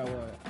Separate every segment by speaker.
Speaker 1: or what?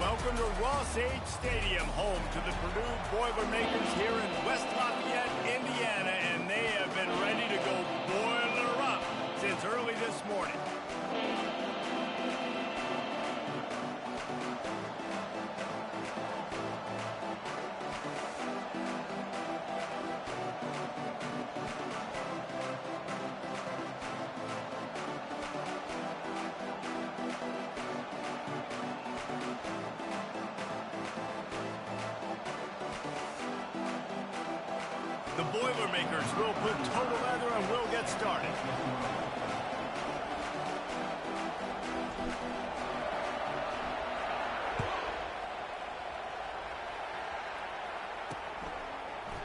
Speaker 1: Welcome to Ross Age Stadium, home to the Purdue Boilermakers here in West Lafayette, Indiana, and they have been ready to go boiler up since early this morning. The Boilermakers will put total leather and will get started.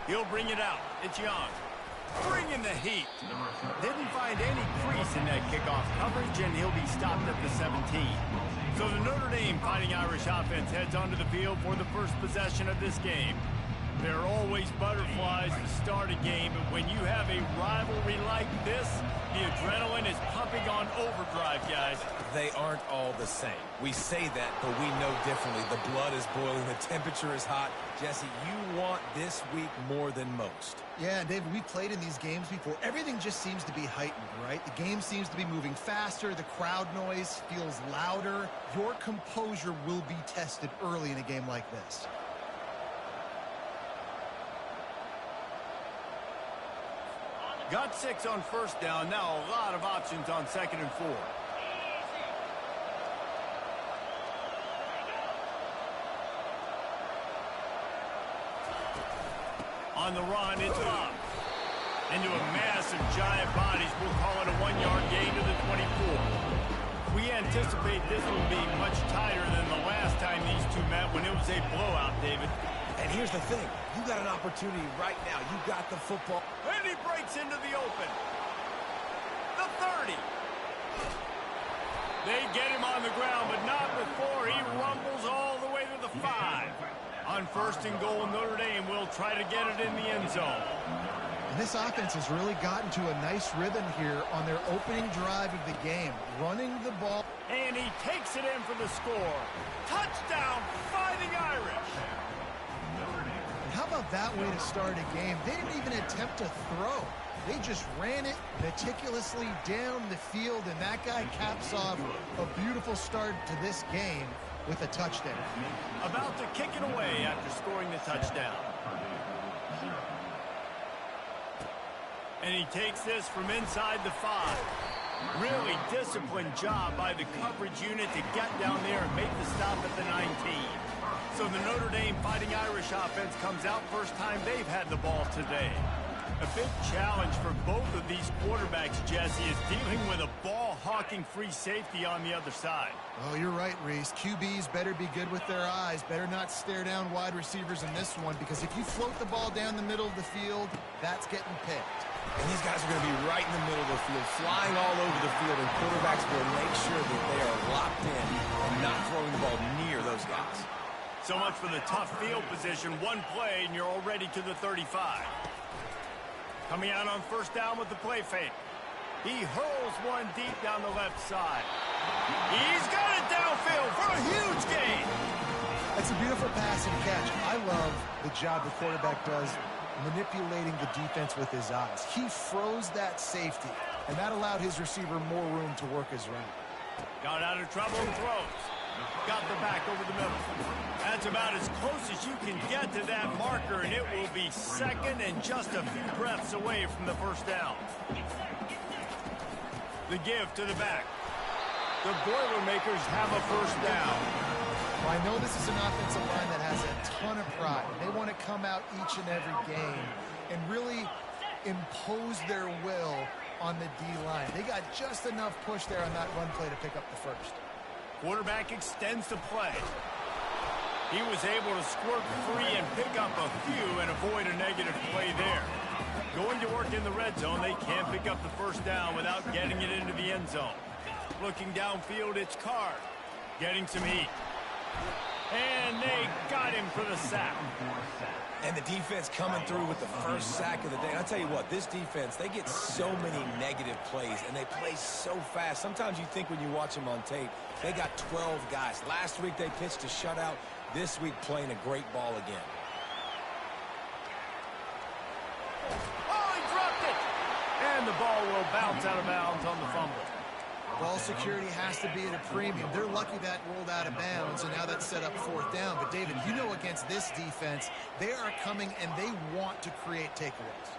Speaker 1: He'll bring it out. It's Young. Bringing the heat. Didn't find any crease in that kickoff coverage, and he'll be stopped at the 17. So the Notre Dame Fighting Irish offense heads onto the field for the first possession of this game. There are always butterflies to start a game, but when you have a rivalry like this, the adrenaline is pumping on overdrive, guys.
Speaker 2: They aren't all the same. We say that, but we know differently. The blood is boiling, the temperature is hot. Jesse, you want this week more than most.
Speaker 3: Yeah, David, we played in these games before. Everything just seems to be heightened, right? The game seems to be moving faster. The crowd noise feels louder. Your composure will be tested early in a game like this.
Speaker 1: Got 6 on first down. Now a lot of options on 2nd and 4. On the run, it's up. Into a mass of giant bodies. We'll call it a 1-yard gain to the 24. We anticipate this will be much tighter than the last time these two met when it was a blowout, David.
Speaker 2: And here's the thing. You got an opportunity right now. You got the football.
Speaker 1: And he breaks into the open. The 30. They get him on the ground, but not before he rumbles all the way to the 5. On 1st and goal, Notre Dame will try to get it in the end zone.
Speaker 3: And this offense has really gotten to a nice rhythm here on their opening drive of the game, running the ball.
Speaker 1: And he takes it in for the score. Touchdown, Fighting Irish.
Speaker 3: How about that way to start a game? They didn't even attempt to throw. They just ran it meticulously down the field, and that guy caps off a beautiful start to this game with a touchdown.
Speaker 1: About to kick it away after scoring the touchdown. And he takes this from inside the 5. Really disciplined job by the coverage unit to get down there and make the stop at the 19. So the Notre Dame Fighting Irish offense comes out first time they've had the ball today. A big challenge for both of these quarterbacks, Jesse, is dealing with a ball-hawking free safety on the other side.
Speaker 3: Oh, you're right, Reese. QBs better be good with their eyes. Better not stare down wide receivers in this one, because if you float the ball down the middle of the field, that's getting picked.
Speaker 2: And these guys are going to be right in the middle of the field, flying all over the field, and quarterbacks will make sure that they are locked in and not throwing the ball near those guys.
Speaker 1: So much for the tough field position. One play, and you're already to the 35. Coming out on 1st down with the play fake. He hurls one deep down the left side. He's got it downfield for a huge gain.
Speaker 3: That's a beautiful pass and catch. I love the job the quarterback does manipulating the defense with his eyes. He froze that safety, and that allowed his receiver more room to work his route.
Speaker 1: Got out of trouble and throws. Got the back over the middle. That's about as close as you can get to that marker, and it will be 2nd and just a few breaths away from the 1st down. The give to the back. The Boilermakers have a 1st down.
Speaker 3: Well, I know this is an offensive line that has a ton of pride. They want to come out each and every game and really impose their will on the D-line. They got just enough push there on that run play to pick up the 1st.
Speaker 1: Quarterback extends the play. He was able to squirt free and pick up a few and avoid a negative play there. Going to work in the red zone, they can't pick up the 1st down without getting it into the end zone. Looking downfield, it's Carr getting some heat. And they got him for the sack.
Speaker 2: And the defense coming through with the first sack of the day. I'll tell you what, this defense, they get so many negative plays, and they play so fast. Sometimes you think when you watch them on tape, they got 12 guys. Last week they pitched a shutout. This week playing a great ball again.
Speaker 1: Oh, he dropped it! And the ball will bounce out of bounds on the fumble.
Speaker 3: Ball security has to be at a premium. They're lucky that rolled out of bounds, and now that's set up fourth down. But, David, you know against this defense, they are coming and they want to create takeaways.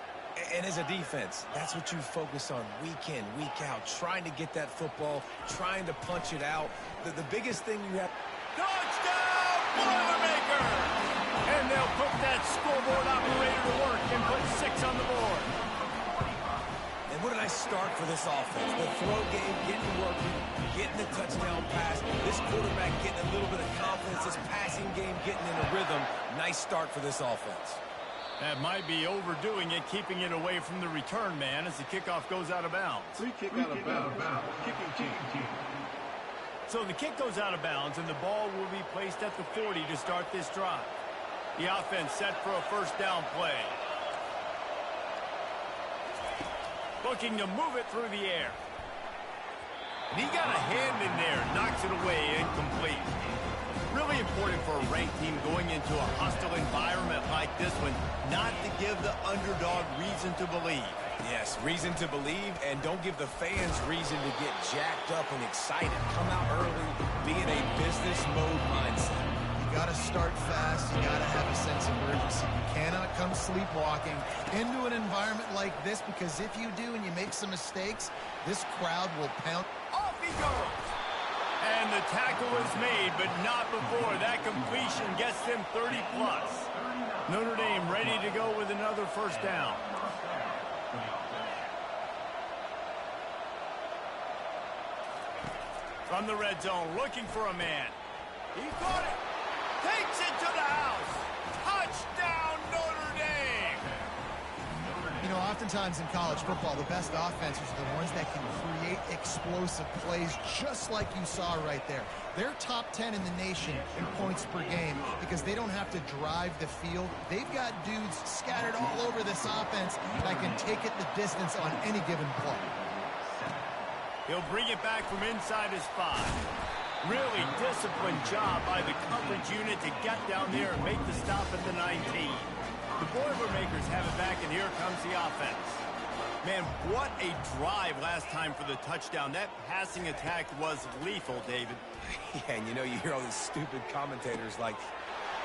Speaker 2: And as a defense, that's what you focus on week in, week out, trying to get that football, trying to punch it out. The biggest thing you have...
Speaker 1: Touchdown, Boilermaker! And they'll put that scoreboard operator to work and put 6 on the board.
Speaker 2: And what a nice start for this offense. The throw game getting working, getting the touchdown pass. This quarterback getting a little bit of confidence. This passing game getting in a rhythm. Nice start for this offense.
Speaker 1: That might be overdoing it, keeping it away from the return man as the kickoff goes out of bounds.
Speaker 4: Free kick out of bounds. Kicking team.
Speaker 1: So the kick goes out of bounds, and the ball will be placed at the 40 to start this drive. The offense set for a first down play. Looking to move it through the air. And he got a hand in there, knocks it away, incomplete. Really important for a ranked team going into a hostile environment like this one, not to give the underdog reason to believe.
Speaker 2: Yes, reason to believe, and don't give the fans reason to get jacked up and excited. Come out early, be in a business mode mindset.
Speaker 3: You got to start fast. You got to have a sense of urgency. You cannot come sleepwalking into an environment like this, because if you do and you make some mistakes, this crowd will pound.
Speaker 1: Off he goes. And the tackle is made, but not before that completion gets them 30+. Notre Dame ready to go with another first down. From the red zone, looking for a man. He caught it. Takes it to the house. Touchdown, Notre Dame.
Speaker 3: You know, oftentimes in college football, the best offenses are the ones that can create explosive plays, just like you saw right there. They're top 10 in the nation in points per game because they don't have to drive the field. They've got dudes scattered all over this offense that can take it the distance on any given play.
Speaker 1: He'll bring it back from inside his 5. Really disciplined job by the coverage unit to get down there and make the stop at the 19. The Boilermakers have it back, and here comes the offense. Man, what a drive last time for the touchdown. That passing attack was lethal, David.
Speaker 2: Yeah, and you know, you hear all these stupid commentators like...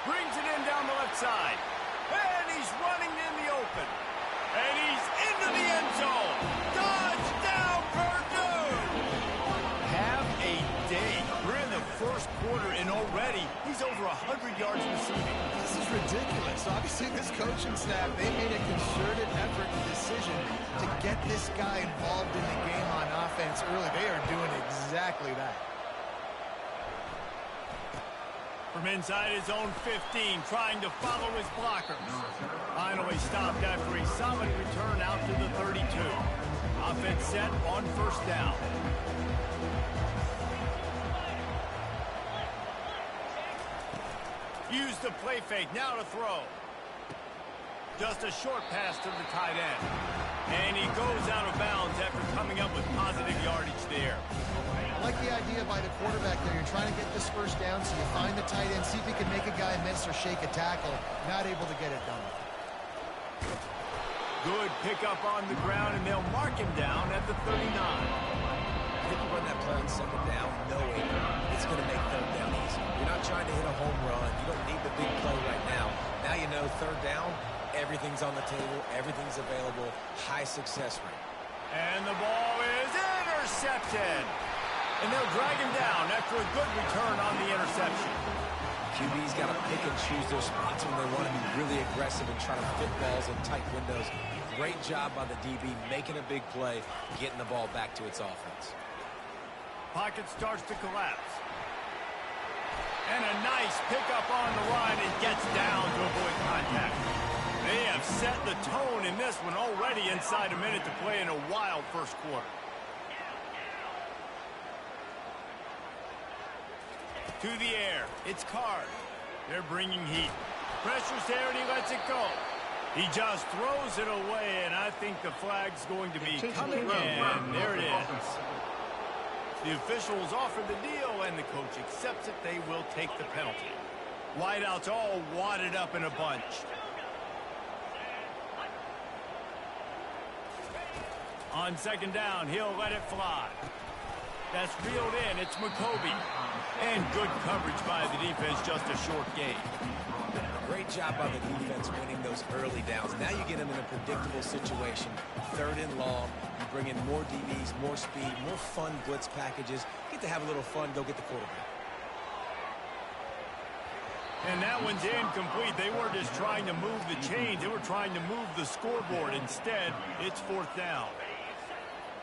Speaker 1: Brings it in down the left side. And he's running in the open. And he's into the end zone. Touchdown, Purdue! Have a day. We're in the first quarter, and already he's over 100 yards receiving.
Speaker 3: This is ridiculous. Obviously, this coaching staff, they made a concerted effort and decision to get this guy involved in the game on offense early. They are doing exactly that.
Speaker 1: From inside his own 15, trying to follow his blockers. Finally stopped after a solid return out to the 32. Offense set on first down. Use the play fake, now to throw. Just a short pass to the tight end. And he goes out of bounds after coming up with positive yardage there.
Speaker 3: I like the idea by the quarterback there. You're trying to get this first down, so you find the tight end, see if he can make a guy miss or shake a tackle. Not able to get it done.
Speaker 1: Good pickup on the ground, and they'll mark him down at the 39.
Speaker 2: I think you run that play on second down knowing it's going to make third down easy. You're not trying to hit a home run. You don't need the big play right now. Now you know third down, everything's on the table, everything's available, high success rate.
Speaker 1: And the ball is intercepted. And they'll drag him down after a good return on the interception.
Speaker 2: QB's got to pick and choose their spots when they want to be really aggressive and try to fit balls in tight windows. Great job by the DB, making a big play, getting the ball back to its offense.
Speaker 1: Pocket starts to collapse. And a nice pickup on the line and gets down to avoid contact. They have set the tone in this one already inside a minute to play in a wild first quarter. To the air. It's Card. They're bringing heat. Pressure's there, and he lets it go. He just throws it away, and I think the flag's going to be coming, and there it is. The officials offer the deal, and the coach accepts it. They will take the penalty. Wideouts all wadded up in a bunch. On second down, he'll let it fly. That's reeled in. It's McCoby. And good coverage by the defense, just a short gain.
Speaker 2: Great job by the defense winning those early downs. Now you get them in a predictable situation. 3rd and long. You bring in more DBs, more speed, more fun blitz packages. Get to have a little fun, go get the quarterback.
Speaker 1: And that one's incomplete. They weren't just trying to move the chains. They were trying to move the scoreboard. Instead, it's 4th down.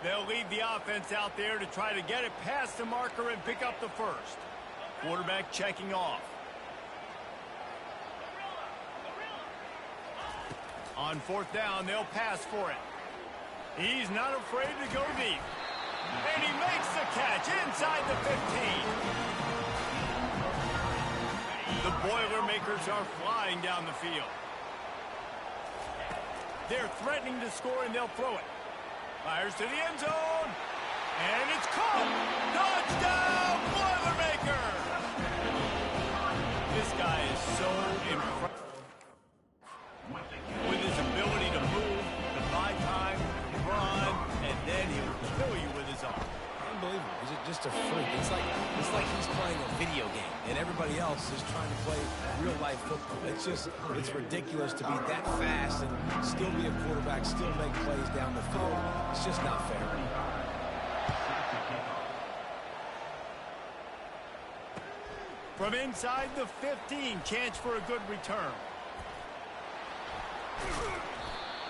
Speaker 1: They'll leave the offense out there to try to get it past the marker and pick up the first. Quarterback checking off. On 4th down, they'll pass for it. He's not afraid to go deep. And he makes the catch inside the 15. The Boilermakers are flying down the field. They're threatening to score, and they'll throw it. Fires to the end zone. And it's caught. Touchdown, Boilermakers! This guy is so impressive with his ability to move, to buy time, run, and then he'll kill you with his arm.
Speaker 2: Unbelievable. He's just a freak. It's like he's playing a video game, and everybody else is trying to play real-life football. It's ridiculous to be that fast and still be a quarterback, still make plays down the field. It's just not fair.
Speaker 1: From inside the 15, chance for a good return.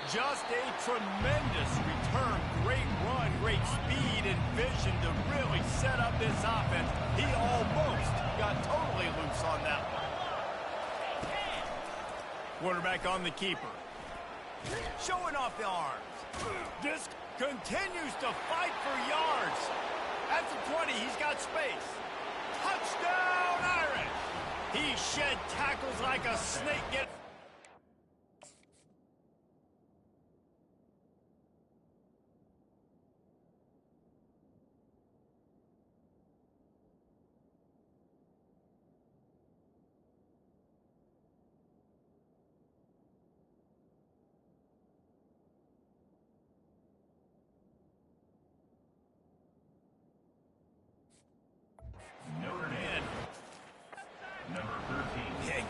Speaker 1: Just a tremendous return. Great run, great speed and vision to really set up this offense. He almost got totally loose on that one. Quarterback on the keeper. Showing off the arms. This continues to fight for yards. At the 20, he's got space. Touchdown, Irish! He shed tackles like a snake.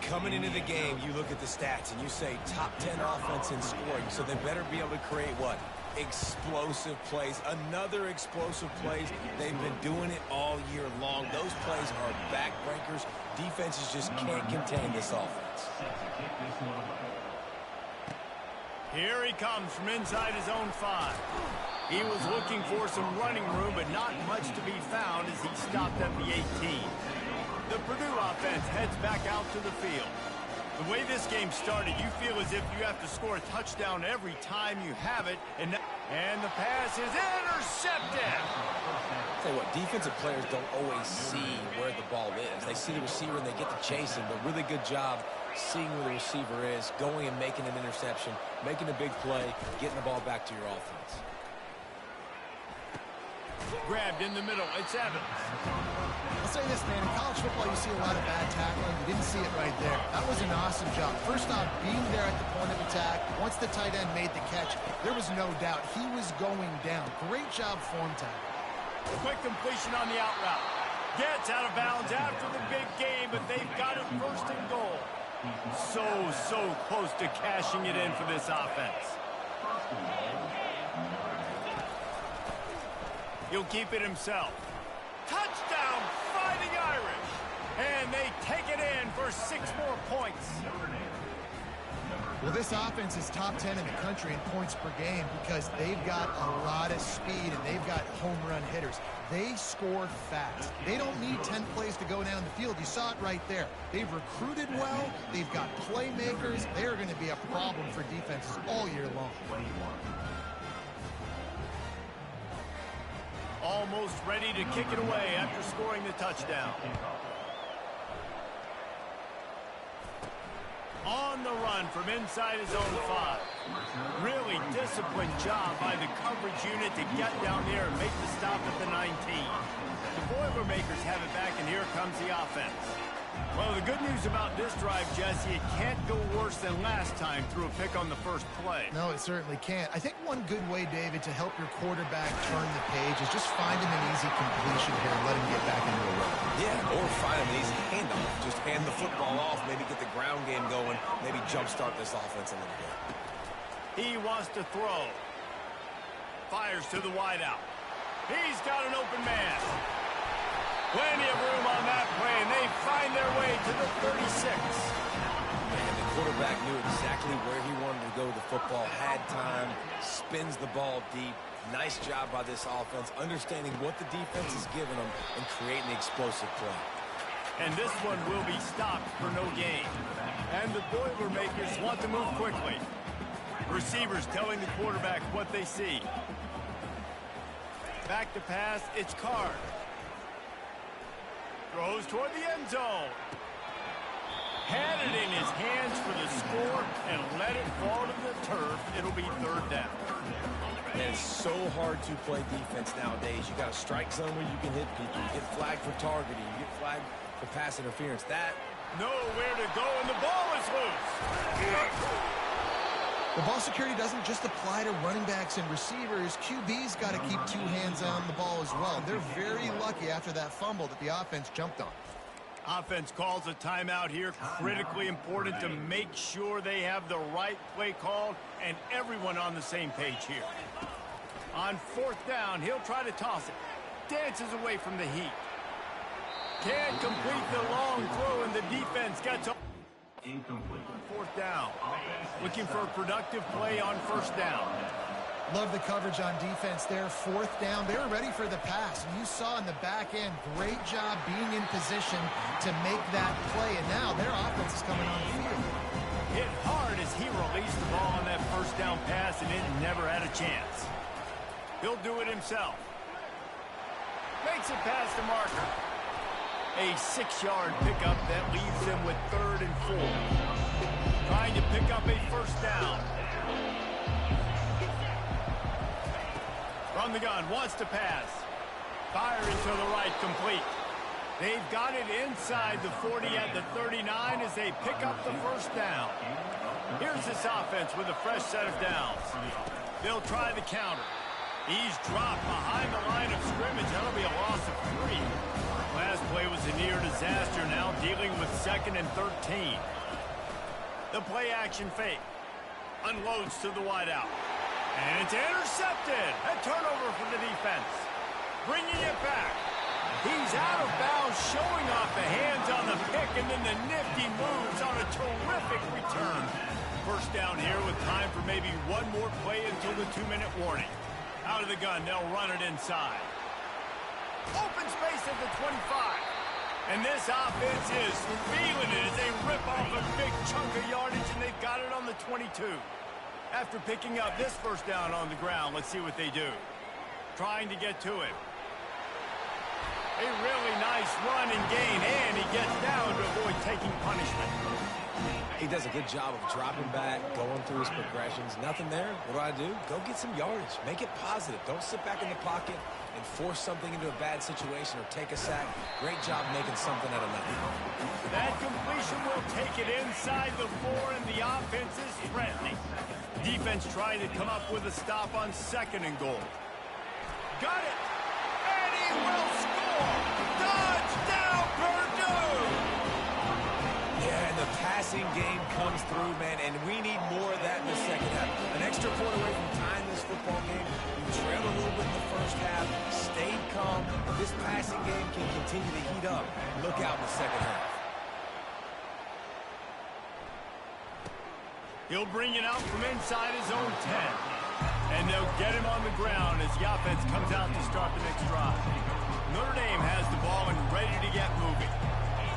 Speaker 2: Coming into the game, you look at the stats and you say top 10 offense in scoring, so they better be able to create what? Explosive plays. Another explosive plays. They've been doing it all year long. Those plays are backbreakers. Defenses just can't contain this offense.
Speaker 1: Here he comes from inside his own 5. He was looking for some running room, but not much to be found as he stopped at the 18. The Purdue offense heads back out to the field. The way this game started, you feel as if you have to score a touchdown every time you have it, and the pass is intercepted.
Speaker 2: I'll tell you what, defensive players don't always see where the ball is. They see the receiver and they get to chase him, but really good job seeing where the receiver is, going and making an interception, making a big play, getting the ball back to your offense.
Speaker 1: Grabbed in the middle, it's Evans.
Speaker 3: I'll say this, man, in college football you see a lot of bad tackling. You didn't see it right there. That was an awesome job. First off, being there at the point of attack. Once the tight end made the catch, there was no doubt he was going down. Great job form tackle.
Speaker 1: Quick completion on the out route. Gets out of bounds after the big game, but they've got it 1st and goal. So close to cashing it in for this offense. He'll keep it himself. Touchdown, Fighting Irish! And they take it in for 6 more points.
Speaker 3: Well, this offense is top 10 in the country in points per game because they've got a lot of speed and they've got home run hitters. They score fast. They don't need 10 plays to go down the field. You saw it right there. They've recruited well. They've got playmakers. They're going to be a problem for defenses all year long.
Speaker 1: Almost ready to kick it away after scoring the touchdown. On the run from inside his own 5. Really disciplined job by the coverage unit to get down there and make the stop at the 19. The Boilermakers have it back, and here comes the offense. Well, the good news about this drive, Jesse, it can't go worse than last time through a pick on the first play.
Speaker 3: No, it certainly can't. I think one good way, David, to help your quarterback turn the page is just find him an easy completion here and let him get back into a run.
Speaker 2: Yeah, or find him an easy handoff. Just hand the football off, maybe get the ground game going, maybe jumpstart this offense a little bit.
Speaker 1: He wants to throw. Fires to the wideout. He's got an open man. Plenty of room on that play, and they find their way to the 36.
Speaker 2: And the quarterback knew exactly where he wanted to go with the football, had time, spins the ball deep. Nice job by this offense, understanding what the defense is giving them and creating the explosive play.
Speaker 1: And this one will be stopped for no gain. And the Boilermakers want to move quickly. Receivers telling the quarterback what they see. Back to pass, it's Card. Throws toward the end zone. Had it in his hands for the score and let it fall to the turf. It'll be 3rd down.
Speaker 2: And it's so hard to play defense nowadays. You got a strike zone where you can hit people. You get flagged for targeting. You get flagged for pass interference. That
Speaker 1: nowhere to go, and the ball is loose.
Speaker 3: The ball security doesn't just apply to running backs and receivers. QB's got to keep 2 hands on the ball as well. They're very lucky after that fumble that the offense jumped on.
Speaker 1: Offense calls a timeout here. Critically important to make sure they have the right play called and everyone on the same page here. On 4th down, he'll try to toss it. Dances away from the heat. Can't complete the long throw, and the defense gets up.
Speaker 4: Incomplete.
Speaker 1: 4th down. Looking for a productive play on 1st down.
Speaker 3: Love the coverage on defense there. 4th down. They were ready for the pass. And you saw in the back end, great job being in position to make that play. And now their offense is coming on the field.
Speaker 1: Hit hard as he released the ball on that 1st down pass, and it never had a chance. He'll do it himself. Makes it past the marker. A 6-yard pickup that leaves them with 3rd and 4. Trying to pick up a 1st down. From the gun, wants to pass. Firing to the right, complete. They've got it inside the 40 at the 39 as they pick up the 1st down. Here's this offense with a fresh set of downs. They'll try the counter. He's dropped behind the line of scrimmage. That'll be a loss of 3. Last play was a near disaster, now dealing with 2nd and 13. The play action fake. Unloads to the wideout. And it's intercepted. A turnover for the defense. Bringing it back. He's out of bounds, showing off the hands on the pick, and then the nifty moves on a terrific return. 1st down here with time for maybe one more play until the 2-minute warning. Out of the gun, they'll run it inside. Open space at the 25. And this offense is feeling it as they rip off a big chunk of yardage, and they've got it on the 22. After picking up this 1st down on the ground, let's see what they do. Trying to get to it. A really nice run and gain, and he gets down to avoid taking punishment.
Speaker 2: he does a good job of dropping back, going through his progressions. Nothing there. What do? Go get some yardage. Make it positive. Don't sit back in the pocket and force something into a bad situation or take a sack. Great job making something out of nothing.
Speaker 1: That completion will take it inside the 4, and the offense is threatening. Defense trying to come up with a stop on 2nd and goal. Got it! And he will score! Touchdown, Purdue!
Speaker 2: Yeah, and the passing game comes through, man, and we need more of that in the second half. An extra point away from tying this football game. We trailed a little bit in the first half, stayed calm. This passing game can continue to heat up. Look out in the second half.
Speaker 1: He'll bring it out from inside his own 10. And they'll get him on the ground as the offense comes out to start the next drive. Notre Dame has the ball and ready to get moving.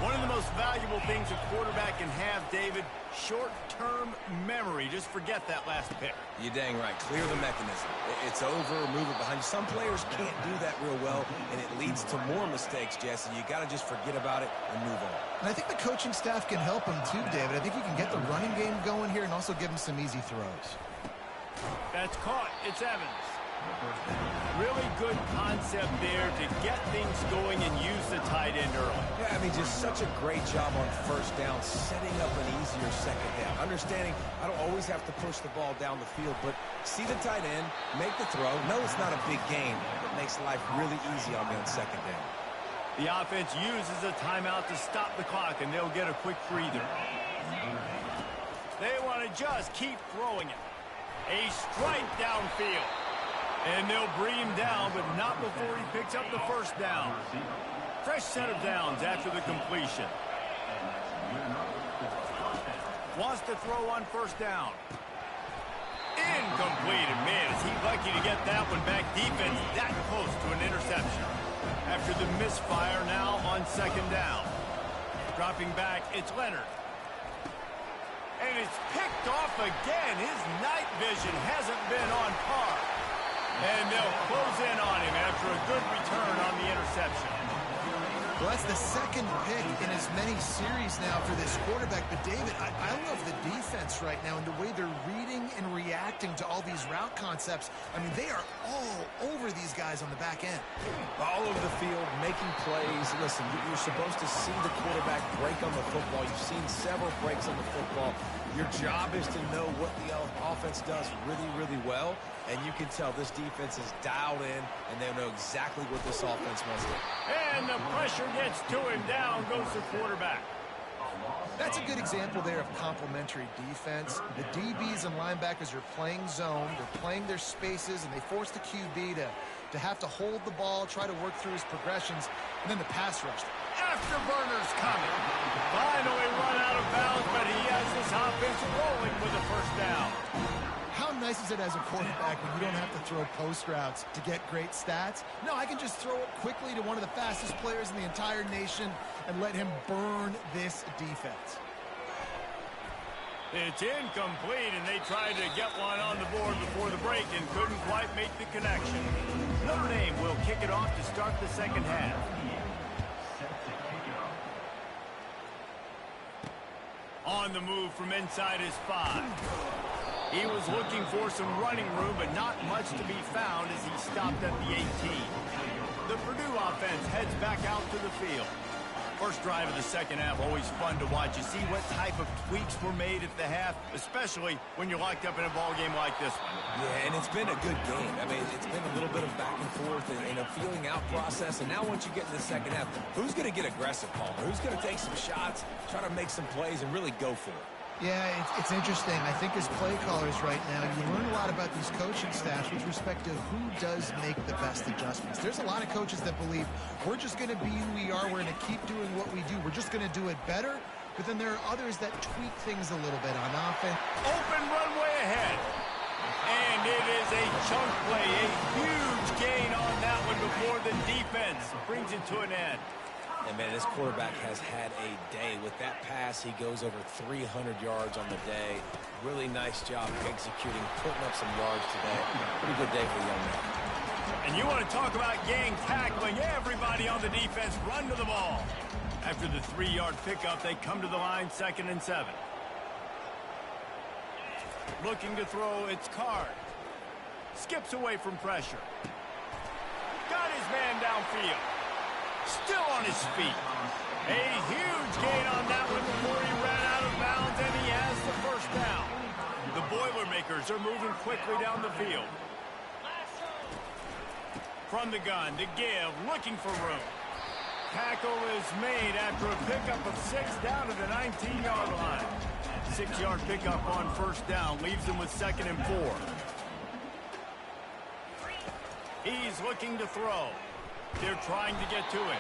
Speaker 1: One of the most valuable things a quarterback can have, David, short-term memory. Just forget that last pick.
Speaker 2: You're dang right. Clear the mechanism. It's over, move it behind you. Some players can't do that real well, and it leads to more mistakes, Jesse. You got to just forget about it and move on.
Speaker 3: And I think the coaching staff can help him too, David. I think you can get the running game going here and also give him some easy throws.
Speaker 1: That's caught. It's Evans. Really good concept there to get things going and use the tight end early.
Speaker 2: Yeah, I mean, just such a great job on first down, setting up an easier second down. Understanding I don't always have to push the ball down the field, but see the tight end, make the throw. No, it's not a big game, but it makes life really easy on me on second down.
Speaker 1: The offense uses a timeout to stop the clock, and they'll get a quick breather. They want to just keep throwing it. A strike downfield. And they'll bring him down, but not before he picks up the first down. Fresh set of downs after the completion. Wants to throw on first down. Incomplete. And man, is he lucky to get that one back. Defense that close to an interception. After the misfire, now on second down. Dropping back, it's Leonard. And it's picked off again. His night vision hasn't been on par. And they'll close in on him after a good return on the interception.
Speaker 3: Well, that's the second pick in as many series now for this quarterback. But, David, I love the defense right now and the way they're reading and reacting to all these route concepts. I mean, they are all over these guys on the back end.
Speaker 2: All over the field, making plays. Listen, you're supposed to see the quarterback break on the football. You've seen several breaks on the football. Your job is to know what the offense does really, really well. And you can tell this defense is dialed in, and they know exactly what this offense wants to do.
Speaker 1: And the pressure gets to him. Down goes the quarterback.
Speaker 3: That's a good example there of complementary defense. The DBs and linebackers are playing zone. They're playing their spaces, and they force the QB to have to hold the ball, try to work through his progressions, and then the pass rush.
Speaker 1: Afterburner's coming. Finally run out of bounds, but he has this offense rolling with a first down.
Speaker 3: How nice is it as a quarterback when you don't have to throw post routes to get great stats? No, I can just throw it quickly to one of the fastest players in the entire nation and let him burn this defense.
Speaker 1: It's incomplete, and they tried to get one on the board before the break and couldn't quite make the connection. Notre Dame will kick it off to start the second half. On the move from inside his 5. He was looking for some running room, but not much to be found as he stopped at the 18. The Purdue offense heads back out to the field. First drive of the second half, always fun to watch. You see what type of tweaks were made at the half, especially when you're locked up in a ball game like this one.
Speaker 2: Yeah, and it's been a good game. I mean, it's been a little bit of back and forth and a feeling out process. And now once you get in the second half, who's going to get aggressive, Palmer? Who's going to take some shots, try to make some plays, and really go for it?
Speaker 3: Yeah, it's interesting. I think as play callers right now, you learn a lot about these coaching staffs with respect to who does make the best adjustments. There's a lot of coaches that believe we're just going to be who we are. We're going to keep doing what we do. We're just going to do it better. But then there are others that tweak things a little bit on offense.
Speaker 1: Open runway ahead. And it is a chunk play, a huge gain on that one before the defense brings it to an end.
Speaker 2: And, man, this quarterback has had a day. With that pass, he goes over 300 yards on the day. Really nice job executing, putting up some yards today. Pretty good day for the young man.
Speaker 1: And you want to talk about gang tackling. Everybody on the defense run to the ball. After the 3-yard pickup, they come to the line, 2nd and 7. Looking to throw, it's Card. Skips away from pressure. Got his man downfield. Still on his feet. A huge gain on that one before he ran out of bounds, and he has the first down. The Boilermakers are moving quickly down the field. From the gun to give, looking for room. Tackle is made after a pickup of 6 down to the 19-yard line. 6-yard pickup on first down leaves him with 2nd and 4. He's looking to throw. They're trying to get to it.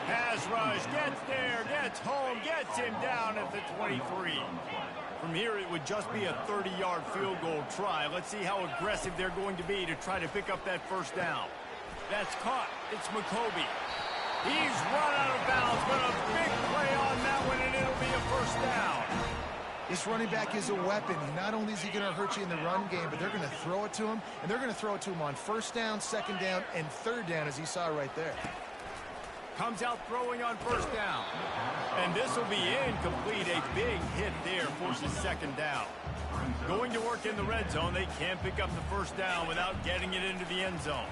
Speaker 1: Pass rush, gets there, gets home, gets him down at the 23. From here, it would just be a 30-yard field goal try. Let's see how aggressive they're going to be to try to pick up that first down. That's caught. It's McCoby. He's run out of bounds, but a big play on that one, and it'll be a first down.
Speaker 3: This running back is a weapon. Not only is he going to hurt you in the run game, but they're going to throw it to him, and they're going to throw it to him on first down, second down, and third down, as you saw right there.
Speaker 1: Comes out throwing on first down. And this will be incomplete. A big hit there forces second down. Going to work in the red zone, they can't pick up the first down without getting it into the end zone.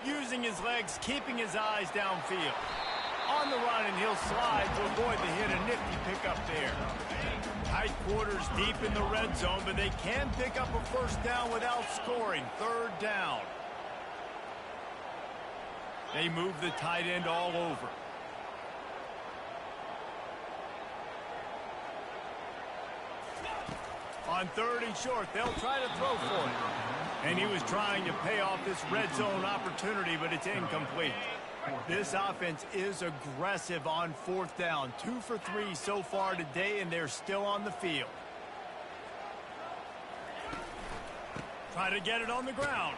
Speaker 1: Using his legs, keeping his eyes downfield. On the run, and he'll slide to avoid the hit. A nifty pickup there. Tight quarters deep in the red zone, but they can pick up a first down without scoring. Third down. They move the tight end all over. On third and short, they'll try to throw for it. And he was trying to pay off this red zone opportunity, but it's incomplete. This offense is aggressive on fourth down. 2 for 3 so far today, and they're still on the field. Try to get it on the ground.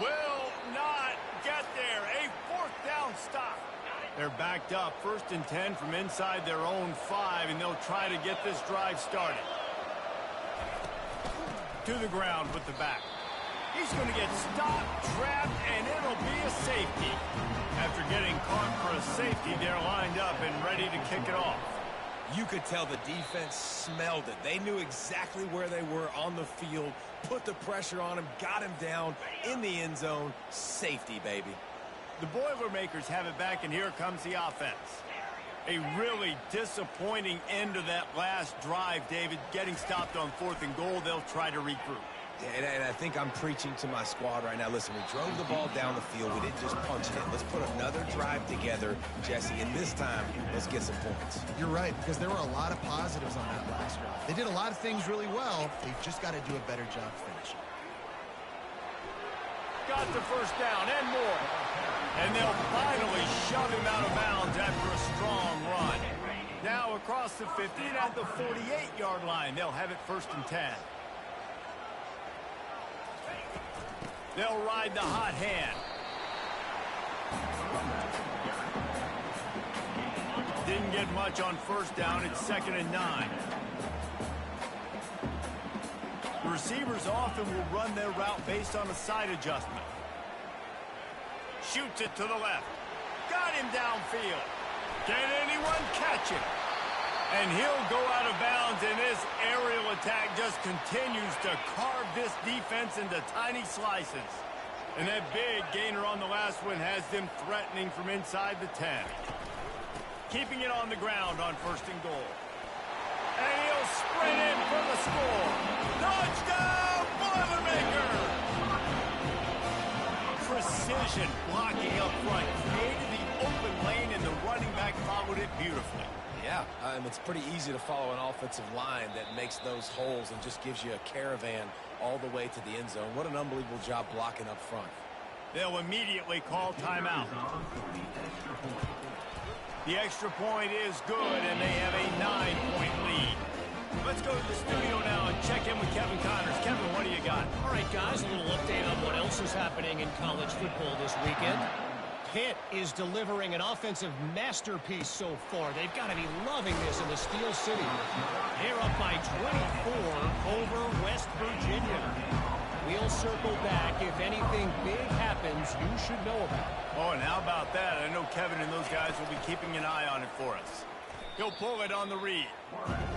Speaker 1: Will not get there. A fourth down stop. They're backed up. 1st and 10 from inside their own 5, and they'll try to get this drive started. To the ground with the back. He's going to get stopped, trapped, and it'll be a safety. After getting caught for a safety, they're lined up and ready to kick it off.
Speaker 2: You could tell the defense smelled it. They knew exactly where they were on the field, put the pressure on him, got him down in the end zone. Safety, baby.
Speaker 1: The Boilermakers have it back, and here comes the offense. A really disappointing end of that last drive, David. Getting stopped on 4th and goal, they'll try to regroup.
Speaker 2: And I think I'm preaching to my squad right now. Listen, we drove the ball down the field. We didn't just punch it in. Let's put another drive together, Jesse, and this time, let's get some points.
Speaker 3: You're right, because there were a lot of positives on that last drive. They did a lot of things really well. They've just got to do a better job finishing.
Speaker 1: Got the first down and more. And they'll finally shove him out of bounds after a strong run. Now across the 50 and at the 48-yard line, they'll have it 1st and 10. They'll ride the hot hand. Didn't get much on first down. It's 2nd and 9. The receivers often will run their route based on a side adjustment. Shoots it to the left. Got him downfield. Can anyone catch it? And he'll go out of bounds, and this aerial attack just continues to carve this defense into tiny slices. And that big gainer on the last one has them threatening from inside the 10. Keeping it on the ground on 1st and goal. And he'll sprint in for the score. Touchdown, Boilermakers! Precision blocking up front. Created the open lane, and the running back followed it beautifully.
Speaker 2: Yeah, it's pretty easy to follow an offensive line that makes those holes and just gives you a caravan all the way to the end zone. What an unbelievable job blocking up front.
Speaker 1: They'll immediately call timeout. The extra point is good, and they have a 9-point lead. Let's go to the studio now and check in with Kevin Connors. Kevin, what do you got?
Speaker 5: All right, guys, a little update on what else is happening in college football this weekend. Pitt is delivering an offensive masterpiece so far. They've got to be loving this in the Steel City. They're up by 24 over West Virginia. We'll circle back. If anything big happens, you should know about it.
Speaker 1: Oh, and how about that? I know Kevin and those guys will be keeping an eye on it for us. He'll pull it on the read.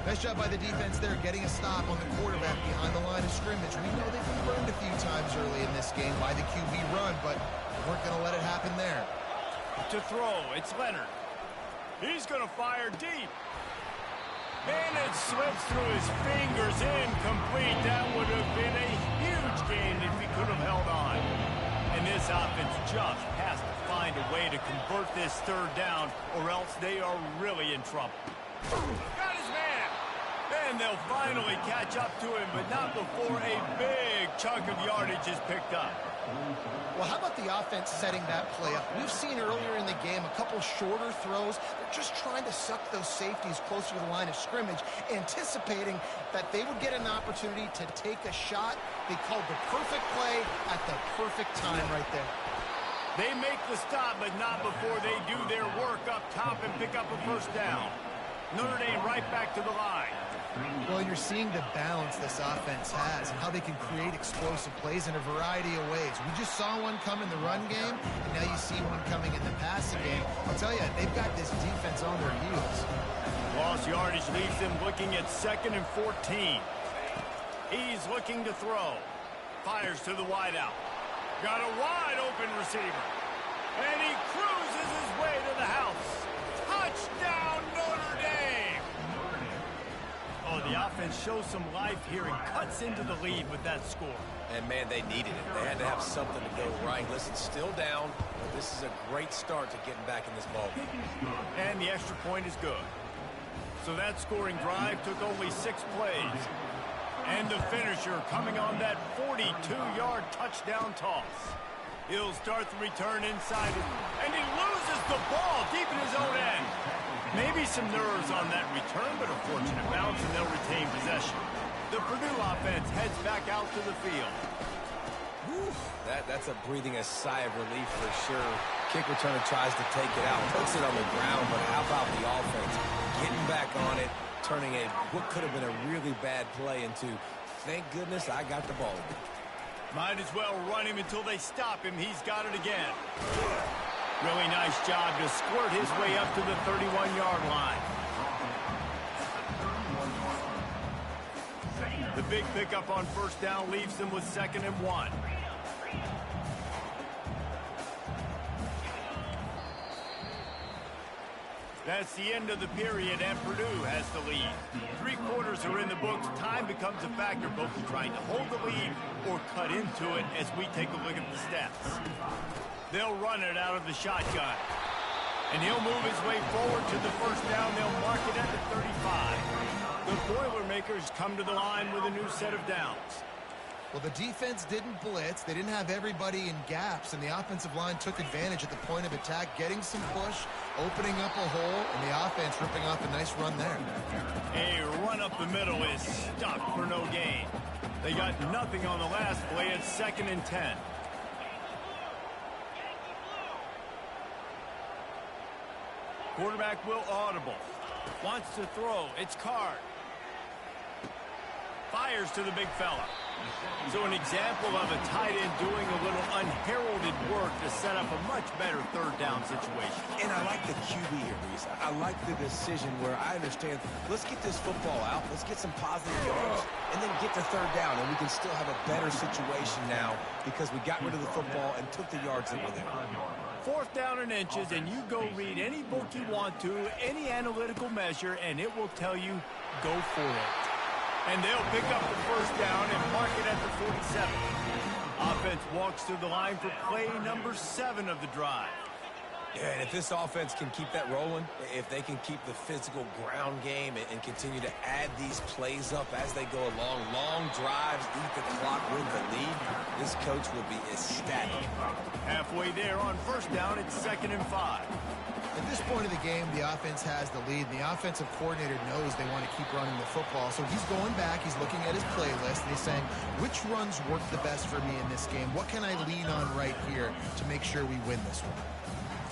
Speaker 3: Nice job by the defense there, getting a stop on the quarterback behind the line of scrimmage. We know they've been burned a few times early in this game by the QB run, but weren't going to let it happen there.
Speaker 1: To throw, it's Leonard. He's going to fire deep. And it slips through his fingers, incomplete. That would have been a huge gain if he could have held on. And this offense just has to find a way to convert this third down, or else they are really in trouble. Got his man. And they'll finally catch up to him, but not before a big chunk of yardage is picked up.
Speaker 3: Well, how about the offense setting that play up? We've seen earlier in the game a couple shorter throws. They're just trying to suck those safeties closer to the line of scrimmage, anticipating that they would get an opportunity to take a shot. They called the perfect play at the perfect time right there.
Speaker 1: They make the stop, but not before they do their work up top and pick up a first down. Notre Dame right back to the line.
Speaker 3: Well, you're seeing the balance this offense has and how they can create explosive plays in a variety of ways. We just saw one come in the run game, and now you see one coming in the passing game. I'll tell you, they've got this defense on their heels.
Speaker 1: Lost yardage leaves them looking at 2nd and 14. He's looking to throw. Fires to the wideout. Got a wide open receiver. And he cruises his way to the house. Touchdown, Notre Dame! Oh, the offense shows some life here and cuts into the lead with that score.
Speaker 2: And, man, they needed it. They had to have something to go right. Listen, still down, but this is a great start to getting back in this ball game.
Speaker 1: And the extra point is good. So that scoring drive took only 6 plays. And the finisher coming on that 42-yard touchdown toss. He'll start the return inside it, and he loses the ball deep in his own end. Maybe some nerves on that return, but a fortunate bounce, and they'll retain possession. The Purdue offense heads back out to the field.
Speaker 2: Whew, that's a breathing a sigh of relief for sure. Kick returner tries to take it out, puts it on the ground, but how about the offense getting back on it, turning what could have been a really bad play into, thank goodness I got the ball.
Speaker 1: Might as well run him until they stop him. He's got it again. Really nice job to squirt his way up to the 31-yard line. The big pickup on first down leaves them with 2nd and 1. That's the end of the period, and Purdue has the lead. 3 quarters are in the books. Time becomes a factor, both in trying to hold the lead or cut into it as we take a look at the stats. They'll run it out of the shotgun. And he'll move his way forward to the first down. They'll mark it at the 35. The Boilermakers come to the line with a new set of downs.
Speaker 3: Well, the defense didn't blitz. They didn't have everybody in gaps, and the offensive line took advantage at the point of attack, getting some push, opening up a hole, and the offense ripping off a nice run there.
Speaker 1: A run up the middle is stopped for no gain. They got nothing on the last play. It's 2nd and 10. Quarterback will audible. Wants to throw. It's Card. Fires to the big fella. So an example of a tight end doing a little unheralded work to set up a much better 3rd down situation.
Speaker 2: And I like the QB here, Reese. I like the decision where I understand, let's get this football out, let's get some positive yards, and then get to 3rd down, and we can still have a better situation now because we got rid of the football and took the yards that were there.
Speaker 1: 4th down and inches, and you go read any book you want to, any analytical measure, and it will tell you, go for it. And they'll pick up the first down and mark it at the 47. Offense walks through the line for play number 7 of the drive.
Speaker 2: Yeah, and if this offense can keep that rolling, if they can keep the physical ground game and continue to add these plays up as they go along, long drives, eat the clock, win the lead, this coach will be ecstatic.
Speaker 1: Halfway there on first down, it's 2nd and 5.
Speaker 3: At this point of the game, the offense has the lead, and the offensive coordinator knows they want to keep running the football. So he's going back, he's looking at his playlist, and he's saying, which runs work the best for me in this game? What can I lean on right here to make sure we win this one?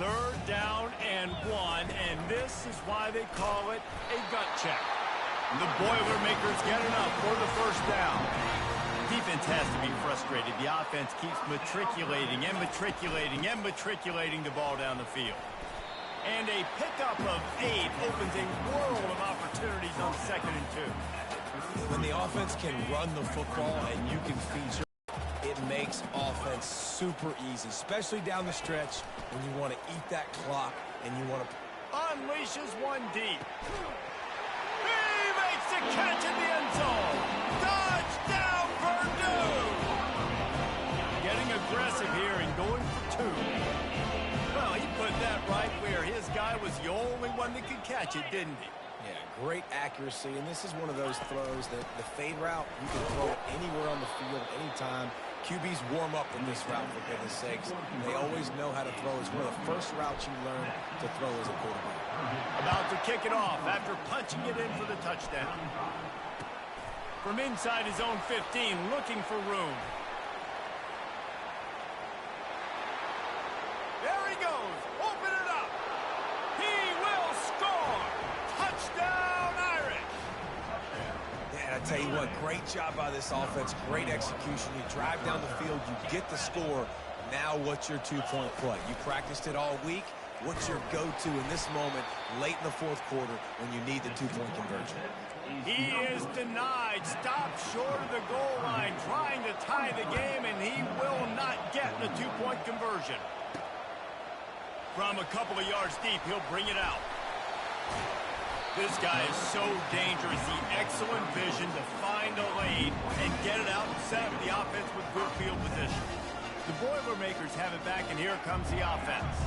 Speaker 1: 3rd down and 1, and this is why they call it a gut check. The Boilermakers get enough for the first down. Defense has to be frustrated. The offense keeps matriculating and matriculating and matriculating the ball down the field. And a pickup of 8 opens a world of opportunities on 2nd and 2.
Speaker 2: When the offense can run the football and you can feature, it makes offense super easy, especially down the stretch when you want to eat that clock and you want to...
Speaker 1: Unleashes one deep. He makes the catch in the end zone. Touchdown, Purdue! Getting aggressive here and going for 2. Well, he put that right where his guy was the only one that could catch it, didn't he?
Speaker 2: Yeah, great accuracy, and this is one of those throws that the fade route, you can throw it anywhere on the field, anytime. QBs warm up with this route, for goodness sakes. They always know how to throw. It's one of the first routes you learn to throw as a quarterback.
Speaker 1: About to kick it off after punching it in for the touchdown. From inside his own 15, looking for room. There he goes. Open it up. He will score. Touchdown, Irish.
Speaker 2: Yeah, I tell you what, great job by this offense. Great execution. You drive down the field, you get the score. Now what's your two-point play? You practiced it all week. What's your go-to in this moment late in the fourth quarter when you need the two-point conversion?
Speaker 1: He is denied. Stopped short of the goal line, trying to tie the game, and he will not get the two-point conversion. From a couple of yards deep, he'll bring it out. This guy is so dangerous. The excellent vision to find a lane and get it out and set up the offense with good field position. The Boilermakers have it back, and here comes the offense.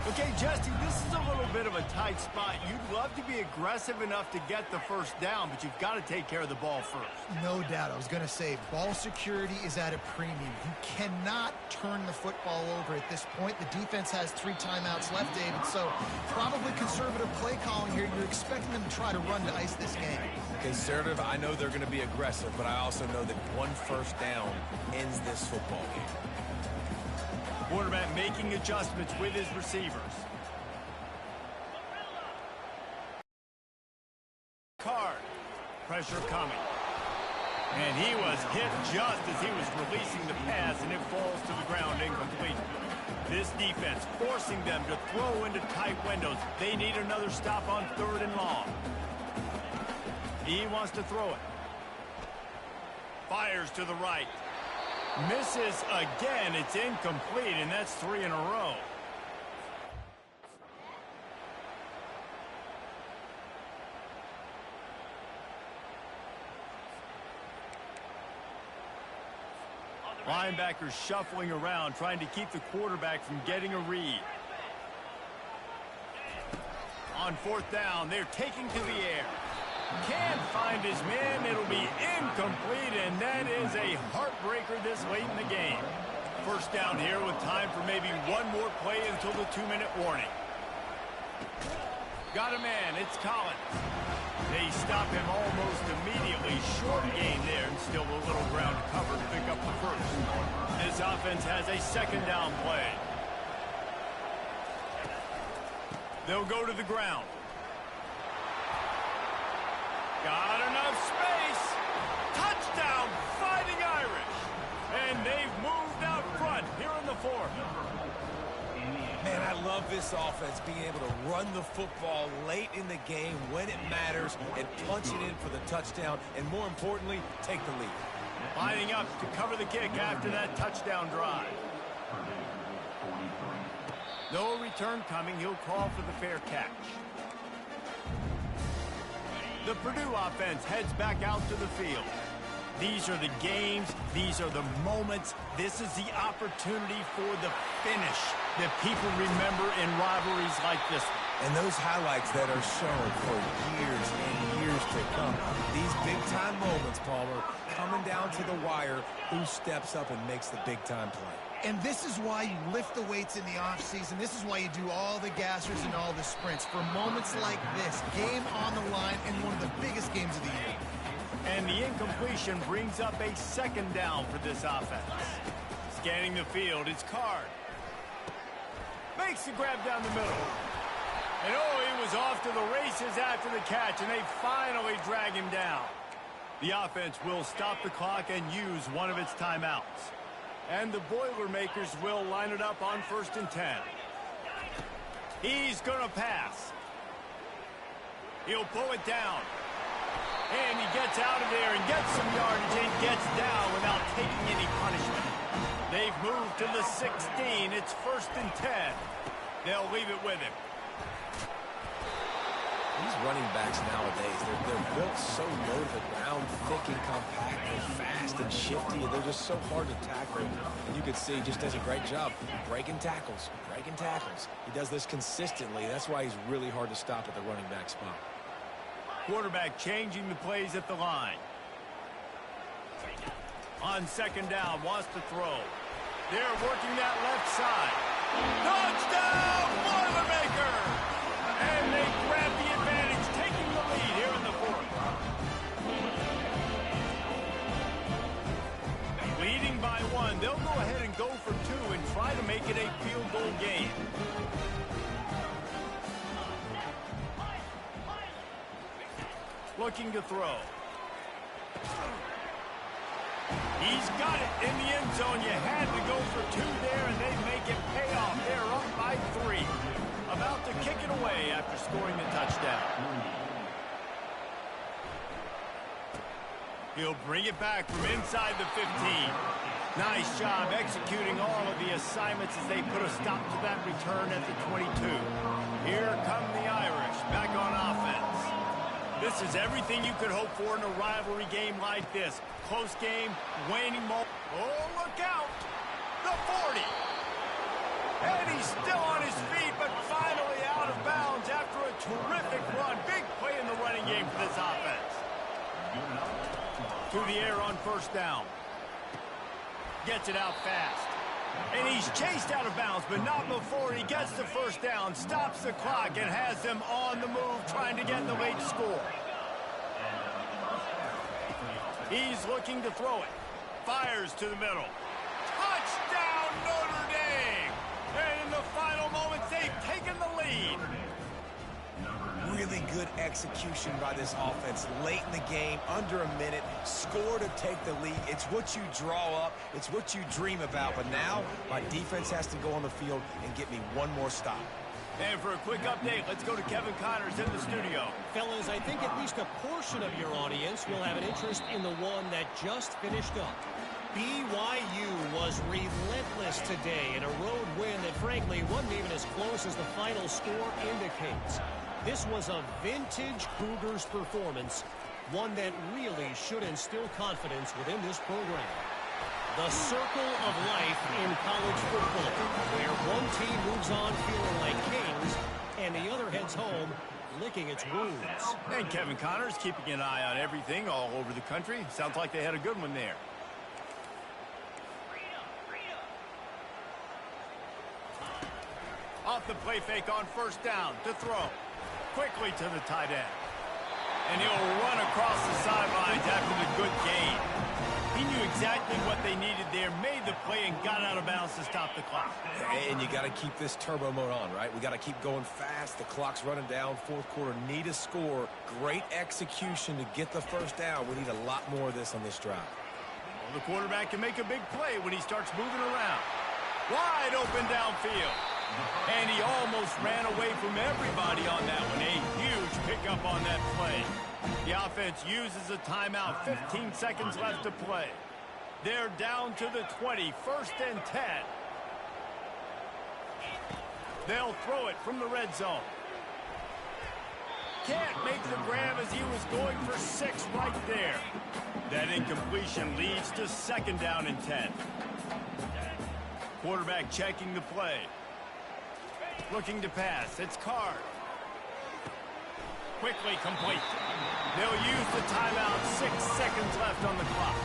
Speaker 1: Okay, Justin, this is a little bit of a tight spot. You'd love to be aggressive enough to get the first down, but you've got to take care of the ball first.
Speaker 3: No doubt. I was going to say, ball security is at a premium. You cannot turn the football over at this point. The defense has 3 timeouts left, David, so probably conservative play calling here. You're expecting them to try to run to ice this game.
Speaker 2: Conservative, I know they're going to be aggressive, but I also know that one first down ends this football game.
Speaker 1: Quarterback making adjustments with his receivers. Card. Pressure coming. And he was hit just as he was releasing the pass, and it falls to the ground incomplete. This defense forcing them to throw into tight windows. They need another stop on 3rd and long. He wants to throw it. Fires to the right. Misses again. It's incomplete, and that's 3 in a row. Linebackers shuffling around, trying to keep the quarterback from getting a read. On 4th down, they're taking to the air. Can't find his man. It'll be incomplete, and that is a heartbreaker this late in the game. First down here with time for maybe one more play until the 2-minute warning. Got a man. It's Collins. They stop him almost immediately. Short gain there, and still a little ground to cover to pick up the first. This offense has a 2nd down play. They'll go to the ground. Got enough space. Touchdown, Fighting Irish. And they've moved out front here in the 4th.
Speaker 2: Man, I love this offense being able to run the football late in the game when it matters and punch it in for the touchdown, and more importantly, take the lead.
Speaker 1: Lining up to cover the kick after that touchdown drive. No return coming. He'll call for the fair catch. The Purdue offense heads back out to the field. These are the games. These are the moments. This is the opportunity for the finish that people remember in rivalries like this one.
Speaker 2: And those highlights that are shown for years and years to come. These big-time moments, Palmer, coming down to the wire, who steps up and makes the big-time play.
Speaker 3: And this is why you lift the weights in the offseason. This is why you do all the gassers and all the sprints. For moments like this, game on the line in one of the biggest games of the year.
Speaker 1: And the incompletion brings up a 2nd down for this offense. Scanning the field, it's Card. Makes the grab down the middle. And oh, he was off to the races after the catch, and they finally drag him down. The offense will stop the clock and use one of its timeouts. And the Boilermakers will line it up on 1st and 10. He's going to pass. He'll pull it down. And he gets out of there and gets some yardage and gets down without taking any punishment. They've moved to the 16. It's 1st and 10. They'll leave it with him.
Speaker 2: These running backs nowadays, they're built so low to the ground, thick and compact, they're fast and shifty, and they're just so hard to tackle. And you can see he just does a great job breaking tackles, breaking tackles. He does this consistently. That's why he's really hard to stop at the running back spot.
Speaker 1: Quarterback changing the plays at the line. On 2nd down, wants to throw. They're working that left side. Touchdown, Boilermakers! And they grab the advantage, taking the lead here in the 4th. Leading by 1, they'll go ahead and go for 2 and try to make it a field goal game. looking to throw. He's got it in the end zone. You had to go for two there, and they make it pay off. They're up by 3. About to kick it away after scoring the touchdown. He'll bring it back from inside the 15. Nice job executing all of the assignments as they put a stop to that return at the 22. Here come the Irish back on offense. This is everything you could hope for in a rivalry game like this. Close game, waning moment. Oh, look out! The 40. And he's still on his feet, but finally out of bounds after a terrific run. Big play in the running game for this offense. To the air on first down. Gets it out fast. And he's chased out of bounds, but not before he gets the first down, stops the clock, and has them on the move trying to get the late score. He's looking to throw it. Fires to the middle. Touchdown, Notre Dame! And in the final moments, they've taken the lead.
Speaker 2: Really good execution by this offense late in the game, under a minute, score to take the lead. It's what you draw up, it's what you dream about, but now my defense has to go on the field and get me one more stop.
Speaker 1: And for a quick update, let's go to Kevin Connors in the studio.
Speaker 5: Fellas, I think at least a portion of your audience will have an interest in the one that just finished up. BYU was relentless today in a road win that frankly wasn't even as close as the final score indicates. This was a vintage Cougars performance, one that really should instill confidence within this program. The circle of life in college football, where one team moves on feeling like kings, and the other heads home licking its wounds.
Speaker 1: And Kevin Connors keeping an eye on everything all over the country. Sounds like they had a good one there. Off the play fake on first down to throw. Quickly to the tight end. And he'll run across the sidelines after the good gain. He knew exactly what they needed there, made the play, and got out of bounds to stop the clock.
Speaker 2: And you got to keep this turbo mode on, right? We got to keep going fast. The clock's running down. Fourth quarter, need a score. Great execution to get the first down. We need a lot more of this on this drive.
Speaker 1: Well, the quarterback can make a big play when he starts moving around. Wide open downfield. And he almost ran away from everybody on that one. A huge pickup on that play. The offense uses a timeout. 15 seconds left to play. They're down to the 20. First and 10. They'll throw it from the red zone. Can't make the grab as he was going for 6 right there. That incompletion leads to second down and 10. Quarterback checking the play. Looking to pass. It's Card. Quickly complete. They'll use the timeout. 6 seconds left on the clock.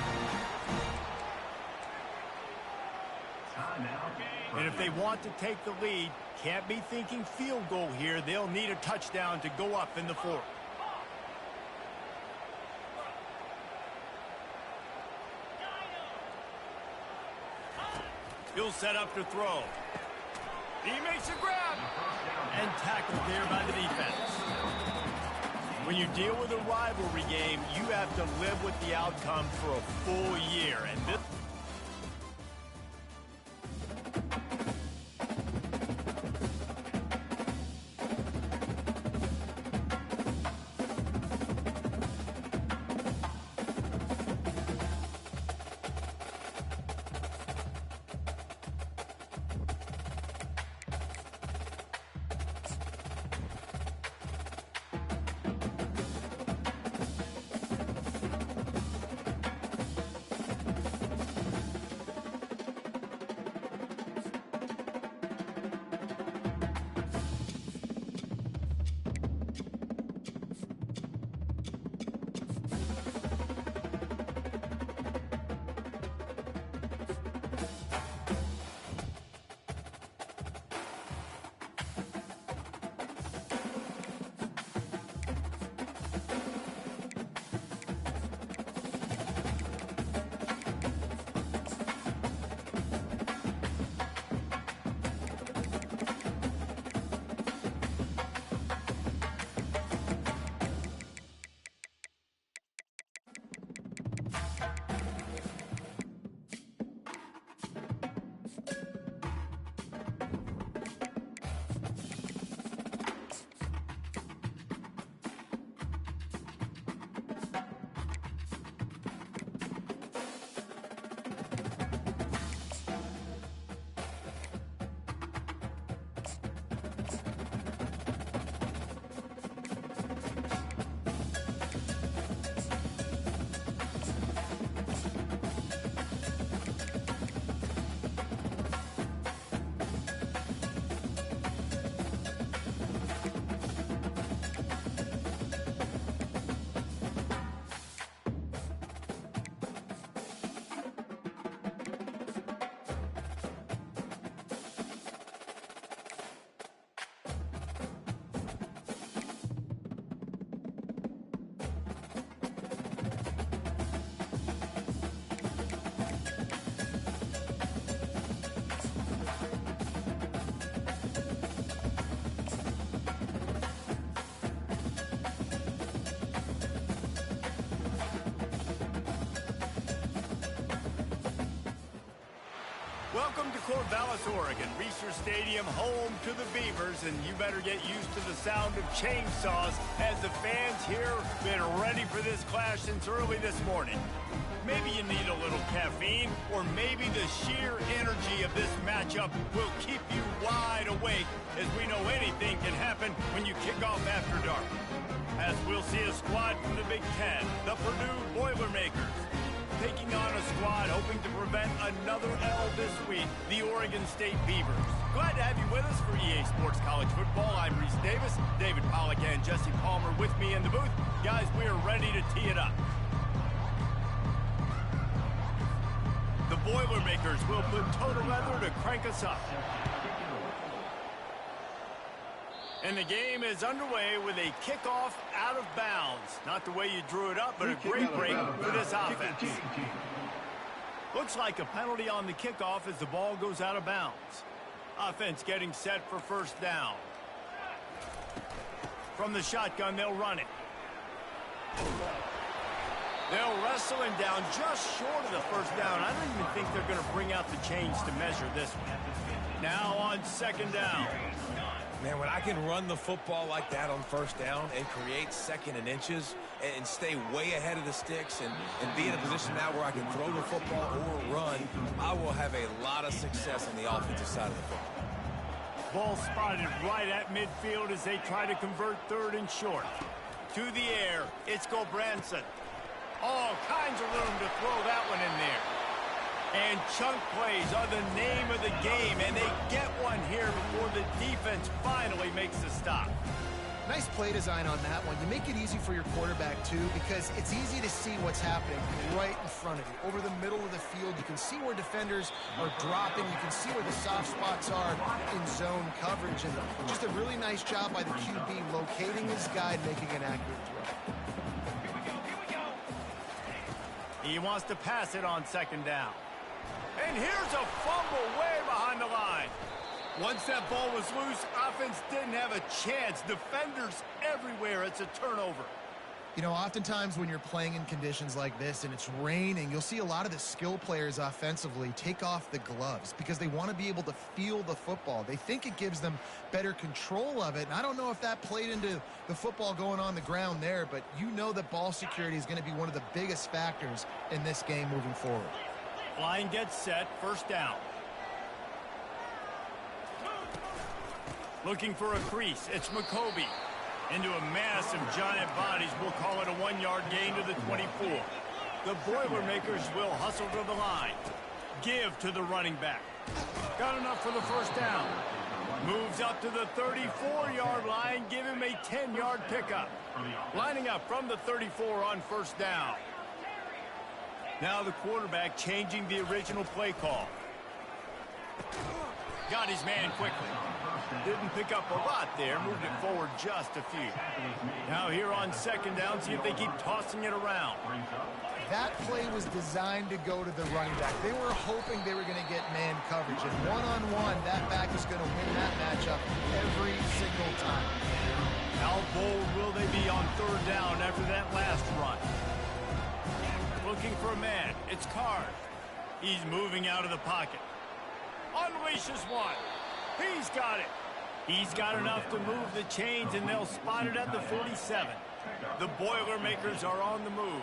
Speaker 1: And if they want to take the lead, can't be thinking field goal here. They'll need a touchdown to go up in the fourth. He'll set up to throw. He makes a grab. And tackled there by the defense. When you deal with a rivalry game, you have to live with the outcome for a full year. And this Welcome to Corvallis, Oregon, Research Stadium, home to the Beavers, and you better get used to the sound of chainsaws as the fans here have been ready for this clash since early this morning. Maybe you need a little caffeine, or maybe the sheer energy of this matchup will keep you wide awake, as we know anything can happen when you kick off after dark. As we'll see a squad from the Big Ten, the Purdue Boilermakers, taking on a squad hoping to prevent another L this week, the Oregon State Beavers. Glad to have you with us for EA Sports College Football. I'm Reese Davis, David Pollack and Jesse Palmer with me in the booth. Guys, we are ready to tee it up. The Boilermakers will put total leather to crank us up. And the game is underway with a kickoff out of bounds. Not the way you drew it up, but a great break for this offense. Looks like a penalty on the kickoff as the ball goes out of bounds. Offense getting set for first down. From the shotgun, they'll run it. They'll wrestle him down just short of the first down. I don't even think they're going to bring out the chains to measure this one. Now on second down.
Speaker 2: Man, when I can run the football like that on first down and create second and inches and stay way ahead of the sticks and be in a position now where I can throw the football or run, I will have a lot of success on the offensive side of the football.
Speaker 1: Ball spotted right at midfield as they try to convert third and short. To the air, it's Gulbranson. All kinds of room to throw that one in there. And chunk plays are the name of the game, and they get one here before the defense finally makes the stop.
Speaker 3: Nice play design on that one. You make it easy for your quarterback, too, because it's easy to see what's happening right in front of you. Over the middle of the field, you can see where defenders are dropping. You can see where the soft spots are in zone coverage. And just a really nice job by the QB locating his guy, making an accurate throw.
Speaker 1: He wants to pass it on second down. And here's a fumble way behind the line. Once that ball was loose, offense didn't have a chance. Defenders everywhere. It's a turnover.
Speaker 3: You know, oftentimes when you're playing in conditions like this and it's raining, you'll see a lot of the skill players offensively take off the gloves because they want to be able to feel the football. They think it gives them better control of it. And I don't know if that played into the football going on the ground there, but you know that ball security is going to be one of the biggest factors in this game moving forward.
Speaker 1: Line gets set, first down. Looking for a crease, it's McCoby. Into a mass of giant bodies, we'll call it a 1-yard gain to the 24. The Boilermakers will hustle to the line. Give to the running back. Got enough for the first down. Moves up to the 34-yard line, give him a 10-yard pickup. Lining up from the 34 on first down. Now the quarterback changing the original play call. Got his man quickly. Didn't pick up a lot there. Moved it forward just a few. Now here on second down, see if they keep tossing it around.
Speaker 3: That play was designed to go to the running back. They were hoping they were going to get man coverage. And one-on-one, that back is going to win that matchup every single time.
Speaker 1: How bold will they be on third down after that last run? Looking for a man. It's Card. He's moving out of the pocket. Unleashes one. He's got it. He's got enough to move the chains, and they'll spot it at the 47. The Boilermakers are on the move.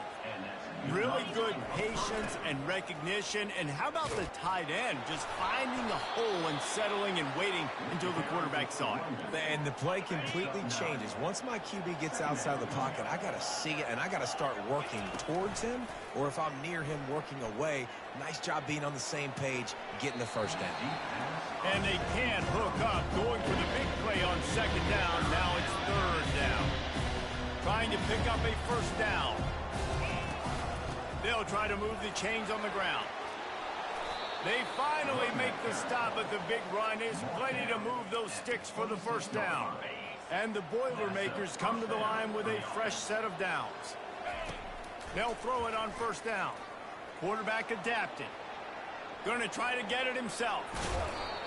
Speaker 1: Really good patience and recognition. And how about the tight end just finding the hole and settling and waiting until the quarterback saw it?
Speaker 2: And the play completely changes. Once my QB gets outside the pocket, I got to see it, and I got to start working towards him, or if I'm near him, working away. Nice job being on the same page, getting the first down.
Speaker 1: And they can hook up, going for the big play on second down. Now it's third down. Trying to pick up a first down. They'll try to move the chains on the ground. They finally make the stop, but the big run is plenty to move those sticks for the first down. And the Boilermakers come to the line with a fresh set of downs. They'll throw it on first down. Quarterback adapting. Going to try to get it himself.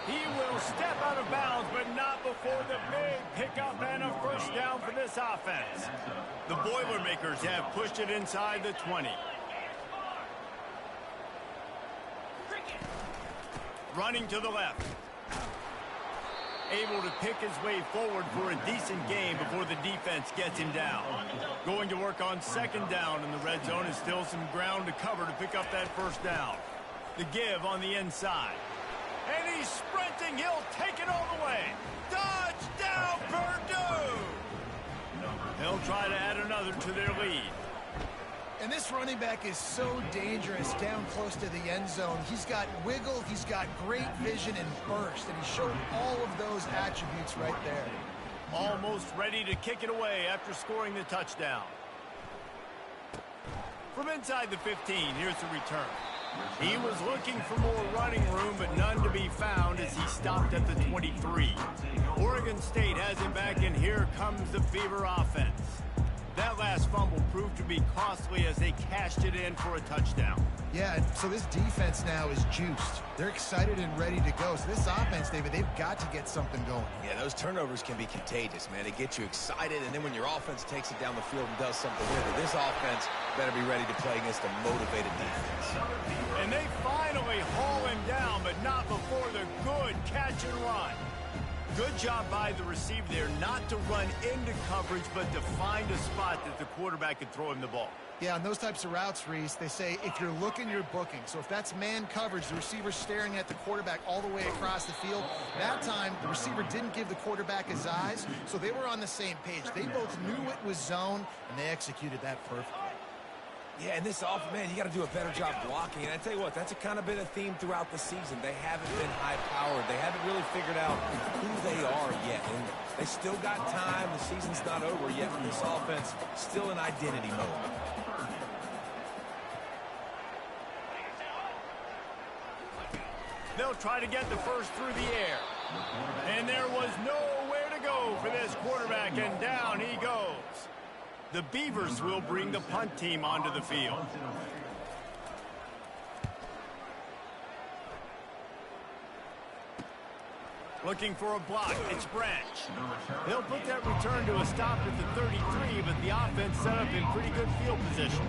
Speaker 1: He will step out of bounds, but not before the big pickup and a first down for this offense. The Boilermakers have pushed it inside the 20. Running to the left. Able to pick his way forward for a decent game before the defense gets him down. Going to work on second down, and the red zone is still some ground to cover to pick up that first down. The give on the inside. And he's sprinting. He'll take it all the way. Touchdown, Purdue! They'll try to add another to their lead.
Speaker 3: And this running back is so dangerous down close to the end zone. He's got wiggle, he's got great vision and burst, and he showed all of those attributes right there.
Speaker 1: Almost ready to kick it away after scoring the touchdown. From inside the 15, here's the return. He was looking for more running room, but none to be found as he stopped at the 23. Oregon State has him back, and here comes the Beaver offense. That last fumble proved to be costly as they cashed it in for a touchdown.
Speaker 3: Yeah, so this defense now is juiced. They're excited and ready to go. So this offense, David, they've got to get something going.
Speaker 2: Yeah, those turnovers can be contagious, man. They get you excited, and then when your offense takes it down the field and does something with it, this offense better be ready to play against a motivated defense.
Speaker 1: And they finally haul him down, but not before the good catch and run. Good job by the receiver there not to run into coverage, but to find a spot that the quarterback could throw him the ball.
Speaker 3: Yeah, on those types of routes, Reese, they say if you're looking, you're booking. So if that's man coverage, the receiver's staring at the quarterback all the way across the field. That time, the receiver didn't give the quarterback his eyes, so they were on the same page. They both knew it was zone, and they executed that perfectly.
Speaker 2: Yeah, and this offense, man, you got to do a better job blocking. And I tell you what, that's kind of been a theme throughout the season. They haven't been high-powered. They haven't really figured out who they are yet. And they still got time. The season's not over yet. And this offense still in identity mode.
Speaker 1: They'll try to get the first through the air. And there was nowhere to go for this quarterback, and down he goes. The Beavers will bring the punt team onto the field. Looking for a block. It's Branch. They'll put that return to a stop at the 33, but the offense set up in pretty good field position.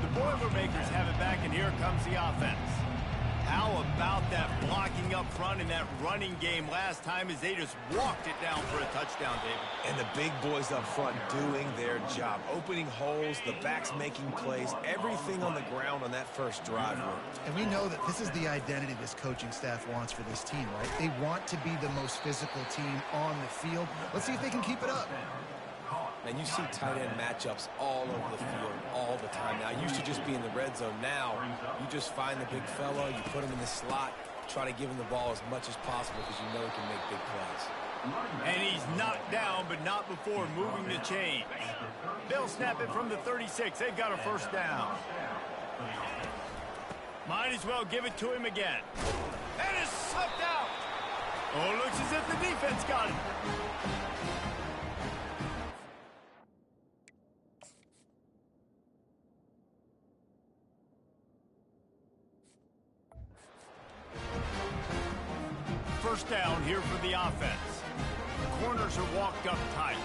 Speaker 1: The Boilermakers have it back, and here comes the offense. How about that blocking up front in that running game last time as they just walked it down for a touchdown, David?
Speaker 2: And the big boys up front doing their job. Opening holes, the backs making plays, everything on the ground on that first drive worked.
Speaker 3: And we know that this is the identity this coaching staff wants for this team, right? They want to be the most physical team on the field. Let's see if they can keep it up.
Speaker 2: And you see tight end matchups all over the field all the time now. It used to just be in the red zone. Now you just find the big fella, you put him in the slot, try to give him the ball as much as possible because you know he can make big plays.
Speaker 1: And he's knocked down, but not before moving the chains. They'll snap it from the 36. They've got a first down. Might as well give it to him again. And it's slipped out. Oh, looks as if the defense got it. First down here for the offense. The corners are walked up tight.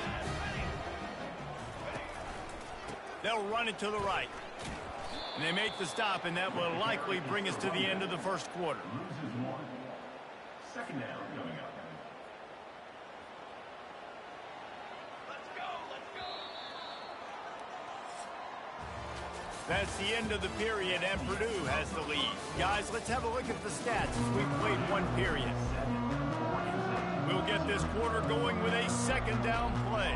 Speaker 1: They'll run it to the right. And they make the stop, and that will likely bring us to the end of the first quarter.
Speaker 4: Second down coming up.
Speaker 1: That's the end of the period, and Purdue has the lead. Guys, let's have a look at the stats as we've played one period. We'll get this quarter going with a second down play.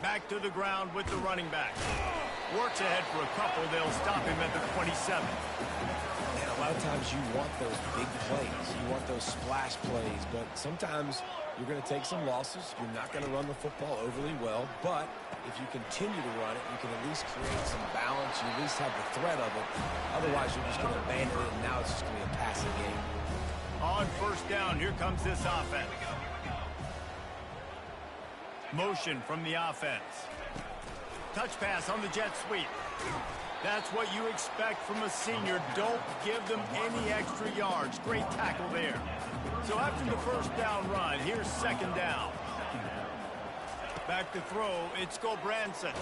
Speaker 1: Back to the ground with the running back. Works ahead for a couple. They'll stop him at the 27.
Speaker 2: And a lot of times you want those big plays. You want those splash plays, but sometimes you're going to take some losses. You're not going to run the football overly well, but if you continue to run it, you can at least create some balance. You at least have the threat of it. Otherwise, you're just going to abandon it, and now it's just going to be a passing game.
Speaker 1: On first down, here comes this offense. Motion from the offense. Touch pass on the jet sweep. That's what you expect from a senior. Don't give them any extra yards. Great tackle there. So after the first down run, here's second down. Back to throw, it's Branson.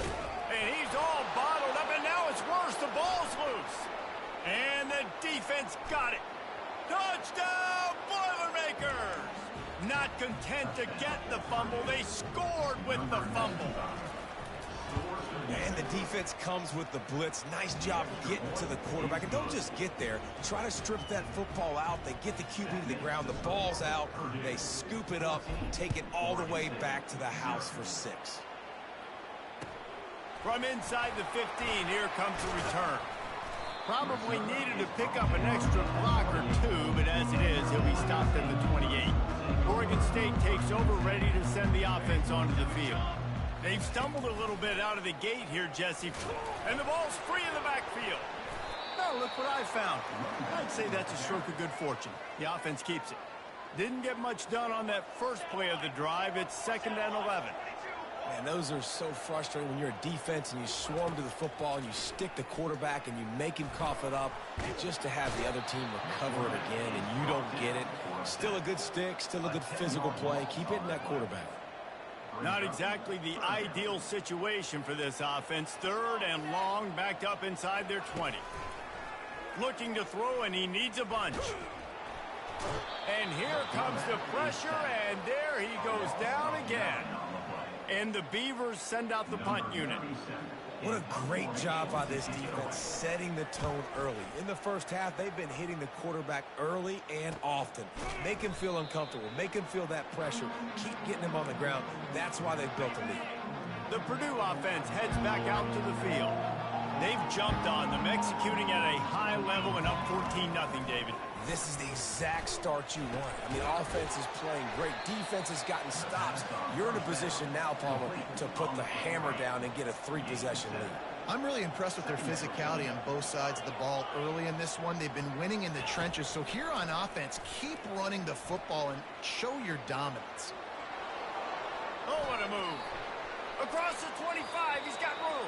Speaker 1: And he's all bottled up, and now it's worse. The ball's loose. And the defense got it. Touchdown, Boilermakers! Not content to get the fumble, they scored with the fumble.
Speaker 2: And the defense comes with the blitz. Nice job getting to the quarterback. And don't just get there. Try to strip that football out. They get the QB to the ground. The ball's out. They scoop it up, take it all the way back to the house for 6.
Speaker 1: From inside the 15, here comes the return. Probably needed to pick up an extra block or two, but as it is, he'll be stopped at the 28. Oregon State takes over, ready to send the offense onto the field. They've stumbled a little bit out of the gate here, Jesse. And the ball's free in the backfield. Oh, look what I found. I'd say that's a stroke of good fortune. The offense keeps it. Didn't get much done on that first play of the drive. It's 2nd and 11.
Speaker 2: Man, those are so frustrating when you're a defense and you swarm to the football and you stick the quarterback and you make him cough it up just to have the other team recover it again and you don't get it. Still a good stick, still a good physical play. Keep hitting that quarterback.
Speaker 1: Not exactly the ideal situation for this offense. 3rd and long, backed up inside their 20. Looking to throw, and he needs a bunch. And here comes the pressure, and there he goes down again. And the Beavers send out the punt unit.
Speaker 2: What a great job by this defense setting the tone early. In the first half, they've been hitting the quarterback early and often. Make him feel uncomfortable. Make him feel that pressure. Keep getting him on the ground. That's why they've built a lead.
Speaker 1: The Purdue offense heads back out to the field. They've jumped on them, executing at a high level and up 14-0, David.
Speaker 2: This is the exact start you want. I mean, offense is playing great. Defense has gotten stops. You're in a position now, Palmer, to put the hammer down and get a 3-possession lead.
Speaker 3: I'm really impressed with their physicality on both sides of the ball early in this one. They've been winning in the trenches. So here on offense, keep running the football and show your dominance.
Speaker 1: Oh, what a move. Across the 25, he's got room.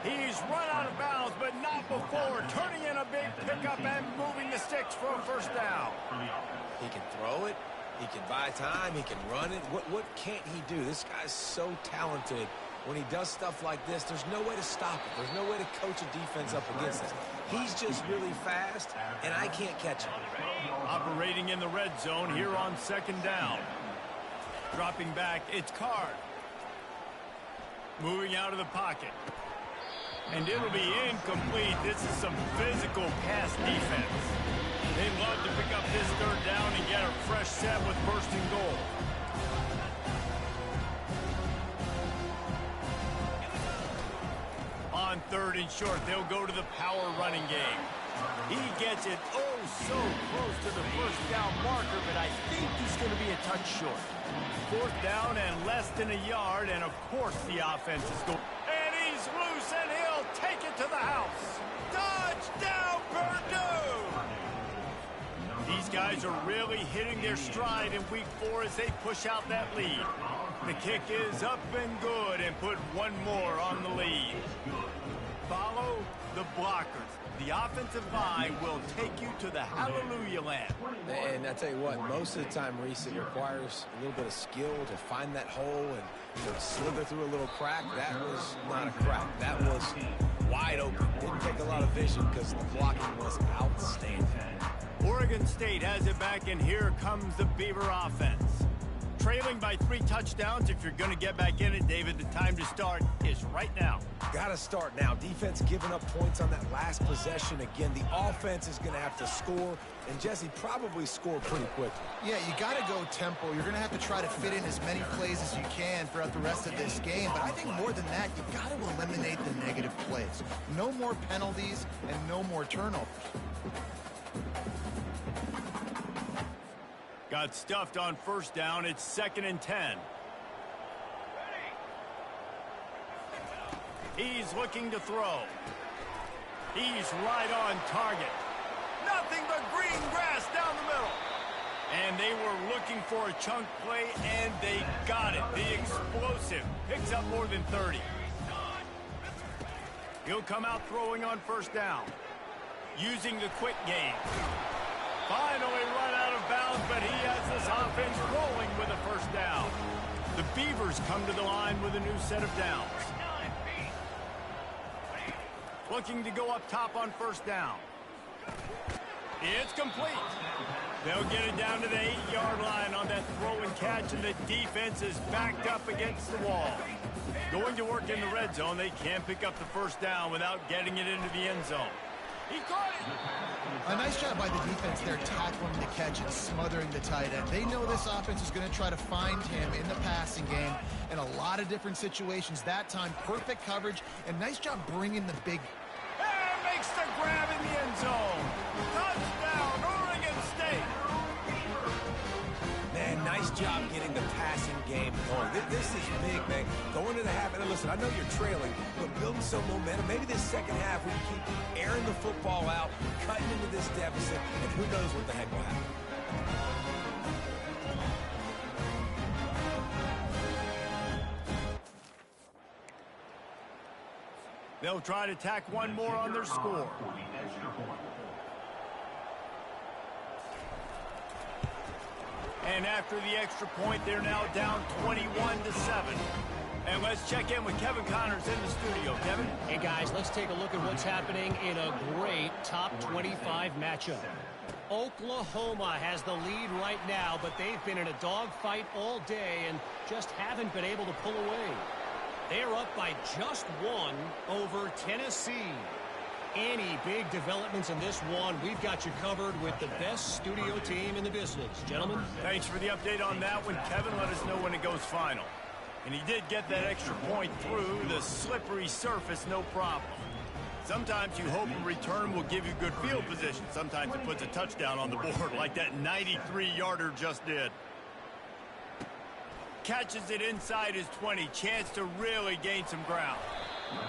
Speaker 1: He's run out of bounds, but not before. Turning in a big pickup and moving the sticks for a 1st down.
Speaker 2: He can throw it. He can buy time. He can run it. What can't he do? This guy's so talented. When he does stuff like this, there's no way to stop it. There's no way to coach a defense up against this. He's just really fast, and I can't catch him.
Speaker 1: Operating in the red zone here on 2nd down. Dropping back, it's Card. Moving out of the pocket. And it'll be incomplete. This is some physical pass defense. They love to pick up this 3rd down and get a fresh set with 1st and goal. On 3rd and short, they'll go to the power running game. He gets it oh so close to the 1st down marker, but I think he's going to be a touch short. 4th down and less than a yard, and of course the offense is going. And he's loose, and he'll take it to the house. Touchdown, Purdue! These guys are really hitting their stride in week 4 as they push out that lead. The kick is up and good, and put one more on the lead. Follow the blockers. The offensive line will take you to the hallelujah land.
Speaker 2: And I tell you what, most of the time, Reese, it requires a little bit of skill to find that hole and to slither through a little crack. That was not a crack. That was wide open. Didn't take a lot of vision because the blocking was outstanding.
Speaker 1: Oregon State has it back, and here comes the Beaver offense. Trailing by 3 touchdowns. If you're going to get back in it, David, the time to start is right now.
Speaker 2: Got to start now. Defense giving up points on that last possession. Again, the offense is going to have to score, and Jesse probably score pretty quickly.
Speaker 3: Yeah, you got to go tempo. You're going to have to try to fit in as many plays as you can throughout the rest of this game. But I think more than that, you got to eliminate the negative plays. No more penalties and no more turnovers.
Speaker 1: Got stuffed on 1st down. It's 2nd and 10. He's looking to throw. He's right on target. Nothing but green grass down the middle. And they were looking for a chunk play, and they got it. The explosive picks up more than 30. He'll come out throwing on 1st down. Using the quick game. Finally run out of bounds, but he has this offense rolling with a 1st down. The Beavers come to the line with a new set of downs. Looking to go up top on first down. It's complete. They'll get it down to the 8-yard line on that throw and catch, and the defense is backed up against the wall. Going to work in the red zone, they can't pick up the first down without getting it into the end zone. He caught it!
Speaker 3: A nice job by the defense there, tackling the catch and smothering the tight end. They know this offense is going to try to find him in the passing game in a lot of different situations. That time, perfect coverage, and nice job bringing the big...
Speaker 1: And makes the grab in the end zone. Touchdown, Oregon State!
Speaker 2: Man, nice job getting the passing game going. This is big, man. Going to the half, and listen, I know you're trailing, but building some momentum. Maybe this second half we keep airing the football out, cutting into this deficit, and who knows what the heck will happen.
Speaker 1: They'll try to tack one more on their score. And after the extra point, they're now down 21-7. And let's check in with Kevin Connors in the studio. Kevin?
Speaker 5: Hey, guys, let's take a look at what's happening in a great top 25 matchup. Oklahoma has the lead right now, but they've been in a dogfight all day and just haven't been able to pull away. They're up by just one over Tennessee. Any big developments in this one, we've got you covered with the best studio team in the business. Gentlemen?
Speaker 1: Thanks for the update on that one, Kevin. Let us know when it goes final. And he did get that extra point through the slippery surface, no problem. Sometimes you hope a return will give you good field position. Sometimes it puts a touchdown on the board like that 93-yarder just did. Catches it inside his 20. Chance to really gain some ground.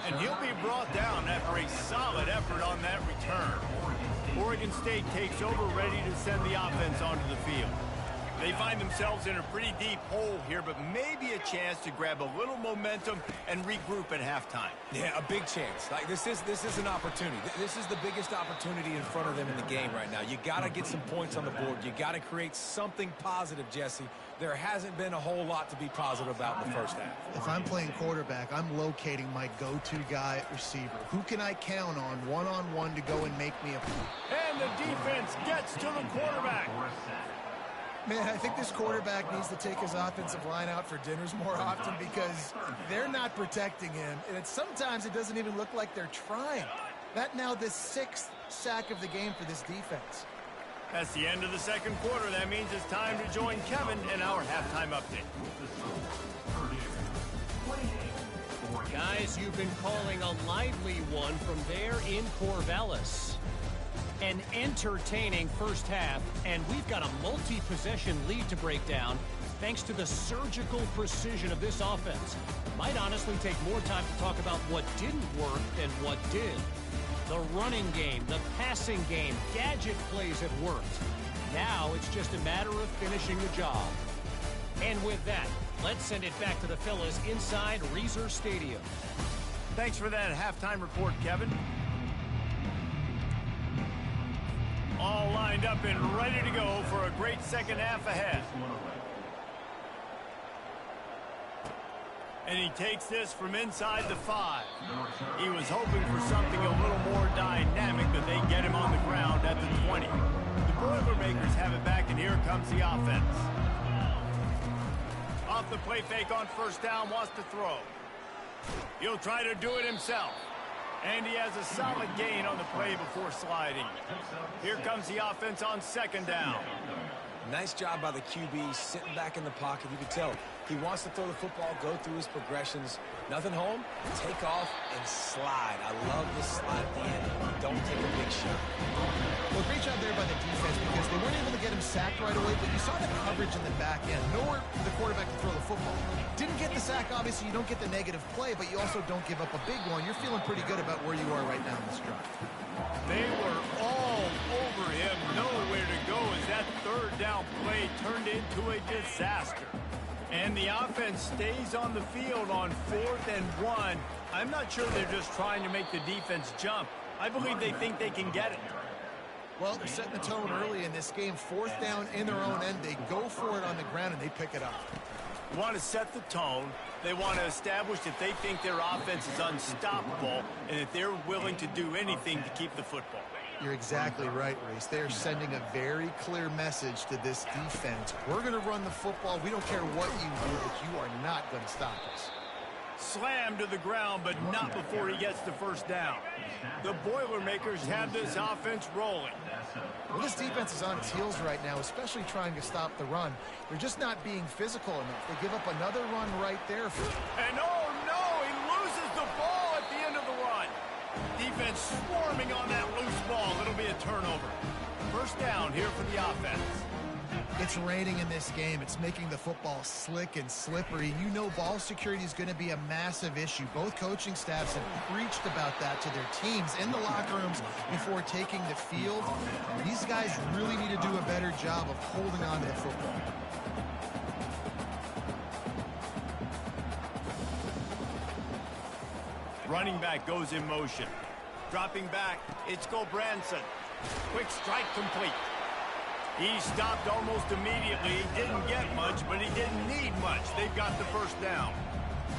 Speaker 1: And he'll be brought down after a solid effort on that return. Oregon State takes over, ready to send the offense onto the field. They find themselves in a pretty deep hole here, but maybe a chance to grab a little momentum and regroup at halftime.
Speaker 2: Yeah, a big chance. Like this is an opportunity. This is the biggest opportunity in front of them in the game right now. You got to get some points on the board. You got to create something positive, Jesse. There hasn't been a whole lot to be positive about in the first half.
Speaker 3: If I'm playing quarterback, I'm locating my go-to guy at receiver. Who can I count on one-on-one to go and make me a point?
Speaker 1: And the defense gets to the quarterback.
Speaker 3: Man, I think this quarterback needs to take his offensive line out for dinners more often because they're not protecting him. And sometimes it doesn't even look like they're trying. That now the 6th sack of the game for this defense.
Speaker 1: That's the end of the second quarter. That means it's time to join Kevin in our halftime update.
Speaker 5: Guys, you've been calling a lively one from there in Corvallis. An entertaining first half, and we've got a multi-possession lead to break down thanks to the surgical precision of this offense. Might honestly take more time to talk about what didn't work than what did. The running game, the passing game, gadget plays have worked. Now it's just a matter of finishing the job. And with that, let's send it back to the fellas inside Reser Stadium.
Speaker 1: Thanks for that halftime report, Kevin. All lined up and ready to go for a great second half ahead. And he takes this from inside the 5. He was hoping for something a little more dynamic, but they get him on the ground at the 20. The Boilermakers have it back, and here comes the offense. Off the play fake on first down, wants to throw. He'll try to do it himself. And he has a solid gain on the play before sliding. Here comes the offense on second down.
Speaker 2: Nice job by the QB, sitting back in the pocket. You can tell he wants to throw the football, go through his progressions. Nothing home, take off and slide. I love this slide at the end. Don't take a big shot.
Speaker 3: Well, great job there by the defense because they weren't able to get him sacked right away, but you saw the coverage in the back end. Nowhere for the quarterback to throw the football. Didn't get the sack, obviously. You don't get the negative play, but you also don't give up a big one. You're feeling pretty good about where you are right now in this drive.
Speaker 1: They were all over him, nowhere to go as that third down play turned into a disaster. And the offense stays on the field on 4th and 1. I'm not sure they're just trying to make the defense jump. I believe they think they can get it.
Speaker 3: Well, they're setting the tone early in this game. 4th down in their own end. They go for it on the ground, and they pick it up.
Speaker 1: Want to set the tone. They want to establish that they think their offense is unstoppable and that they're willing to do anything to keep the football.
Speaker 3: You're exactly right, Reese. They're sending a very clear message to this defense. We're going to run the football. We don't care what you do, but you are not going to stop us.
Speaker 1: Slammed to the ground, but not before he gets the first down. The Boilermakers have this offense rolling.
Speaker 3: Well, this defense is on its heels right now, especially trying to stop the run. They're just not being physical enough. They give up another run right there.
Speaker 1: And oh no, he loses the ball at the end of the run. Defense swarming on that loose ball. It'll be a turnover. First down here for the offense.
Speaker 3: It's raining in this game. It's making the football slick and slippery. You know ball security is going to be a massive issue. Both coaching staffs have preached about that to their teams in the locker rooms before taking the field. And these guys really need to do a better job of holding on to the football.
Speaker 1: Running back goes in motion. Dropping back, it's Gulbranson. Quick strike complete. He stopped almost immediately. He didn't get much, but he didn't need much. They've got the first down.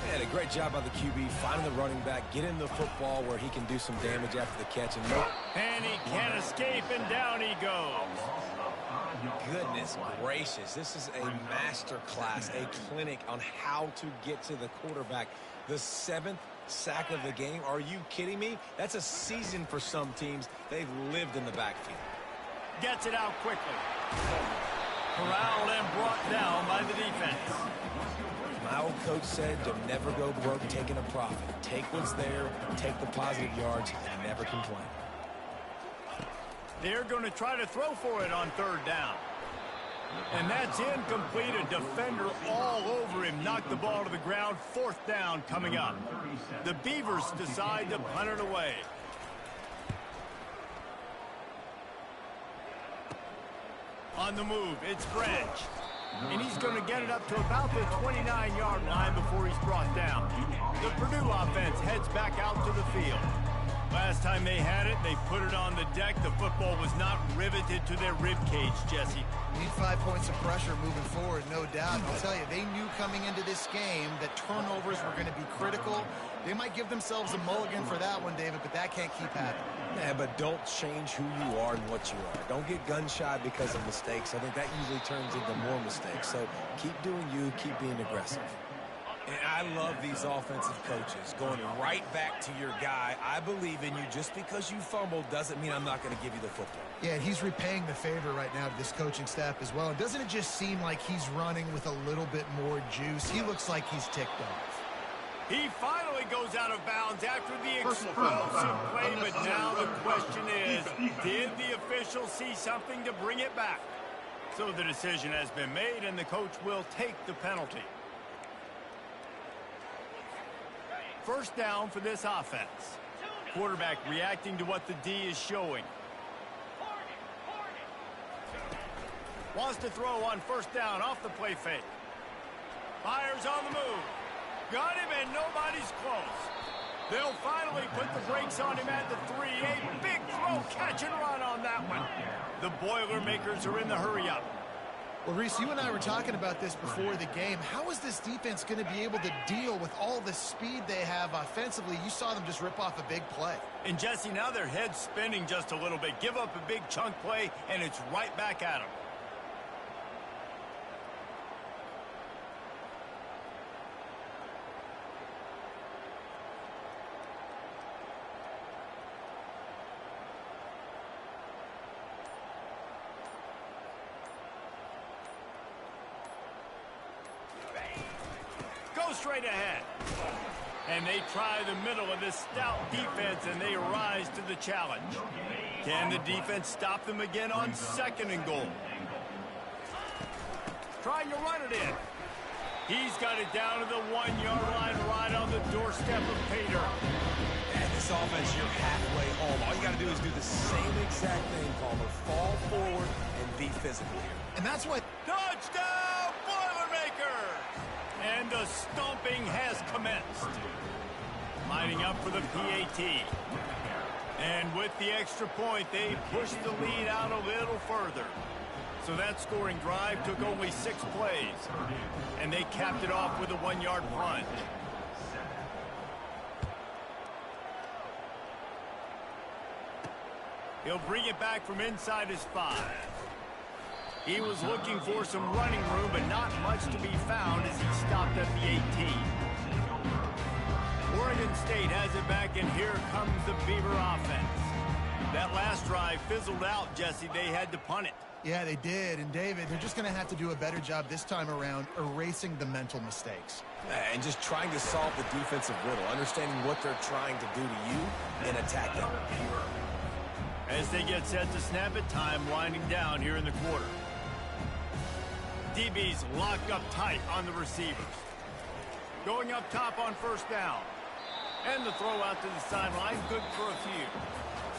Speaker 2: Yeah, a great job by the QB, finding the running back, getting the football where he can do some damage after the catch.
Speaker 1: And he can't escape, and down he goes.
Speaker 2: Goodness gracious, this is a master class, a clinic on how to get to the quarterback. The 7th sack of the game. Are you kidding me? That's a season for some teams. They've lived in the backfield.
Speaker 1: Gets it out quickly. Corralled and brought down by the defense.
Speaker 2: My old coach said to never go broke taking a profit. Take what's there, take the positive yards, and never complain.
Speaker 1: They're going to try to throw for it on third down. And that's incomplete. A defender all over him. Knocked the ball to the ground. Fourth down coming up. The Beavers decide to punt it away. On the move, it's Branch. And he's going to get it up to about the 29-yard line before he's brought down. The Purdue offense heads back out to the field. Last time they had it, they put it on the deck. The football was not riveted to their rib cage, Jesse.
Speaker 3: Need 5 points of pressure moving forward, no doubt. I'll tell you, they knew coming into this game that turnovers were going to be critical. They might give themselves a mulligan for that one, David, but that can't keep happening.
Speaker 2: Yeah, but don't change who you are and what you are. Don't get gun-shy because of mistakes. I think that usually turns into more mistakes. So keep doing you, keep being aggressive. And I love these offensive coaches going right back to your guy. I believe in you. Just because you fumbled doesn't mean I'm not going to give you the football.
Speaker 3: Yeah, he's repaying the favor right now to this coaching staff as well. And doesn't it just seem like he's running with a little bit more juice? He looks like he's ticked off.
Speaker 1: He finally goes out of bounds after the explosive play, but now the question is, did the official see something to bring it back? So the decision has been made, and the coach will take the penalty. First down for this offense. Quarterback reacting to what the D is showing. Wants to throw on first down off the play fake. Fires on the move. Got him, and nobody's close. They'll finally put the brakes on him at the 3. A big throw, catch and run on that one. The Boilermakers are in the hurry-up.
Speaker 3: Well, Reese, you and I were talking about this before the game. How is this defense going to be able to deal with all the speed they have offensively? You saw them just rip off a big play.
Speaker 1: And, Jesse, now their head's spinning just a little bit. Give up a big chunk play, and it's right back at them. Straight ahead. And they try the middle of this stout defense, and they rise to the challenge. Can the defense stop them again on 2nd and goal? Trying to run it in. He's got it down to the 1-yard line, right on the doorstep of Pater.
Speaker 2: And this offense, you're halfway home. All you got to do is do the same exact thing, Palmer. Fall forward and be physical here.
Speaker 3: And that's what...
Speaker 1: Touchdown, Boilermakers! And the stomping has commenced. Lining up for the PAT. And with the extra point, they push the lead out a little further. So that scoring drive took only 6 plays, and they capped it off with a 1-yard punt. He'll bring it back from inside his 5. He was looking for some running room, but not much to be found as he stopped at the 18. Oregon State has it back, and here comes the Beaver offense. That last drive fizzled out, Jesse. They had to punt it.
Speaker 3: Yeah, they did. And, David, they're just going to have to do a better job this time around erasing the mental mistakes.
Speaker 2: And just trying to solve the defensive riddle, understanding what they're trying to do to you and attack them.
Speaker 1: As they get set to snap it, time winding down here in the quarter. DB's locked up tight on the receivers. Going up top on first down. And the throw out to the sideline, good for a few.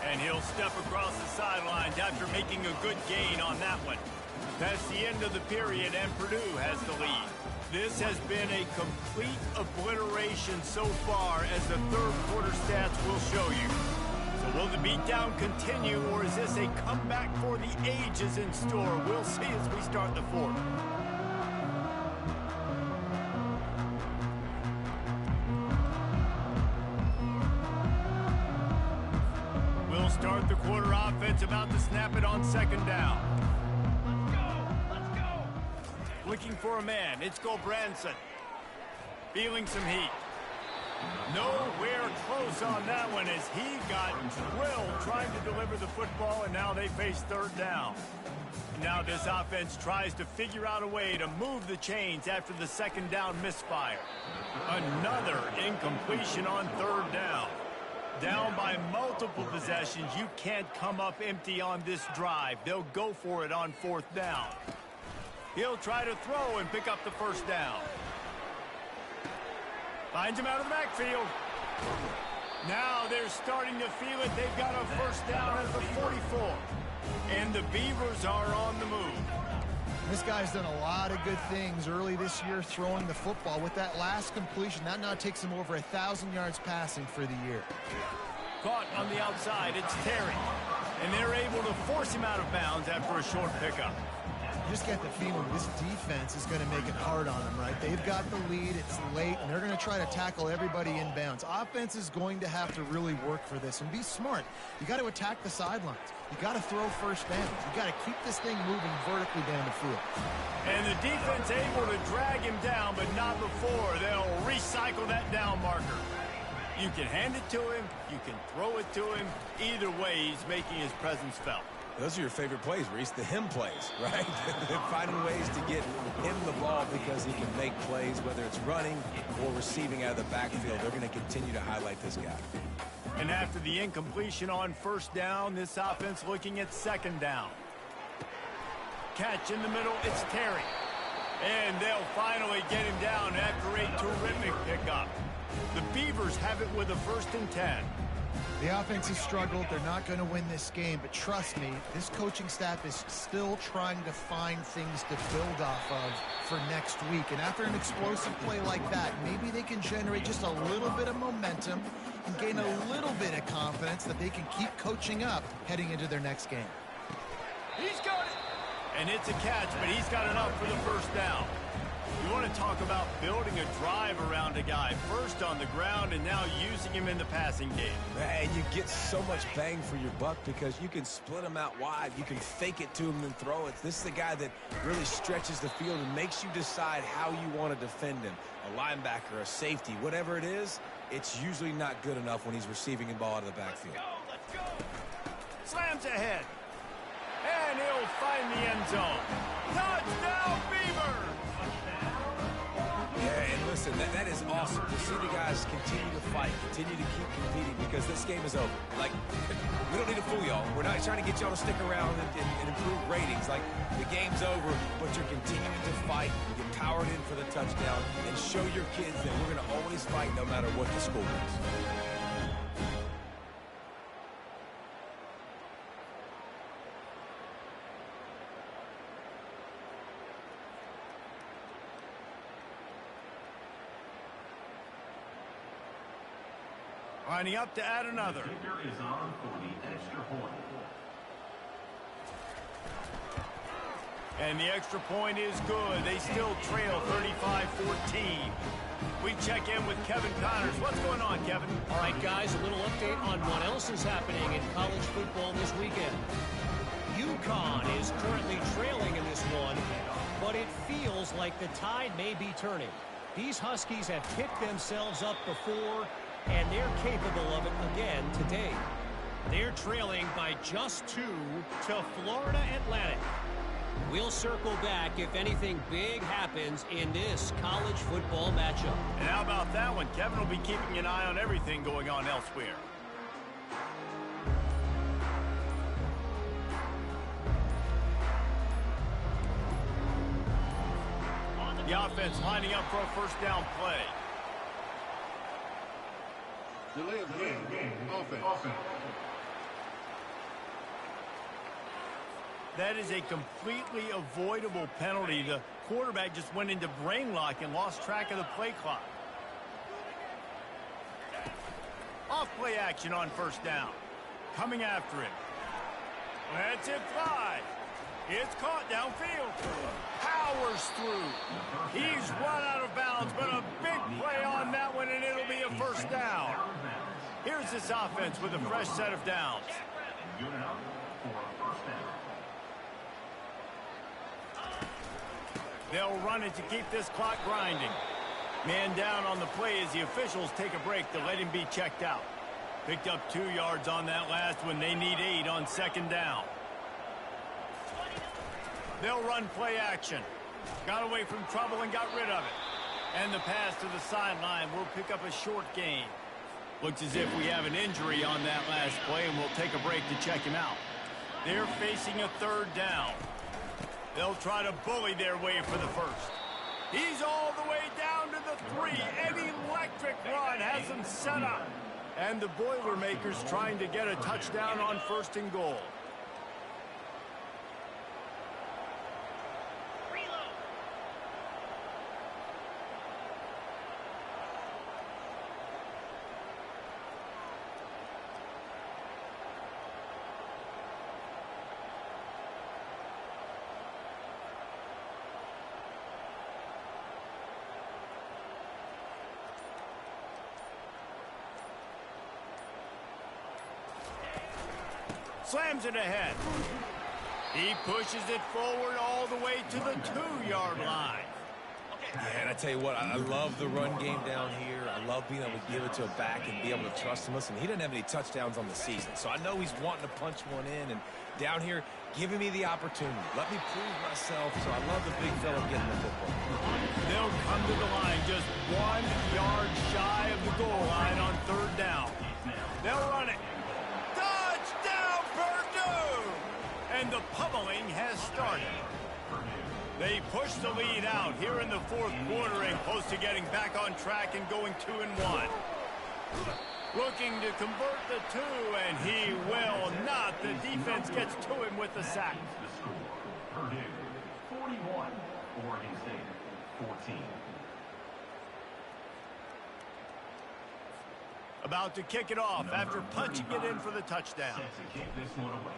Speaker 1: And he'll step across the sidelines after making a good gain on that one. That's the end of the period, and Purdue has the lead. This has been a complete obliteration so far, as the third quarter stats will show you. So will the beatdown continue, or is this a comeback for the ages in store? We'll see as we start the fourth. We'll start the quarter offense, about to snap it on second down. Let's go! Looking for a man. It's Branson. Feeling some heat. Nowhere close on that one as he got drilled trying to deliver the football, and now they face third down. Now this offense tries to figure out a way to move the chains after the second down misfire. Another incompletion on third down. Down by multiple possessions, you can't come up empty on this drive. They'll go for it on fourth down. He'll try to throw and pick up the first down. Finds him out of the backfield. Now they're starting to feel it. They've got a first down at the 44. And the Beavers are on the move.
Speaker 3: This guy's done a lot of good things early this year throwing the football. With that last completion, that now takes him over 1,000 yards passing for the year.
Speaker 1: Caught on the outside, it's Terry. And they're able to force him out of bounds after a short pickup.
Speaker 3: You just get the feeling this defense is going to make it hard on them, right? They've got the lead, it's late, and they're going to try to tackle everybody in bounds. Offense is going to have to really work for this and be smart. You got to attack the sidelines. You got to throw first downs. You got to keep this thing moving vertically down the field.
Speaker 1: And the defense able to drag him down, but not before. They'll recycle that down marker. You can hand it to him, you can throw it to him. Either way, he's making his presence felt.
Speaker 2: Those are your favorite plays, Reese, the him plays, right? Finding ways to get him the ball because he can make plays, whether it's running or receiving out of the backfield. They're going to continue to highlight this guy.
Speaker 1: And after the incompletion on first down, this offense looking at second down. Catch in the middle, it's Terry. And they'll finally get him down after a terrific pickup. The Beavers have it with a 1st and 10.
Speaker 3: The offense has struggled. They're not going to win this game, but trust me, this coaching staff is still trying to find things to build off of for next week. And after an explosive play like that, maybe they can generate just a little bit of momentum and gain a little bit of confidence that they can keep coaching up heading into their next game.
Speaker 1: He's got it. And it's a catch, but he's got enough for the first down. You want to talk about building a drive around a guy, first on the ground and now using him in the passing game.
Speaker 2: And you get so much bang for your buck because you can split him out wide. You can fake it to him and throw it. This is the guy that really stretches the field and makes you decide how you want to defend him. A linebacker, a safety, whatever it is, it's usually not good enough when he's receiving the ball out of the backfield.
Speaker 1: Let's go. Slams ahead. And he'll find the end zone. Touchdown, Beavers!
Speaker 2: Yeah, and listen, that is awesome to see the guys continue to fight, continue to keep competing because this game is over. Like, we don't need to fool y'all. We're not trying to get y'all to stick around and improve ratings. Like, the game's over, but you're continuing to fight, get powered in for the touchdown, and show your kids that we're going to always fight no matter what the score is.
Speaker 1: Lining up to add another.
Speaker 4: Is on for the extra point.
Speaker 1: And the extra point is good. They still trail 35-14. We check in with Kevin Connors. What's going on, Kevin?
Speaker 5: All right, guys, a little update on what else is happening in college football this weekend. UConn is currently trailing in this one, but it feels like the tide may be turning. These Huskies have picked themselves up before, and they're capable of it again today. They're trailing by just 2 to Florida Atlantic. We'll circle back if anything big happens in this college football matchup.
Speaker 1: And how about that one? Kevin will be keeping an eye on everything going on elsewhere. The offense lining up for a first down play.
Speaker 4: Delay of game. Offense.
Speaker 1: That is a completely avoidable penalty. The quarterback just went into brain lock and lost track of the play clock. Off play action on first down. Coming after him. Lets it fly. It's caught downfield. Powers through. He's run out of bounds, but a big play on that one, and it'll be a first down. Here's this offense with a fresh set of downs. They'll run it to keep this clock grinding. Man down on the play as the officials take a break to let him be checked out. Picked up 2 yards on that last one. They need 8 on second down. They'll run play action. Got away from trouble and got rid of it. And the pass to the sideline will pick up a short gain. Looks as if we have an injury on that last play, and we'll take a break to check him out. They're facing a third down. They'll try to bully their way for the first. He's all the way down to the 3. An electric run has them set up. And the Boilermakers trying to get a touchdown on first and goal. Slams it ahead. He pushes it forward all the way to the 2-yard line.
Speaker 2: Yeah, and I tell you what, I love the run game down here. I love being able to give it to a back and be able to trust him. Listen, he doesn't have any touchdowns on the season, so I know he's wanting to punch one in. And down here, giving me the opportunity. Let me prove myself, so I love the big fella getting the football.
Speaker 1: They'll come to the line just 1 yard shy of the goal line on third down. They'll run it. Touchdown, Purdue! And the pummeling has started. They push the lead out here in the fourth quarter and close to getting back on track and going 2-1. Looking to convert the 2, and he will not. The defense gets to him with the sack.
Speaker 6: The score, Purdue 41, Oregon State 14.
Speaker 1: About to kick it off after punching it in for the touchdown.
Speaker 6: Set to kick this one away.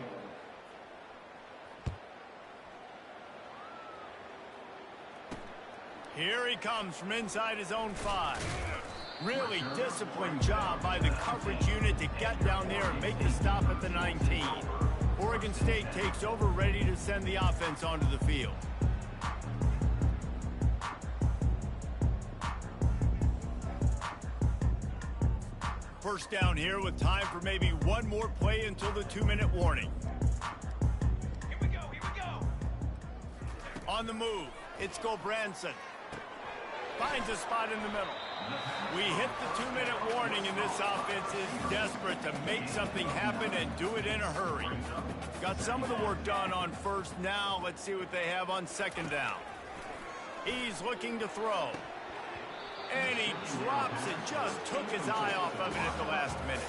Speaker 1: Here he comes from inside his own 5. Really disciplined job by the coverage unit to get down there and make the stop at the 19. Oregon State takes over, ready to send the offense onto the field. First down here with time for maybe one more play until the 2-minute warning.
Speaker 5: Here we go.
Speaker 1: On the move, it's Gulbranson. Finds a spot in the middle. We hit the 2-minute warning, and this offense is desperate to make something happen and do it in a hurry. Got some of the work done on first. Now let's see what they have on second down. He's looking to throw. And he drops it. Just took his eye off of it at the last minute.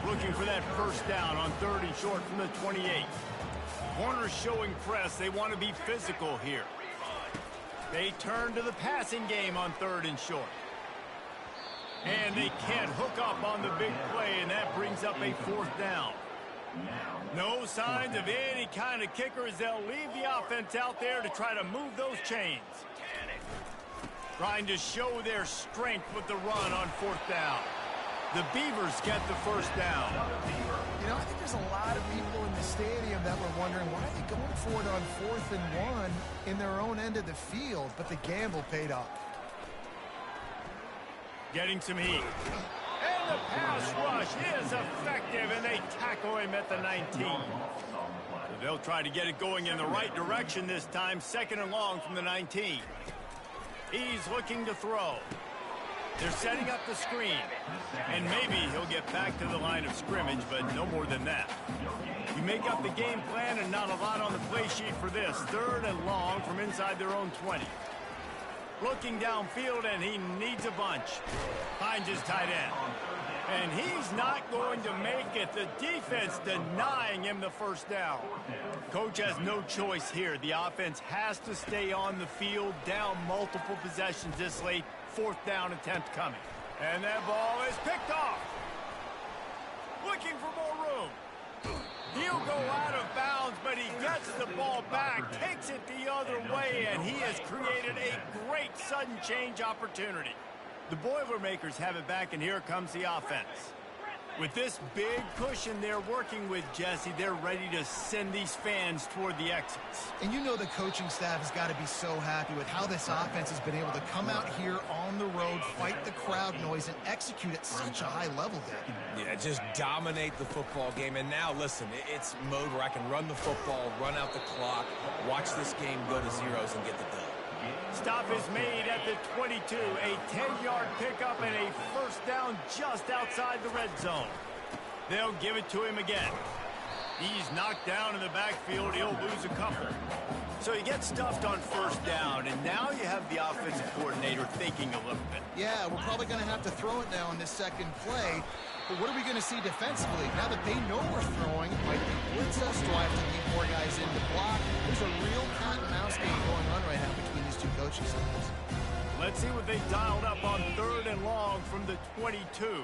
Speaker 1: Looking for that first down on third and short from the 28. Corners showing press. They want to be physical here. They turn to the passing game on third and short. And they can't hook up on the big play, and that brings up a fourth down. No signs of any kind of kicker as they'll leave the offense out there to try to move those chains. Trying to show their strength with the run on 4th down. The Beavers get the first down.
Speaker 3: You know, I think there's a lot of people in the stadium that were wondering why are they going for it on 4th and 1 in their own end of the field, but the gamble paid off.
Speaker 1: Getting some heat. And the pass rush is effective, and they tackle him at the 19. So they'll try to get it going in the right direction this time, 2nd and long from the 19. He's looking to throw. They're setting up the screen. And maybe he'll get back to the line of scrimmage, but no more than that. You make up the game plan and not a lot on the play sheet for this. 3rd and long from inside their own 20. Looking downfield, and he needs a bunch. Finds his tight end. And he's not going to make it. The defense denying him the first down. Coach has no choice here. The offense has to stay on the field, down multiple possessions this late. 4th down attempt coming. And that ball is picked off. Looking for more room. He'll go out of bounds, but he gets the ball back, takes it the other way, and he has created a great sudden change opportunity. The Boilermakers have it back, and here comes the offense. With this big cushion they're working with, Jesse, they're ready to send these fans toward the exits.
Speaker 3: And you know the coaching staff has got to be so happy with how this offense has been able to come out here on the road, fight the crowd noise, and execute at such a high level, Dave.
Speaker 2: Yeah, just dominate the football game. And now, listen, it's mode where I can run the football, run out the clock, watch this game go to zeros and get the dub.
Speaker 1: Stop is made at the 22. A 10-yard pickup and a first down just outside the red zone. They'll give it to him again. He's knocked down in the backfield. He'll lose a couple. So he gets stuffed on 1st down, and now you have the offensive coordinator thinking a little bit.
Speaker 3: Yeah, we're probably going to have to throw it now in this 2nd play. But what are we going to see defensively? Now that they know we're throwing, might they blitz us? Do I have to leave more guys in to block? There's a real cat and mouse game going on right now between these two coaching staffs.
Speaker 1: Let's see what they dialed up on 3rd and long from the 22.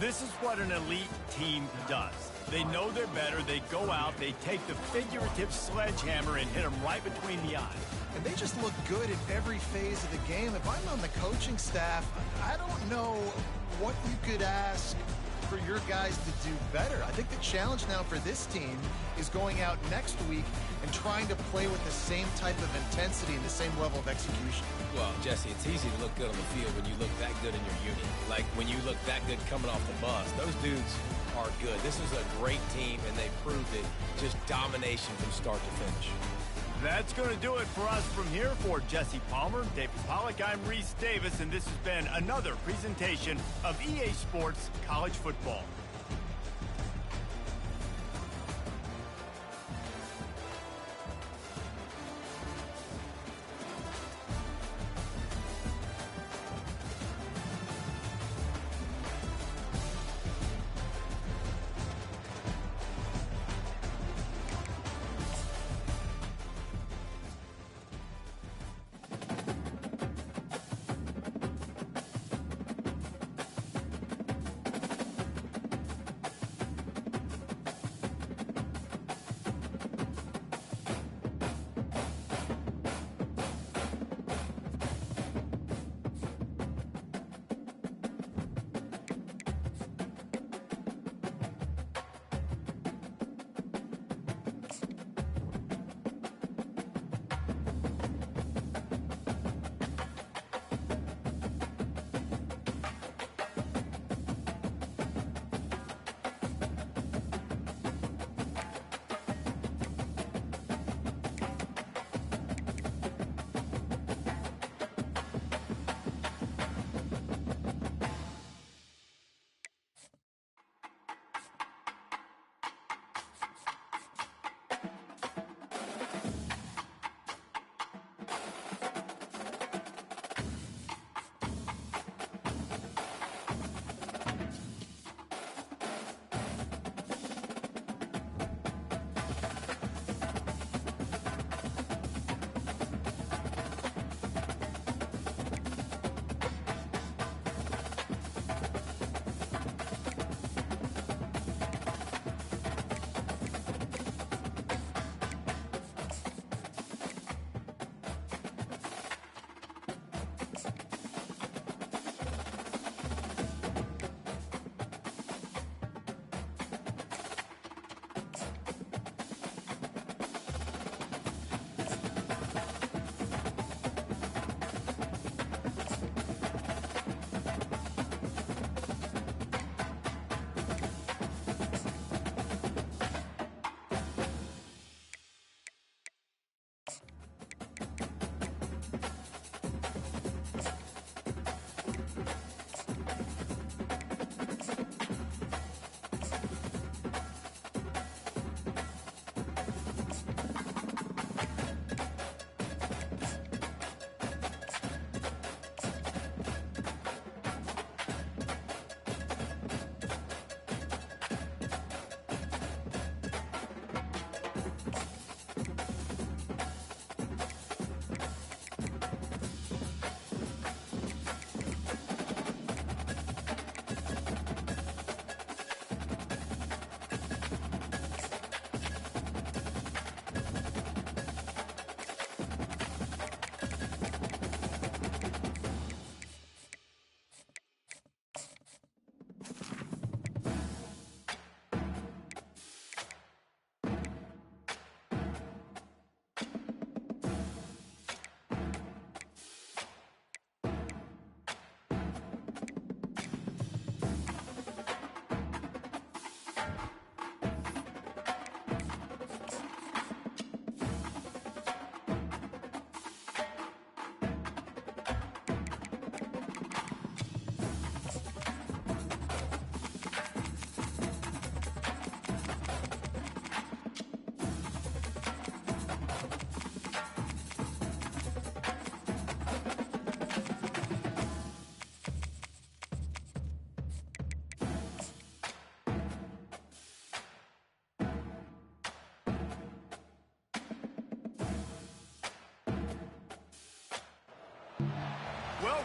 Speaker 1: This is what an elite team does. They know they're better. They go out. They take the figurative sledgehammer and hit them right between the eyes.
Speaker 3: And they just look good in every phase of the game. If I'm on the coaching staff, I don't know what you could ask for your guys to do better. I think the challenge now for this team is going out next week and trying to play with the same type of intensity and the same level of execution.
Speaker 2: Well, Jesse, it's easy to look good on the field when you look that good in your unit. Like when you look that good coming off the bus. Those dudes are good. This is a great team, and they proved it. Just domination from start to finish.
Speaker 1: That's going to do it for us from here. For Jesse Palmer, David Pollack, I'm Reese Davis, and this has been another presentation of EA Sports College Football.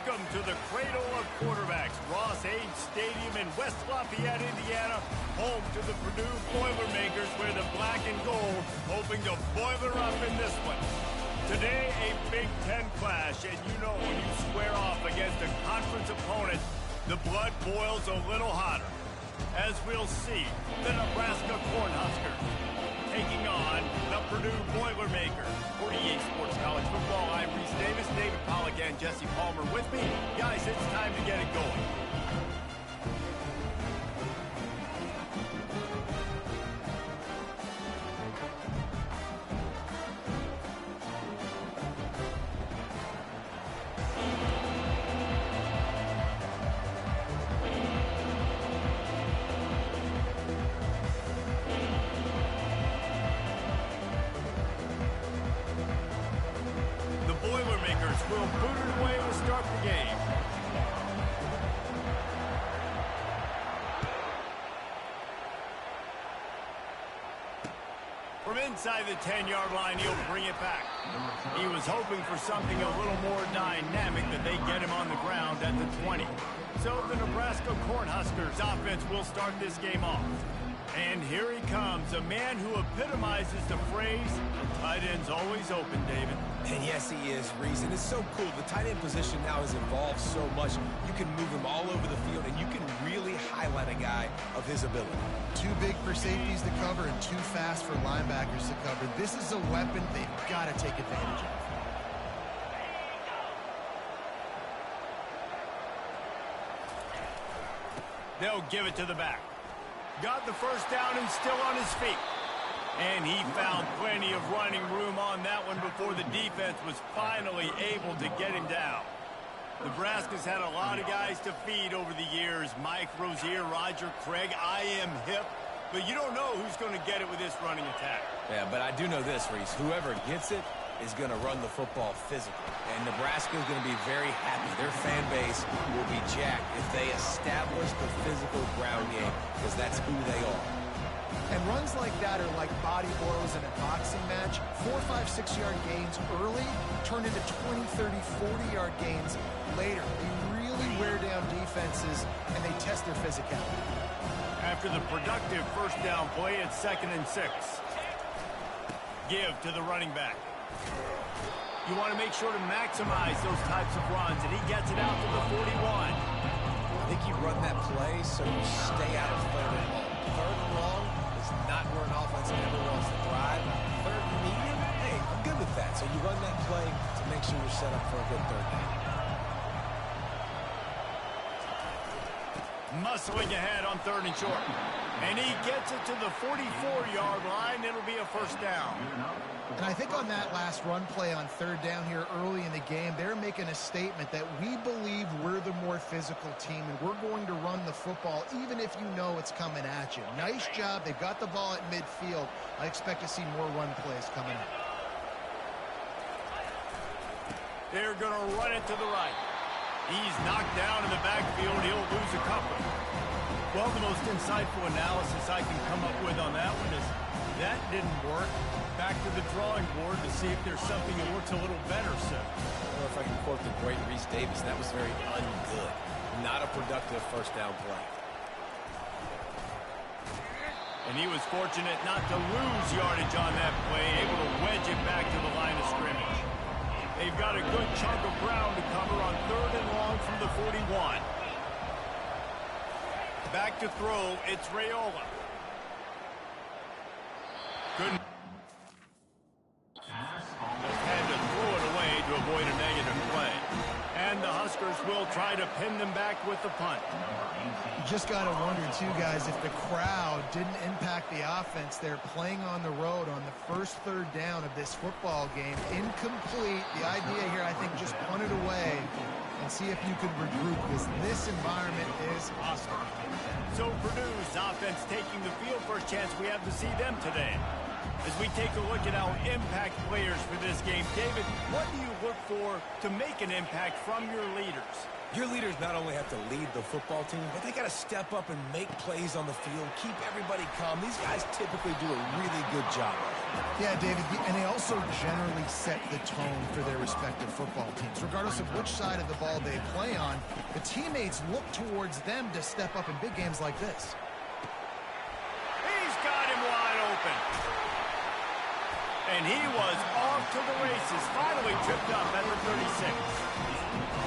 Speaker 1: Welcome to the cradle of quarterbacks, Ross Age Stadium in West Lafayette, Indiana, home to the Purdue Boilermakers, where the black and gold hoping to boiler up in this one. Today, a Big Ten clash, and you know when you square off against a conference opponent, the blood boils a little hotter. As we'll see, the Nebraska Cornhuskers taking on the Purdue Boilermakers. 48 Sports College Football, I'm Reese Davis, David Pollack, and Jesse Palmer with me. Guys, it's time to get it going. Will boot it away to start the game. From inside the 10-yard line, he'll bring it back. He was hoping for something a little more dynamic, that they get him on the ground at the 20. So the Nebraska Cornhuskers offense will start this game off. And here he comes, a man who epitomizes the phrase, the tight end's always open, David.
Speaker 2: And yes, he is, Reese. And it's so cool. The tight end position now has evolved so much. You can move him all over the field, and you can really highlight a guy of his ability.
Speaker 3: Too big for safeties to cover and too fast for linebackers to cover. This is a weapon they've got to take advantage of.
Speaker 1: They'll give it to the back. Got the first down and still on his feet. And he found plenty of running room on that one before the defense was finally able to get him down. Nebraska's had a lot of guys to feed over the years. Mike Rozier, Roger Craig, I am hip. But you don't know who's going to get it with this running attack.
Speaker 2: Yeah, but I do know this, Reese. Whoever gets it is going to run the football physically. And Nebraska is going to be very happy. Their fan base will be jacked if they establish the physical ground game, because that's who they are.
Speaker 3: And runs like that are like body blows in a boxing match. 4, 5, 6-yard gains early turn into 20, 30, 40-yard gains later. They really wear down defenses, and they test their physicality.
Speaker 1: After the productive first down play, it's 2nd and 6. Give to the running back. You want to make sure to maximize those types of runs, and he gets it out to the 41.
Speaker 2: I think you run that play so you stay out of 3rd and long. 3rd and long is not where an offense ever wants to thrive. 3rd and medium, hey, I'm good with that. So you run that play to make sure you're set up for a good 3rd down.
Speaker 1: Muscling ahead on 3rd and short. And he gets it to the 44-yard line. It'll be a first down.
Speaker 3: And I think on that last run play on 3rd down here early in the game, they're making a statement that we believe we're the more physical team, and we're going to run the football even if you know it's coming at you. Nice job. They've got the ball at midfield. I expect to see more run plays coming up.
Speaker 1: They're going to run it to the right. He's knocked down in the backfield. He'll lose a couple. Well, the most insightful analysis I can come up with on that one is that didn't work. Back to the drawing board to see if there's something that works a little better, sir.
Speaker 2: Or if I can quote the great Reese Davis, that was very ungood. Not a productive first down play.
Speaker 1: And he was fortunate not to lose yardage on that play, able to wedge it back to the line of scrimmage. They've got a good chunk of ground to cover on 3rd and long from the 41. Back to throw, it's Raiola. Couldn't. Had to throw it away to avoid a negative play. And the Huskers will try to pin them back with the punt.
Speaker 3: You just got to wonder, too, guys, if the crowd didn't impact the offense. They're playing on the road on the first 3rd down of this football game. Incomplete. The idea here, I think, just punt it away and see if you could regroup, because this environment is hostile.
Speaker 1: So Purdue's offense taking the field. First chance we have to see them today. As we take a look at our impact players for this game, David, what do you look for to make an impact from your leaders?
Speaker 2: Your leaders not only have to lead the football team, but they got to step up and make plays on the field, keep everybody calm. These guys typically do a really good job.
Speaker 3: Yeah, David, and they also generally set the tone for their respective football teams. Regardless of which side of the ball they play on, the teammates look towards them to step up in big games like this.
Speaker 1: He's got him wide open. And he was off to the races, finally tripped up at the 36.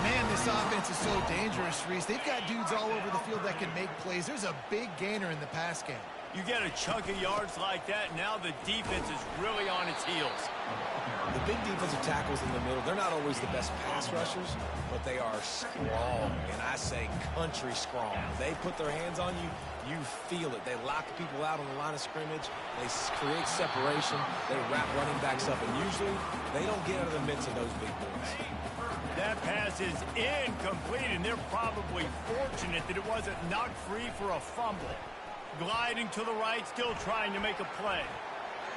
Speaker 3: Man, this offense is so dangerous, Reese. They've got dudes all over the field that can make plays. There's a big gainer in the pass game.
Speaker 1: You get a chunk of yards like that, now the defense is really on its heels.
Speaker 2: The big defensive tackles in the middle, they're not always the best pass rushers, but they are strong, and I say country strong. They put their hands on you, you feel it. They lock people out on the line of scrimmage. They create separation. They wrap running backs up, and usually they don't get out of the midst of those big boys.
Speaker 1: That pass is incomplete, and they're probably fortunate that it wasn't knocked free for a fumble. Gliding to the right, still trying to make a play.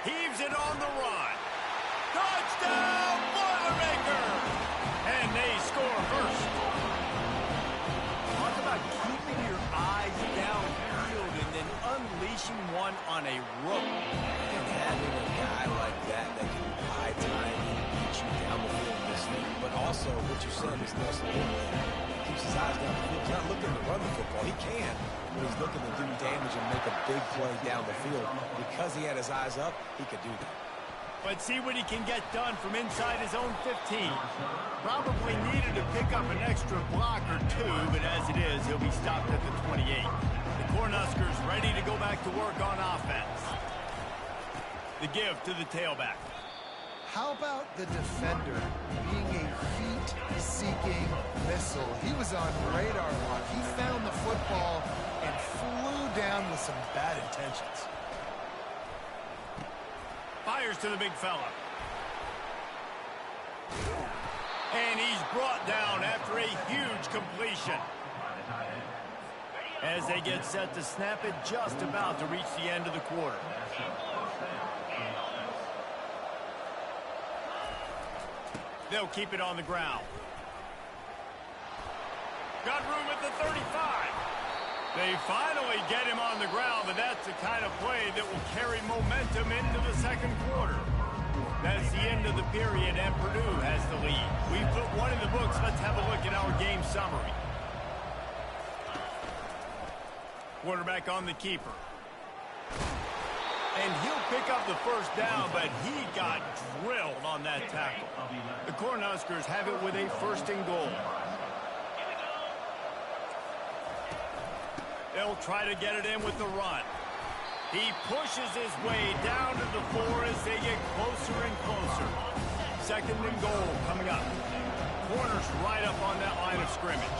Speaker 1: Heaves it on the run. Touchdown, Boilermaker! And they score first. Talk about keeping your eyes downfield and then unleashing one on a rope.
Speaker 2: And having a guy like that that can buy time and beat you down the field in this thing. But also, what you said is most important. Keeps his eyes down the field. He's not looking to run the football. He can, but he's looking to do damage and make a big play down the field. Because he had his eyes up, he could do that.
Speaker 1: But see what he can get done from inside his own 15. Probably needed to pick up an extra block or two, but as it is, he'll be stopped at the 28. The Cornhuskers ready to go back to work on offense. The give to the tailback.
Speaker 3: How about the defender being a heat-seeking missile? He was on radar lock. He found the football and flew down with some bad intentions.
Speaker 1: Fires to the big fella. And he's brought down after a huge completion. As they get set to snap it, just about to reach the end of the quarter. They'll keep it on the ground. Got room at the 35. They finally get him on the ground, but that's the kind of play that will carry momentum into the second quarter. That's the end of the period, and Purdue has the lead. We've put one in the books. Let's have a look at our game summary. Quarterback on the keeper. And he'll pick up the first down, but he got drilled on that tackle. The Cornhuskers have it with a first and goal. They'll try to get it in with the run. He pushes his way down to the 4 as they get closer and closer. Second and goal coming up. Corners right up on that line of scrimmage.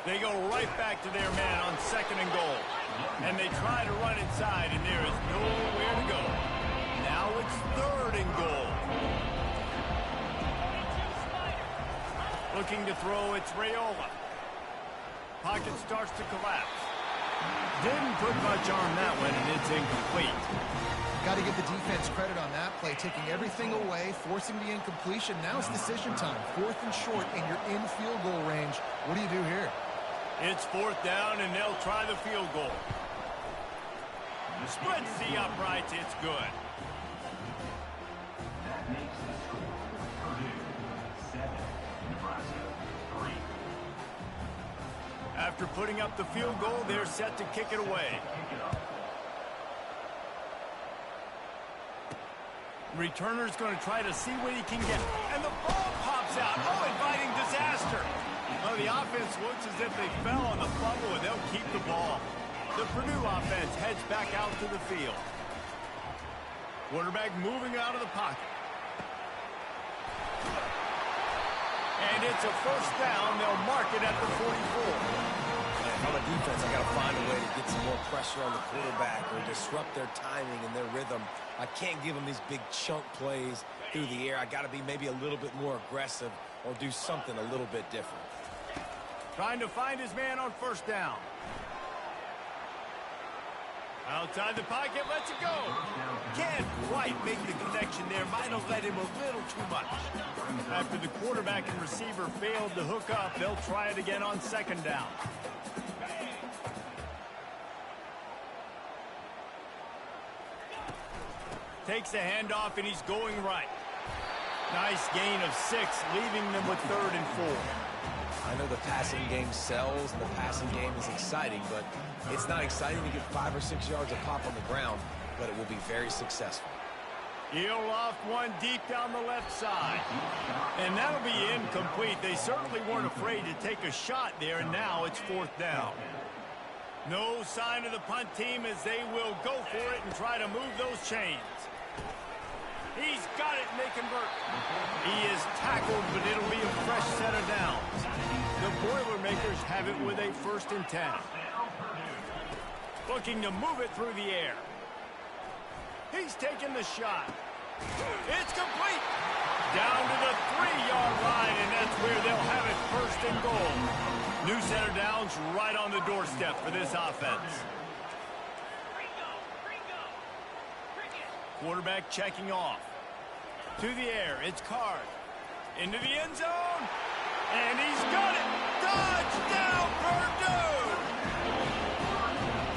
Speaker 1: They go right back to their man on second and goal. And they try to run inside, and there is nowhere to go. Now it's third and goal. Looking to throw, it's Raiola. Pocket starts to collapse. Didn't put much on that one, and it's incomplete.
Speaker 3: Got to give the defense credit on that play, taking everything away, forcing the incompletion. Now it's decision time. Fourth and short, and you're in field goal range. What do you do here?
Speaker 1: It's fourth down, and they'll try the field goal. Splits the uprights. It's good.
Speaker 6: That makes the score Purdue 7, Nebraska 3.
Speaker 1: After putting up the field goal, they're set to kick it away. Returner's going to try to see what he can get. And the ball pops out. Oh, inviting disaster. Well, the offense looks as if they fell on the fumble, and they'll keep the ball. The Purdue offense heads back out to the field. Quarterback moving out of the pocket. And it's a first down. They'll mark it at the 44.
Speaker 2: On the defense, I got to find a way to get some more pressure on the quarterback or disrupt their timing and their rhythm. I can't give them these big chunk plays through the air. I got to be maybe a little bit more aggressive or do something a little bit different.
Speaker 1: Trying to find his man on first down. Outside the pocket, lets it go. Can't quite make the connection there. Might have let him a little too much. After the quarterback and receiver failed to hook up, they'll try it again on second down. Takes the handoff, and he's going right. Nice gain of 6, leaving them with 3rd and 4.
Speaker 2: I know the passing game sells and the passing game is exciting, but it's not exciting to get 5 or 6 yards a pop on the ground, but it will be very successful.
Speaker 1: He'll loft one deep down the left side. And that'll be incomplete. They certainly weren't afraid to take a shot there, and now it's 4th down. No sign of the punt team as they will go for it and try to move those chains. He's got it, and they convert. He is tackled, but it'll be a fresh set of downs. The Boilermakers have it with a 1st and 10. Looking to move it through the air. He's taking the shot. It's complete. Down to the 3-yard line, and that's where they'll have it 1st and goal. New set of downs right on the doorstep for this offense. Quarterback checking off. To the air, it's Card. Into the end zone. And he's got it. Touchdown, Purdue!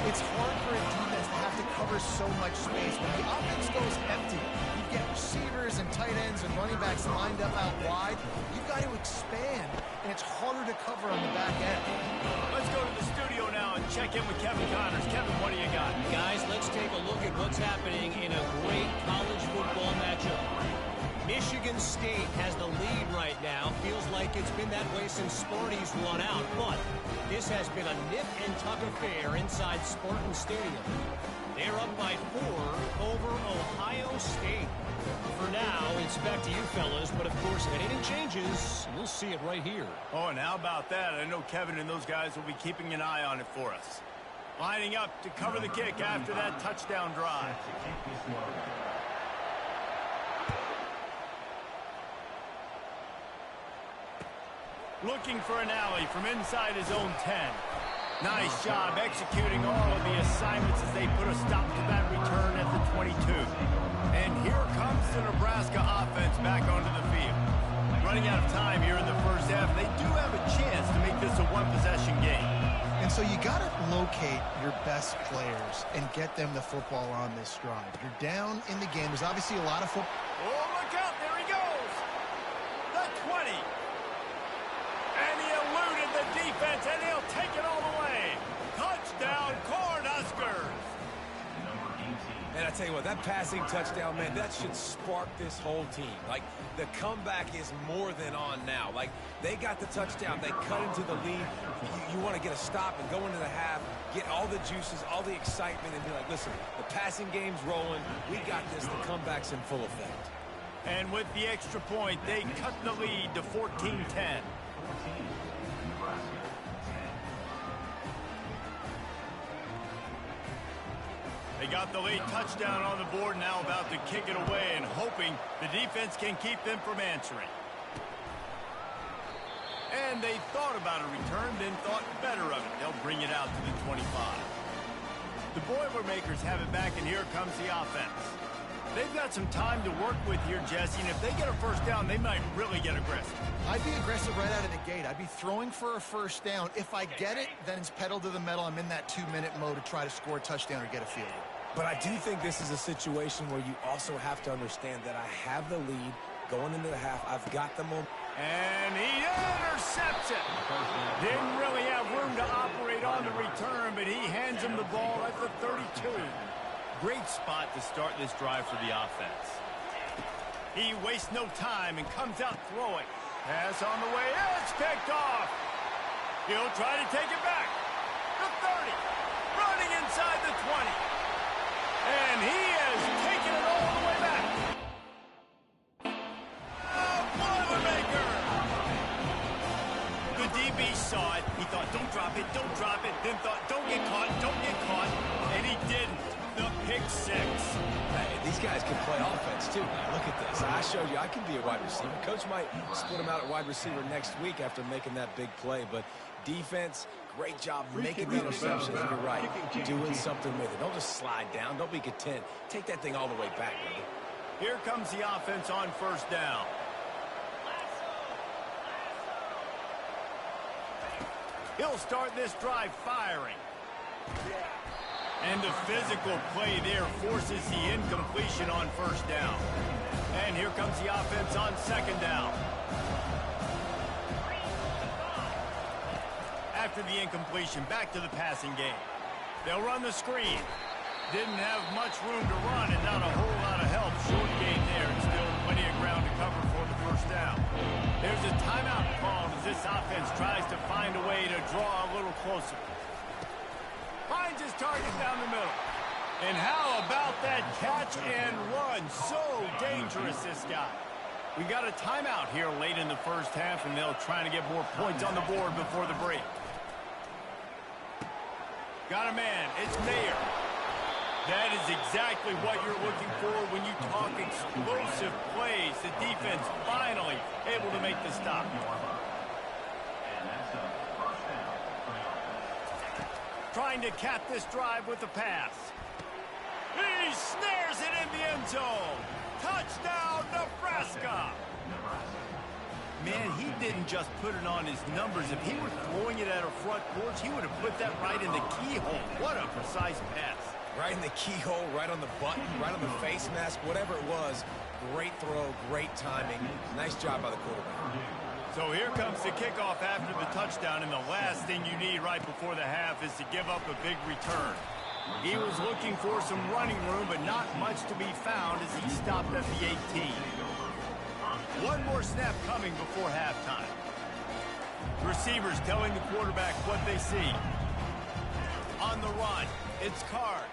Speaker 3: It's hard for a defense to have to cover so much space. When the offense goes empty, you get receivers and tight ends and running backs lined up out wide. You've got to expand, and it's harder to cover on the back end.
Speaker 1: Let's go to the studio now and check in with Kevin Connors. Kevin, what do you got?
Speaker 5: Guys, let's take a look at what's happening in a great college football matchup. Michigan State has the lead right now. Feels like it's been that way since Sparty's won out, but this has been a nip-and-tuck affair inside Spartan Stadium. They're up by 4 over Ohio State. For now, it's back to you fellas, but of course, if anything changes, we'll see it right here.
Speaker 1: Oh, and how about that? I know Kevin and those guys will be keeping an eye on it for us. Lining up to cover the kick after that touchdown drive. Looking for an alley from inside his own 10. Nice job executing all of the assignments as they put a stop to that return at the 22. And here comes the Nebraska offense back onto the field. Running out of time here in the first half. They do have a chance to make this a one-possession game.
Speaker 3: And so you got to locate your best players and get them the football on this drive. You're down in the game. There's obviously a lot of football.
Speaker 1: Oh, look out. There he goes. The 20. And he eluded the defense, and he'll take it all the way. Touchdown, Cornhuskers.
Speaker 2: And I tell you what, that passing touchdown, man, that should spark this whole team. Like, the comeback is more than on now. Like, they got the touchdown. They cut into the lead. You want to get a stop and go into the half, get all the juices, all the excitement, and be like, listen, the passing game's rolling. We got this. The comeback's in full effect.
Speaker 1: And with the extra point, they cut the lead to 14-10. They got the late touchdown on the board, now about to kick it away and hoping the defense can keep them from answering. And they thought about a return, then thought better of it. They'll bring it out to the 25. The Boilermakers have it back, and here comes the offense. They've got some time to work with here, Jesse, and if they get a first down, they might really get aggressive.
Speaker 3: I'd be aggressive right out of the gate. I'd be throwing for a first down. If I get it, then it's pedal to the metal. I'm in that 2-minute mode to try to score a touchdown or get a field goal.
Speaker 2: But I do think this is a situation where you also have to understand that I have the lead going into the half. I've got the momentum.
Speaker 1: And he intercepts it. Didn't really have room to operate on the return, but he hands him the ball at the 32. Great spot to start this drive for the offense. He wastes no time and comes out throwing. Pass on the way. It's picked off. He'll try to take it back. The 30. Running inside the 20. And he has taken it all the way back. Boilermaker! The DB saw it. He thought, don't drop it, don't drop it. Then thought, don't get caught, don't get caught. And he didn't. The pick 6.
Speaker 2: Hey, these guys can play offense, too. Now, look at this. I showed you I can be a wide receiver. Coach might split him out at wide receiver next week after making that big play. But defense, great job making the interceptions. You're right, doing something with it. Don't just slide down. Don't be content. Take that thing all the way back, brother.
Speaker 1: Here comes the offense on first down. He'll start this drive firing. And the physical play there forces the incompletion on first down. And here comes the offense on second down. After the incompletion, back to the passing game. They'll run the screen. Didn't have much room to run and not a whole lot of help. Short gain there and still plenty of ground to cover for the first down. There's a timeout called as this offense tries to find a way to draw a little closer. Finds his target down the middle. And how about that catch and run? So dangerous, this guy. We got a timeout here late in the first half, and they'll try to get more points on the board before the break. Got a man. It's Mayer. That is exactly what you're looking for when you talk explosive plays. The defense finally able to make the stop. Trying to cap this drive with a pass. He snares it in the end zone. Touchdown, Nebraska. Man, he didn't just put it on his numbers. If he were throwing it at a front porch, he would have put that right in the keyhole. What a precise pass.
Speaker 2: Right in the keyhole, right on the button, right on the face mask, whatever it was. Great throw, great timing. Nice job by the quarterback.
Speaker 1: So here comes the kickoff after the touchdown, and the last thing you need right before the half is to give up a big return. He was looking for some running room, but not much to be found as he stopped at the 18. One more snap coming before halftime. Receivers telling the quarterback what they see. On the run, it's Card.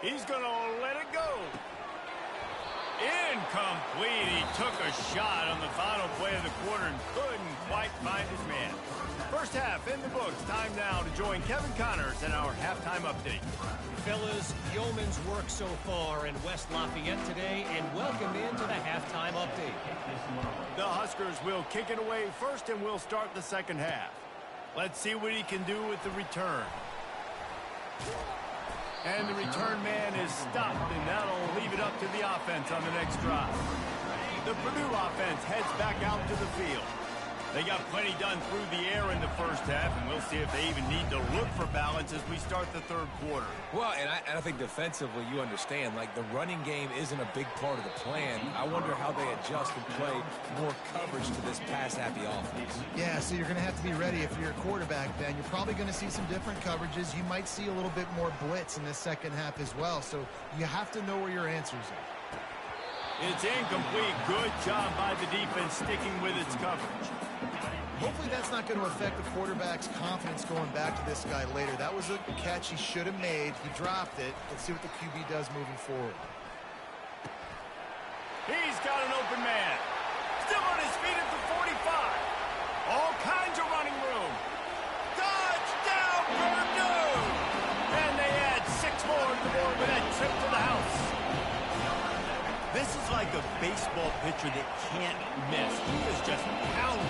Speaker 1: He's going to let it go. Incomplete. He took a shot on the final play of the quarter and couldn't quite find his man. First half in the books. Time now to join Kevin Connors in our halftime update.
Speaker 5: Fellas, yeoman's work so far in West Lafayette today, and welcome into the halftime update.
Speaker 1: The Huskers will kick it away first, and we'll start the second half. Let's see what he can do with the return. And the return man is stopped, and that'll leave it up to the offense on the next drive. The Purdue offense heads back out to the field. They got plenty done through the air in the first half, and we'll see if they even need to look for balance as we start the third quarter.
Speaker 2: Well, and I think defensively, you understand, like the running game isn't a big part of the plan. I wonder how they adjust and play more coverage to this pass-happy offense.
Speaker 3: Yeah, so you're going to have to be ready if you're a quarterback, Ben. You're probably going to see some different coverages. You might see a little bit more blitz in the second half as well, so you have to know where your answers are.
Speaker 1: It's incomplete. Good job by the defense sticking with its coverage.
Speaker 3: Hopefully that's not going to affect the quarterback's confidence going back to this guy later. That was a catch he should have made. He dropped it. Let's see what the QB does moving forward.
Speaker 1: He's got an open man. Still on his feet at the 45. All kinds of running room. Touchdown, Purdue! And they add 6 more to the board with that trip to the house. This is like a baseball pitcher that can't miss. He is just pounding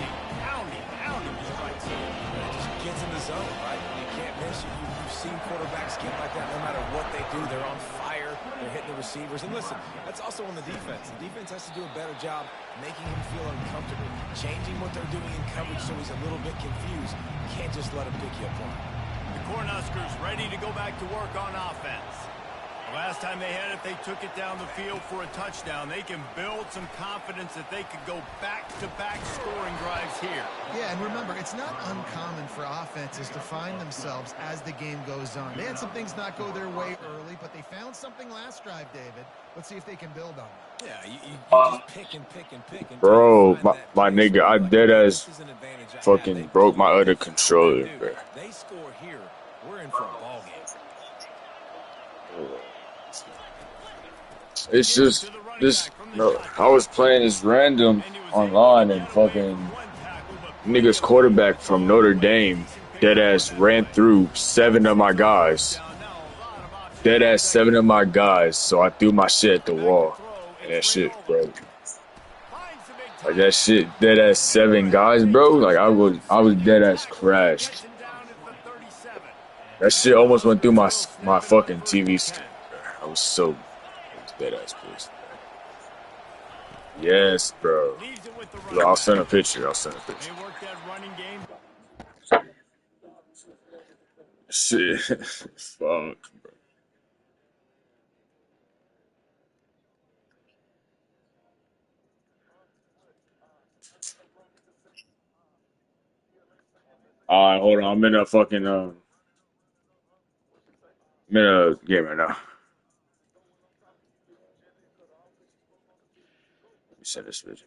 Speaker 1: the strikes.
Speaker 2: It just gets in the zone, right? You can't miss. You've seen quarterbacks get like that no matter what they do. They're on fire. They're hitting the receivers. And listen, that's also on the defense. The defense has to do a better job making him feel uncomfortable, changing what they're doing in coverage so he's a little bit confused. You can't just let him pick you apart.
Speaker 1: The Cornhuskers ready to go back to work on offense. Last time they had it, they took it down the field for a touchdown. They can build some confidence that they could go back-to-back scoring drives here.
Speaker 3: Yeah, and remember, it's not uncommon for offenses to find themselves as the game goes on. They had some things not go their way early, but they found something last drive, David. Let's see if they can build on it.
Speaker 2: Yeah, you just pick and pick and pick.
Speaker 7: Bro, my nigga, I dead ass fucking broke my other controller, bro.
Speaker 2: They score here, we're in for a ball game.
Speaker 7: It's just this. No, I was playing this random online and fucking niggas quarterback from Notre Dame dead ass ran through 7 of my guys. Dead ass 7 of my guys. So I threw my shit at the wall and that shit, bro. Like that shit, dead ass 7 guys, bro. Like I was dead ass crashed. That shit almost went through my fucking TV stand, bro. I was dead ass pissed. Yes, bro. Yo, I'll send a picture. Shit, fuck. All right, hold on. I'm in a fucking I'm in a game right now. Let me send this video.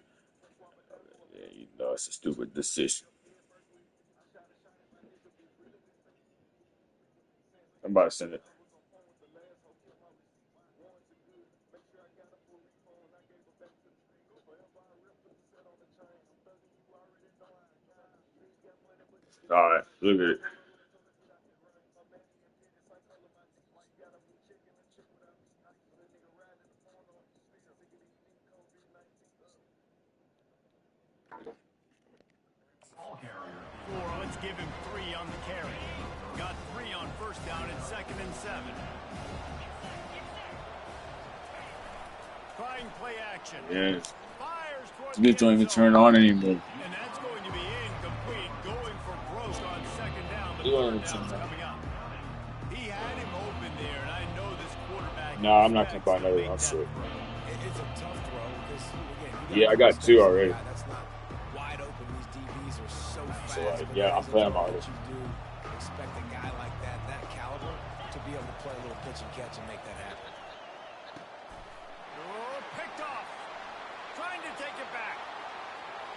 Speaker 7: Yeah, you know it's a stupid decision. I'm about to send it. All right, look at it.
Speaker 1: Let's give him 3 on the carry. Got 3 on first down and 2nd and 7. Trying play action.
Speaker 7: Yes.
Speaker 1: Fires towards
Speaker 7: This don't even turn on anymore.
Speaker 1: and that's going to be incomplete. Going for broke on 2nd down. The
Speaker 7: You
Speaker 1: third down's coming up. He had him open there, and I know this quarterback.
Speaker 7: Nah, I'm not gonna buy another one. Shit.
Speaker 2: It's a tough throw because, again,
Speaker 7: Yeah, I got 2 already.
Speaker 2: that's not wide open. These DBs are so fast.
Speaker 7: So like, yeah, I'm playing already.
Speaker 2: What you do, expect a guy like that caliber, to be able to play a little pitch and catch and make that happen.
Speaker 1: Oh, picked off. Trying to take it back.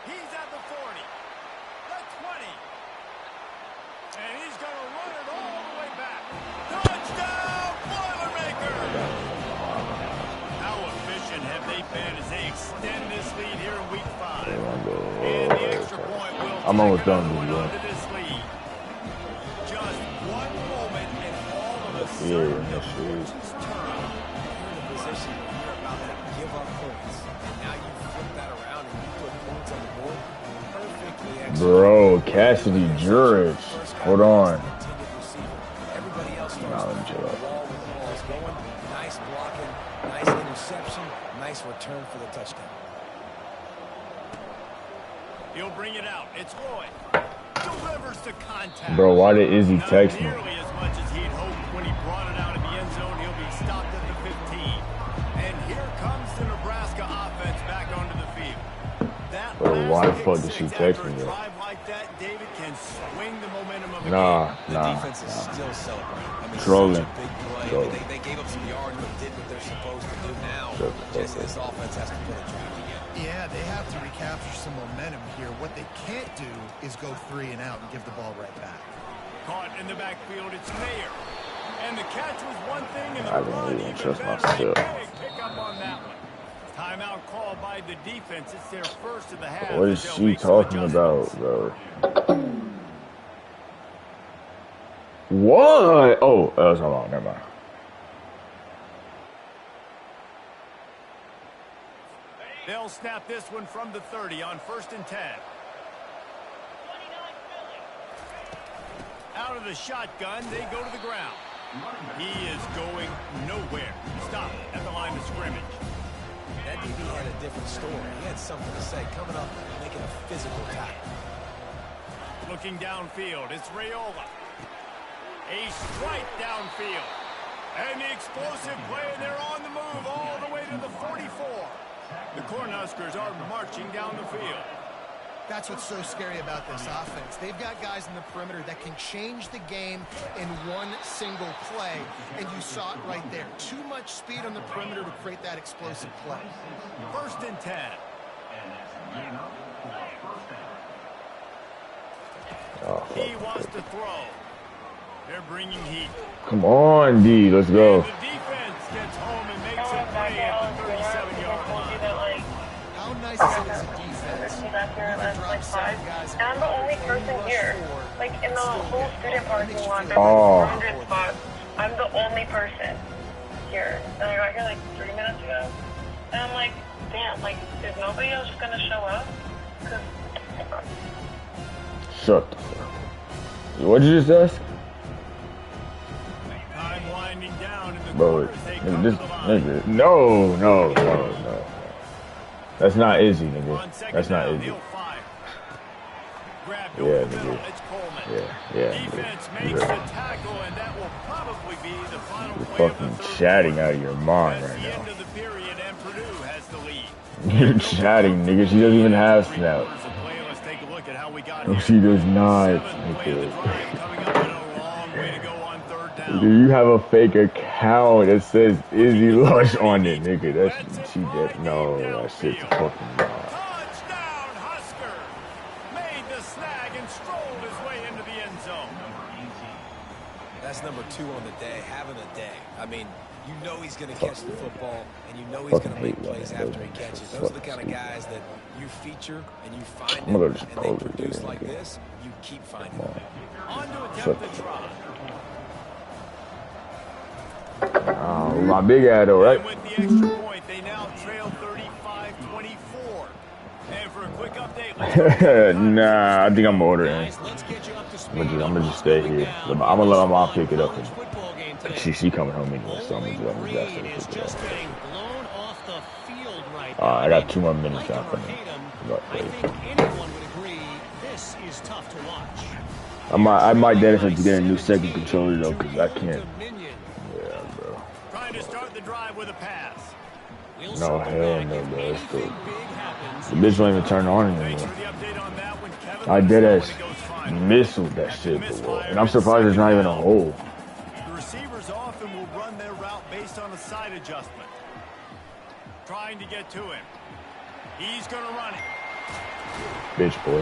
Speaker 1: He's at the 40. The 20. And he's going to run it all the way back. Touchdown, Boilermakers! How efficient have they been as they extend this lead here in Week 5? And the extra point will
Speaker 7: I'm almost done,
Speaker 1: onto this lead. Just one moment and all of a sudden the fortunes turn.
Speaker 2: You're in a position where you're about to give up points. And now you flip that around and you put points on the board. Perfectly executed.
Speaker 7: Bro, Cassidy Jurich. Hold on.
Speaker 2: Everybody else
Speaker 7: Nah, let me chill out.
Speaker 2: ball's going. Nice blocking, nice interception, nice return for the touchdown.
Speaker 1: He'll bring it out. It's Lloyd. Delivers to contact.
Speaker 7: Bro, why did Izzy text me?
Speaker 1: Not nearly as much as he'd hoped when he brought it out in the end zone. He'll be stopped at the 15. And here comes the Nebraska offense back onto the field. That
Speaker 7: Bro, why the
Speaker 1: last
Speaker 7: fuck
Speaker 1: kick
Speaker 7: did she
Speaker 1: six
Speaker 7: text
Speaker 1: after
Speaker 7: me,
Speaker 1: a
Speaker 7: bro?
Speaker 1: drive like that, David can swing the momentum of a
Speaker 7: Nah,
Speaker 1: game.
Speaker 2: The defense is still celebrating. I mean,
Speaker 7: Trolling.
Speaker 2: such a big play. I mean, they gave up some yards but did what they're supposed to do now. Just this offense has to put a drive together.
Speaker 3: Yeah, they have to recapture some momentum here. What they can't do is go 3 and out and give the ball right back.
Speaker 1: Caught in the backfield, it's Mayer. And the catch was one thing, and the
Speaker 7: I didn't
Speaker 1: run
Speaker 7: even
Speaker 1: even
Speaker 7: trust
Speaker 1: better.
Speaker 7: myself.
Speaker 1: Big pick up on that one. Timeout called by the defense. It's their first of the half.
Speaker 7: What is
Speaker 1: They'll
Speaker 7: she
Speaker 1: make some
Speaker 7: talking
Speaker 1: adjustments.
Speaker 7: about, bro? What? Oh, that was wrong. Never mind.
Speaker 1: They'll snap this one from the 30 on 1st and 10. Out of the shotgun, they go to the ground. He is going nowhere. Stop at the line of scrimmage.
Speaker 2: That DB had a different story. He had something to say, coming up, making a physical tackle.
Speaker 1: Looking downfield, it's Raiola. A strike downfield. And the explosive play, and they're on the move all the way to the 44. The Cornhuskers are marching down the field.
Speaker 3: That's what's so scary about this offense. They've got guys in the perimeter that can change the game in one single play, and you saw it right there. Too much speed on the perimeter to create that explosive play.
Speaker 1: 1st and 10.
Speaker 7: Oh,
Speaker 1: He wants to throw. They're bringing heat.
Speaker 7: come on, D. Let's go.
Speaker 1: The defense gets home and makes a play at the 37-yard line.
Speaker 3: How nice is it as a defense? You can drop 7 guys.
Speaker 8: I'm the only person here. Like, in the whole student parking lot, there's
Speaker 7: Oh.
Speaker 8: like 400 spots. I'm the only person here. And I got here like 3 minutes ago. And I'm like, damn, like, is nobody else gonna show up?
Speaker 7: Shut the fuck up. What'd you just ask?
Speaker 1: Time winding down in the
Speaker 7: Bro,
Speaker 1: quarters, they come
Speaker 7: this
Speaker 1: to the line.
Speaker 7: nigga. No. That's not Izzy, nigga.
Speaker 1: On second
Speaker 7: That's not
Speaker 1: down,
Speaker 7: Izzy.
Speaker 1: he'll fire. Grabbed
Speaker 7: Yeah,
Speaker 1: over the
Speaker 7: nigga.
Speaker 1: middle, it's Coleman.
Speaker 7: Yeah.
Speaker 1: Defense
Speaker 7: nigga.
Speaker 1: makes
Speaker 7: Yeah.
Speaker 1: the tackle, and that will probably be the final
Speaker 7: You're
Speaker 1: play of the
Speaker 7: fucking
Speaker 1: third
Speaker 7: chatting
Speaker 1: quarter.
Speaker 7: out of your mind
Speaker 1: That's
Speaker 7: right
Speaker 1: the
Speaker 7: now.
Speaker 1: end of the period, and Purdue has the lead.
Speaker 7: You're chatting, nigga. She doesn't even have snap.
Speaker 1: Let's take a look at how we got
Speaker 7: No,
Speaker 1: here.
Speaker 7: she does not.
Speaker 1: Seventh play of the drive coming up, and a long way to go on third down.
Speaker 7: Nigga, you have a fake account that says Izzy Lush on it, nigga. She did. No, that shit's fucking wrong.
Speaker 1: Touchdown, Husker! Made the snag and strolled his way into the end zone.
Speaker 2: That's number 2 on the day, having a day. I mean, you know he's going to catch the football, and you know he's going to make plays after he catches. Those are the kind of guys that you feature and you find them, and they produce like this, you keep finding them.
Speaker 1: On to attempt the try.
Speaker 7: Oh, my big ad though, right?
Speaker 1: And with the extra point, they now trail 35-24. And for a quick update,
Speaker 7: Nah, I think I'm ordering.
Speaker 5: Guys, let's get you up to speed
Speaker 7: I'm
Speaker 5: on
Speaker 7: gonna
Speaker 5: what
Speaker 7: just stay
Speaker 5: going
Speaker 7: here.
Speaker 5: down.
Speaker 7: I'm gonna let my mom pick it up.
Speaker 5: College football game today.
Speaker 7: She coming home anyway, so I'm
Speaker 5: Bowling
Speaker 7: gonna
Speaker 5: Green
Speaker 7: just
Speaker 5: is
Speaker 7: pick it
Speaker 5: just
Speaker 7: up.
Speaker 5: getting blown off the field right
Speaker 7: I
Speaker 5: now.
Speaker 7: got 2 more minutes
Speaker 5: Like
Speaker 7: after
Speaker 5: him or
Speaker 7: me.
Speaker 5: hate him,
Speaker 7: But,
Speaker 5: I think anyone would agree this is tough to watch.
Speaker 7: I might dedicate to get a new second controller though, cause I can't.
Speaker 5: Dominion.
Speaker 7: Yeah, bro.
Speaker 1: trying to start the drive with a pass.
Speaker 5: We'll
Speaker 7: No,
Speaker 5: circle
Speaker 7: hell
Speaker 5: back
Speaker 7: no,
Speaker 5: if
Speaker 7: bro. It's
Speaker 5: anything
Speaker 7: still.
Speaker 5: big happens.
Speaker 7: The bitch won't even turn on
Speaker 1: Thanks
Speaker 7: anymore.
Speaker 1: for the update on that one, Kevin.
Speaker 7: I dead ass
Speaker 1: When it goes final.
Speaker 7: missiled that shit at the wall, and I'm surprised there's not even a hole.
Speaker 1: The receivers often will run their route based on a side adjustment. Trying to get to him. He's going to run it.
Speaker 7: Bitch boy.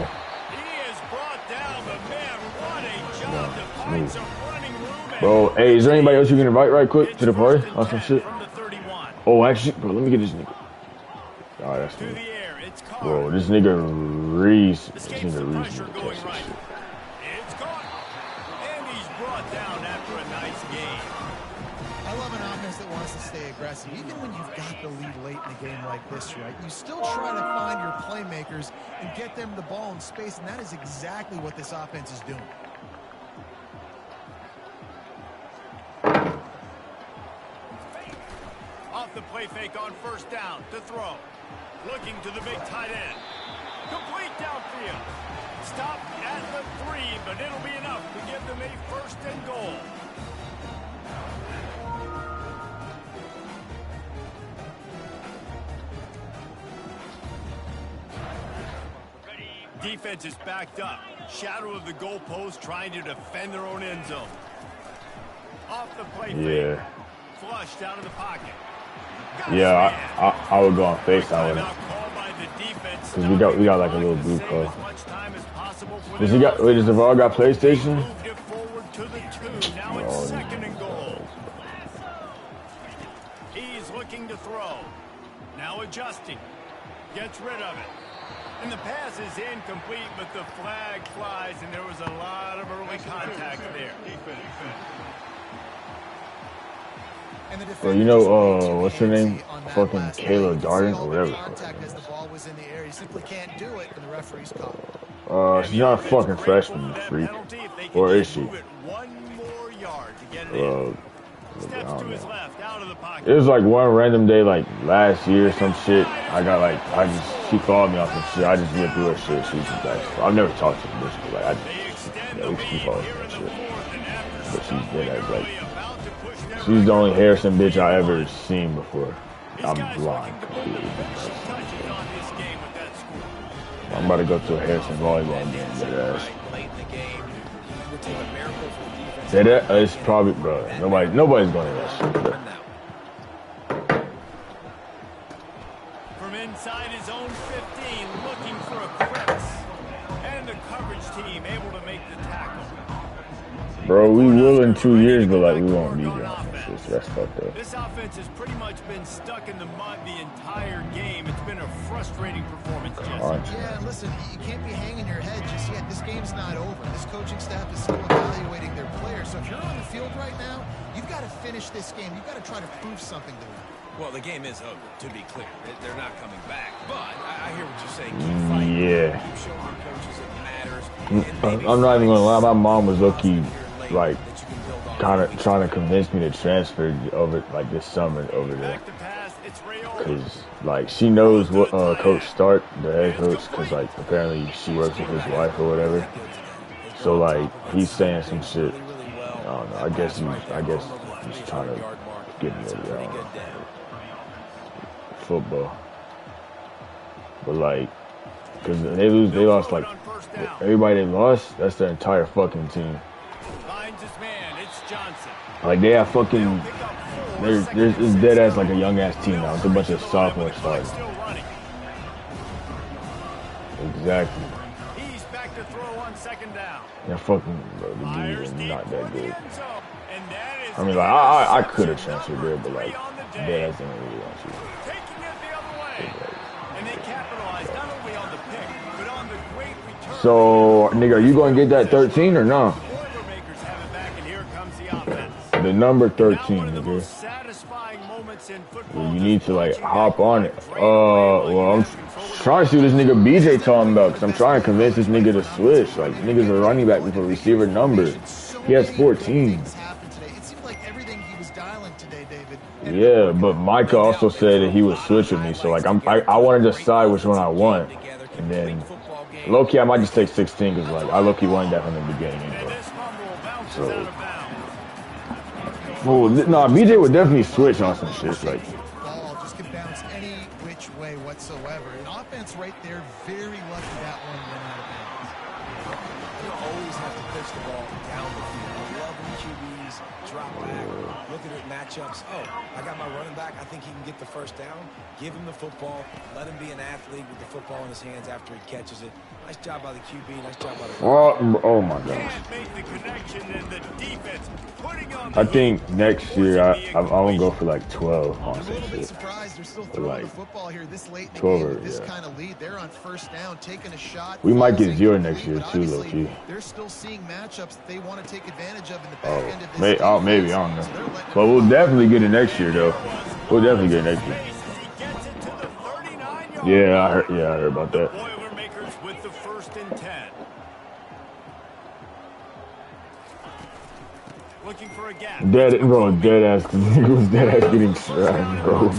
Speaker 1: He has brought down the man. What a job to find some running room.
Speaker 7: Bro, hey, is there anybody else you can invite right quick to the party on some shit?
Speaker 1: From the 31.
Speaker 7: Oh, actually, bro, let me get this nigga. Oh, that's
Speaker 1: To
Speaker 7: me.
Speaker 1: the air. It's Carr.
Speaker 7: Bro, this nigga Reese. This
Speaker 1: Escapes
Speaker 7: nigga
Speaker 1: the
Speaker 7: Reese
Speaker 1: pressure
Speaker 7: need to
Speaker 1: going
Speaker 7: catch
Speaker 1: right.
Speaker 7: this shit.
Speaker 1: It's caught. And he's brought down after a nice game.
Speaker 3: I love an offense that wants to stay aggressive. Even when you've got the lead late in a game like this, right, you still try to find your playmakers and get them the ball in space, and that is exactly what this offense is doing.
Speaker 1: Off the play fake on first down to throw. Looking to the big tight end. Complete downfield. Stop at the 3, but it'll be enough to give them a first and goal. Defense is backed up. Shadow of the goalpost trying to defend their own end zone. Off the play fake.
Speaker 7: Yeah.
Speaker 1: Flushed out of the pocket.
Speaker 7: Yeah, I would go on FaceTime with him. Cause we got like a little blue call. Does the ball got PlayStation?
Speaker 1: Moved it forward to the 2. Now it's second and goal. He's looking to throw. Now adjusting. Gets rid of it. And the pass is incomplete, but the flag flies, and there was a lot of early contact there.
Speaker 7: Well, you know, what's her name? Fucking Kayla Darden or whatever.
Speaker 3: As the ball was in the air, he simply can't do it, and the referee's called.
Speaker 7: She's not a fucking freshman, you freak. Or is she?
Speaker 1: One more yard to get it
Speaker 7: I
Speaker 1: in. Steps
Speaker 7: don't
Speaker 1: to his
Speaker 7: know.
Speaker 1: left, out of the pocket.
Speaker 7: It was like one random day, like last year, some shit. She called me on some shit. I just went through her shit. She was like, I've never talked to the bitch, but like, she called me that shit. But she's dead as like, she's the only Harrison bitch I ever seen before. I'm blind completely. I'm about to go to a Harrison volleyball game. Dead ass. Dead ass. It's probably, bro. Nobody's going to that shit, bro.
Speaker 1: From inside his own 15, looking for a crevice. And the coverage team able to make the tackle.
Speaker 7: Bro, we will in 2 years, but like we won't be here. That's fucked up.
Speaker 1: This offense has pretty much been stuck in the mud the entire game. It's been a frustrating performance, Jesse.
Speaker 3: Yeah, listen, you can't be hanging your head just yet. This game's not over. This coaching staff is still evaluating their players. So if you're on the field right now, you've got to finish this game. You've got to try to prove something to them.
Speaker 2: Well, the game is over, to be clear. They're not coming back. But I hear what you're saying. Keep fighting.
Speaker 7: Yeah.
Speaker 2: Keep showing your coaches it matters.
Speaker 7: I'm not even gonna lie. My mom was low-key, like, kind of trying to convince me to transfer over, like, this summer over there. Cause, like, she knows what Coach Stark, the head coach, cause, like, apparently she works with his wife or whatever. So, like, he's saying some shit. I don't know. I guess he's trying to get me over football. But, like, because they lost, like, everybody they lost, that's their entire fucking team. Like, they have fucking, it's dead ass like a young ass team now. It's a bunch of sophomore stars. Exactly.
Speaker 1: He's back to throw on second down.
Speaker 7: Yeah, fucking, bro, the dude is not that good. I mean, like, I could have transferred there, but, like, dead ass didn't really want to. So, nigga, are you going to get that 13 or no? The number 13, nigga. Well, you need to, like, hop on it. Well, I'm trying to see what this nigga BJ talking about, because I'm trying to convince this nigga to switch. Like, nigga's a running back with a receiver number. He has 14. Yeah, but Micah also said that he would switch with me, so, like, I want to decide which one I want. And then, low-key, I might just take 16, because, like, I low-key wanted that from the beginning, anyway. So, well, nah, BJ would definitely switch on some shit, like.
Speaker 3: Ball just can bounce any which way whatsoever. An offense right there, very lucky that one went out of bounds.
Speaker 2: You always have to pitch the ball down the field. Love when QBs drop back, look at it matchups. Oh, I got my running back. I think he can get the first down. Give him the football. Let him be an athlete with the football in his hands after he catches it. Nice job by the QB. Nice job by the
Speaker 7: Oh my gosh. I think next year I'm gonna go for like 12 on some shit.
Speaker 3: Surprised they're still throwing the football here this late in the
Speaker 7: 12
Speaker 3: game
Speaker 7: or,
Speaker 3: with this
Speaker 7: yeah.
Speaker 3: kind of lead. They're on first down, taking a shot.
Speaker 7: We might get 0 next year too, low key.
Speaker 3: They're still seeing matchups that they want to take advantage of in the back end of this
Speaker 7: Maybe, I don't know. But we'll definitely get it next year though. We'll definitely get it next year. Yeah, I heard about that.
Speaker 1: Boilermakers with the 1st and 10. Looking for a gap.
Speaker 7: Dead ass. He was dead ass getting strapped, bro.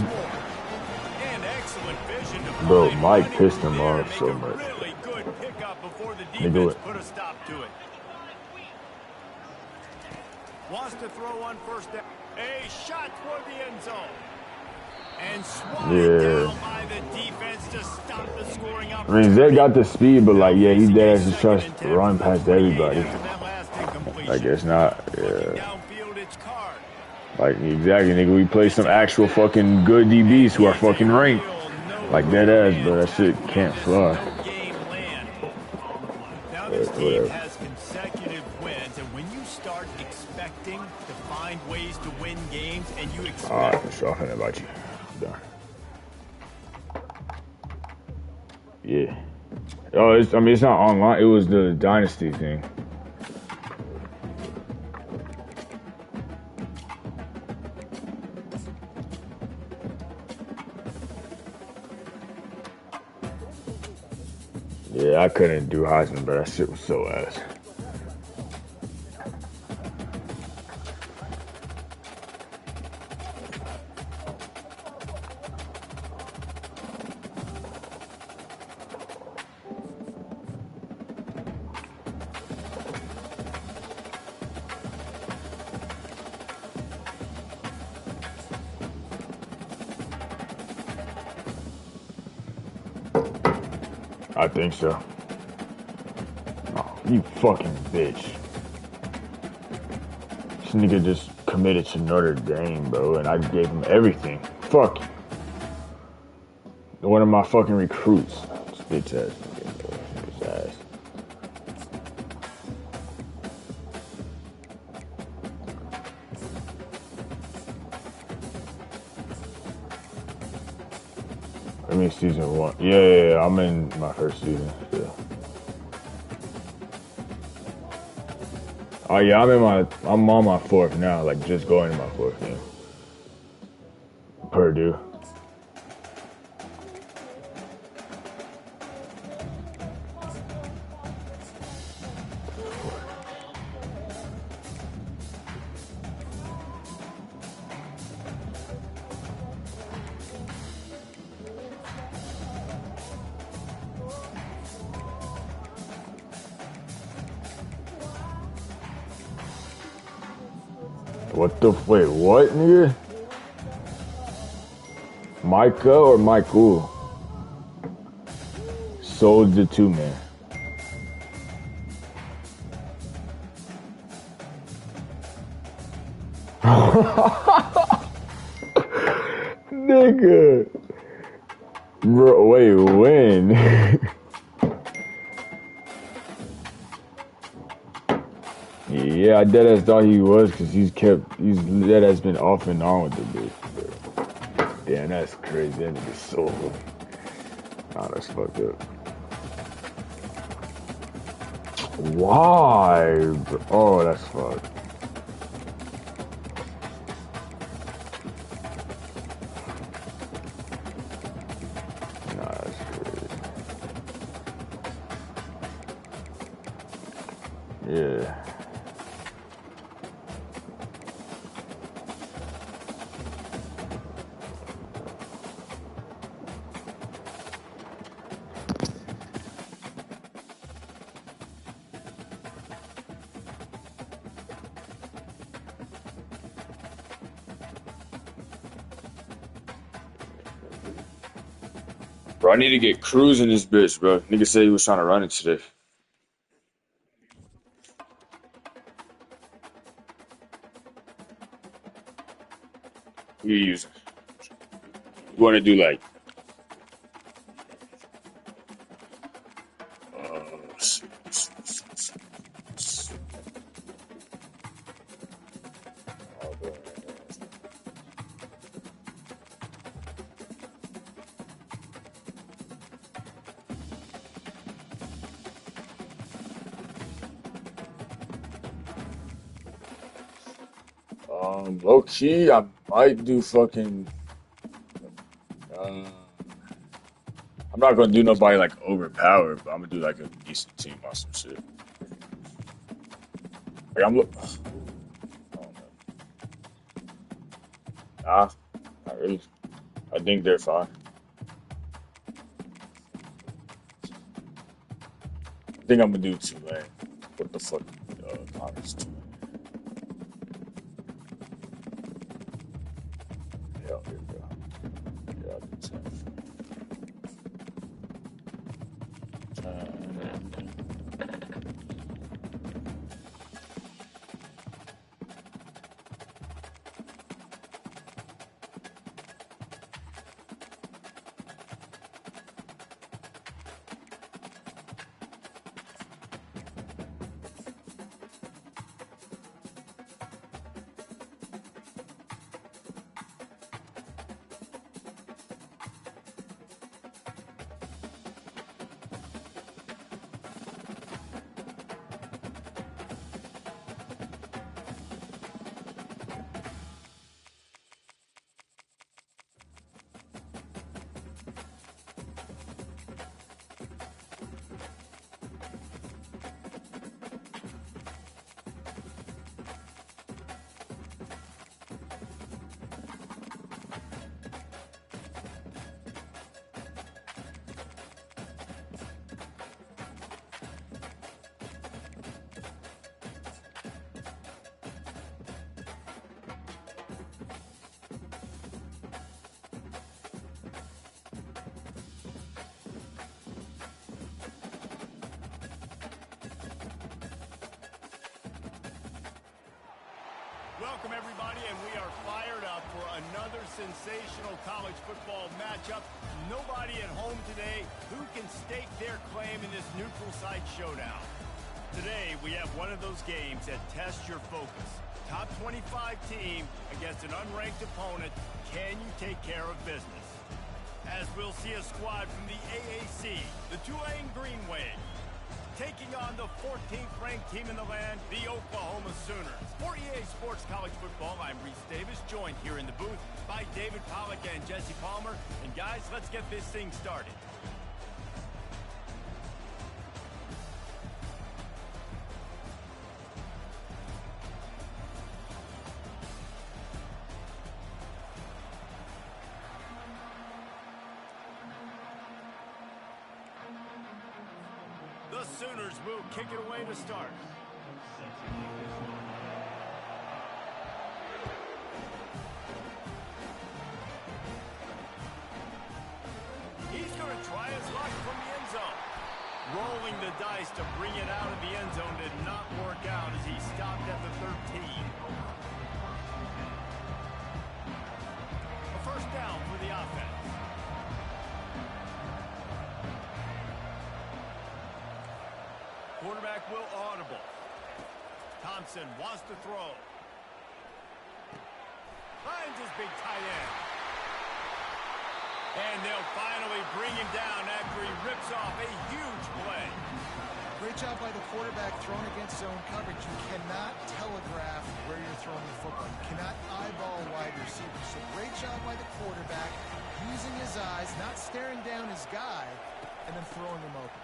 Speaker 7: Bro, Mike pissed him off so much.
Speaker 1: Really good pickup before the
Speaker 7: They do
Speaker 1: defense
Speaker 7: it.
Speaker 1: put a stop to it. Wants to throw on first down. A shot toward the end zone. And swatted down by the defense to stop the scoring
Speaker 7: I mean, Zed got the speed, but like, yeah, he dead ass just tries to run past everybody. I guess not. Yeah. Like, exactly, nigga. We play some actual fucking good DBs who are fucking ranked. Like, dead ass, but that shit can't fly.
Speaker 1: Now this team has consecutive wins, and when you start expecting to find ways to win games, and you expect...
Speaker 7: Alright, for sure, I about you. Done. Yeah. Oh, I mean, it's not online. It was the Dynasty thing. Yeah, I couldn't do Heisman, but that shit was so ass. I think so. Oh, you fucking bitch. This nigga just committed to Notre Dame, bro, and I gave him everything. Fuck you. One of my fucking recruits. This bitch ass nigga, bro. His ass. I mean, season 1. Yeah, I'm in my first season. Yeah. Oh yeah, I'm on my 4th now, like just going to my 4th game. Purdue. What the wait? What, nigga? Micah or Michael? Sold the 2-man. Nigga. Bro, wait, when? Yeah, I deadass thought he was because he's deadass been off and on with the bitch. Damn, that's crazy. That nigga's so. Nah, that's fucked up. Why? Oh, that's fucked. Nah, that's crazy. Yeah. Bro, I need to get Cruz in this bitch, bro. Nigga said he was trying to run it today. Who you using? You want to do like... Low key, I might do fucking. I'm not gonna do nobody like overpowered, but I'm gonna do like a decent team or some shit. Like I don't know. Nah, not really. I think they're fine. I think I'm gonna do Tulane. What the fuck? Congress Tulane. Yeah, here we go. Yeah, I'll do 10.
Speaker 1: Welcome, everybody, and we are fired up for another sensational college football matchup. Nobody at home today who can stake their claim in this neutral site showdown. Today, we have one of those games that tests your focus. Top 25 team against an unranked opponent. Can you take care of business? As we'll see a squad from the AAC, the Tulane Green Wave. taking on the 14th ranked team in the land, the Oklahoma Sooners. For EA Sports College Football, I'm Reese Davis, joined here in the booth by David Pollack and Jesse Palmer. And guys, let's get this thing started. The Sooners will kick it away to start. He's going to try his luck from the end zone. Rolling the dice to bring it out of the end zone did not work out as he stopped at the 13. A first down for the offense. Quarterback will audible. Thompson wants to throw. Finds his big tight end. And they'll finally bring him down after he rips off a huge play.
Speaker 3: Great job by the quarterback thrown against zone coverage. You cannot telegraph where you're throwing the football. You cannot eyeball wide receivers. So great job by the quarterback, using his eyes, not staring down his guy, and then throwing him open.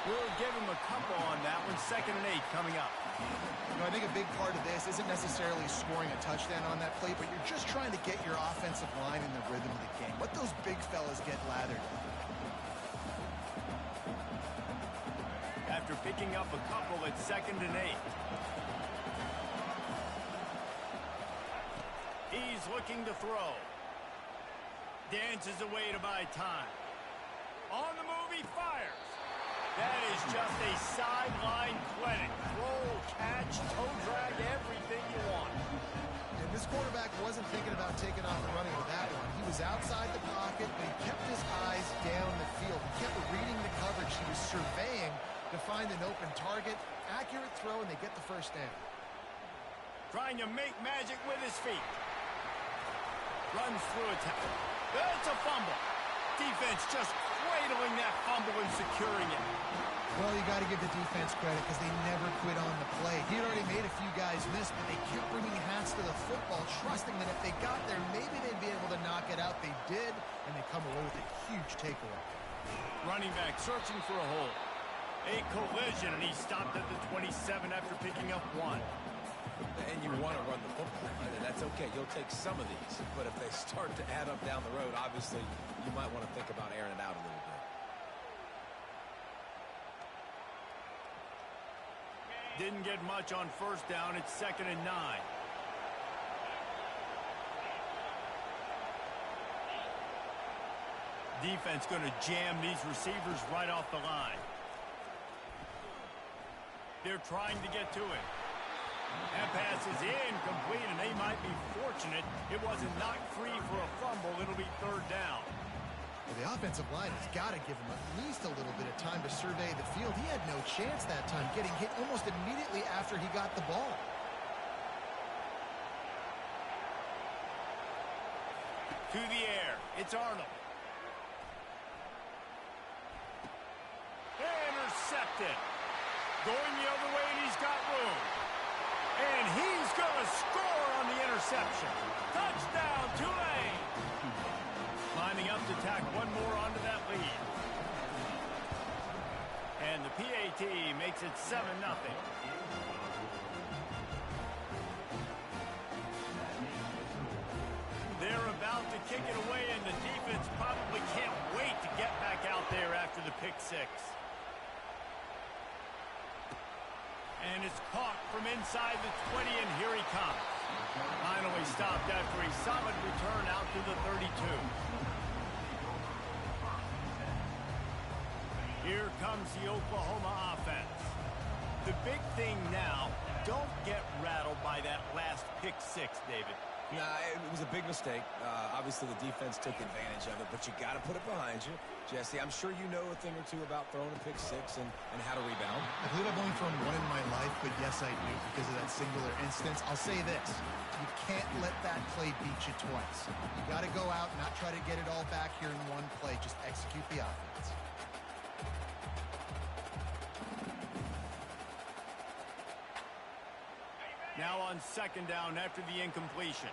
Speaker 1: We'll give him a couple on that one. 2nd and 8 coming up.
Speaker 3: You know, I think a big part of this isn't necessarily scoring a touchdown on that play, but you're just trying to get your offensive line in the rhythm of the game. Let those big fellas get lathered.
Speaker 1: After picking up a couple at 2nd and 8. He's looking to throw. Dances away to buy time. On the move, he fires. That is just a sideline clinic. Roll, catch, toe drag, everything you want.
Speaker 3: And this quarterback wasn't thinking about taking off and running with that one. He was outside the pocket, but he kept his eyes down the field. He kept reading the coverage. He was surveying to find an open target. Accurate throw, and they get the first down.
Speaker 1: Trying to make magic with his feet. Runs through a tackle. That's a fumble. Defense just cradling that fumble and securing it.
Speaker 3: Well, you got to give the defense credit because they never quit on the play. He had already made a few guys miss, but they kept bringing hats to the football, trusting that if they got there, maybe they'd be able to knock it out. They did, and they come away with a huge takeaway.
Speaker 1: Running back searching for a hole. A collision, and he stopped at the 27 after picking up 1.
Speaker 2: And you want to run the football. I mean, that's okay. You'll take some of these. But if they start to add up down the road, obviously, you might want to think about airing it out a little bit.
Speaker 1: Didn't get much on first down. It's 2nd and 9. Defense going to jam these receivers right off the line. They're trying to get to it. That pass is incomplete, and they might be fortunate it wasn't knocked free for a fumble. It'll be 3rd down.
Speaker 3: Well, the offensive line has got to give him at least a little bit of time to survey the field. He had no chance that time, getting hit almost immediately after he got the ball.
Speaker 1: To the air. It's Arnold. Intercepted. Going the other way, and he's got room. And he's going to score on the interception. Touchdown, Tulane. Lining up to tack one more onto that lead. And the PAT makes it 7-0. They're about to kick it away, and the defense probably can't wait to get back out there after the pick 6. And it's caught from inside the 20, and here he comes. Finally stopped after a solid return out to the 32. Here comes the Oklahoma offense. The big thing now, don't get rattled by that last pick 6, David.
Speaker 2: Nah, it was a big mistake. Obviously, the defense took advantage of it, but you got to put it behind you. Jesse, I'm sure you know a thing or two about throwing a pick six and how to rebound.
Speaker 3: I believe I've only thrown one in my life, but yes, I do because of that singular instance. I'll say this. You can't let that play beat you twice. You got to go out and not try to get it all back here in one play. Just execute the offense.
Speaker 1: Now on second down after the incompletion.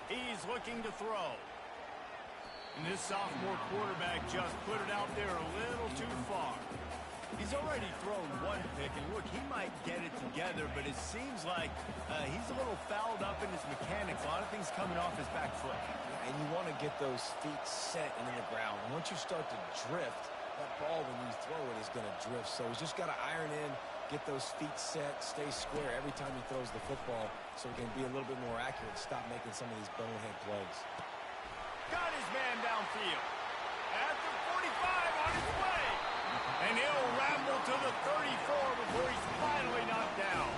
Speaker 1: He's looking to throw. And this sophomore quarterback just put it out there a little too far. He's already thrown one pick, and look, he might get it together, but it seems like he's a little fouled up in his mechanics. A lot of things coming off his back foot.
Speaker 2: And you want to get those feet set and in the ground. And once you start to drift, that ball, when you throw it, is going to drift. So he's just got to iron in, get those feet set, stay square every time he throws the football so he can be a little bit more accurate, stop making some of these bonehead plays.
Speaker 1: Got his man downfield. At the 45 on his way. And he'll ramble to the 34 before he's finally knocked down.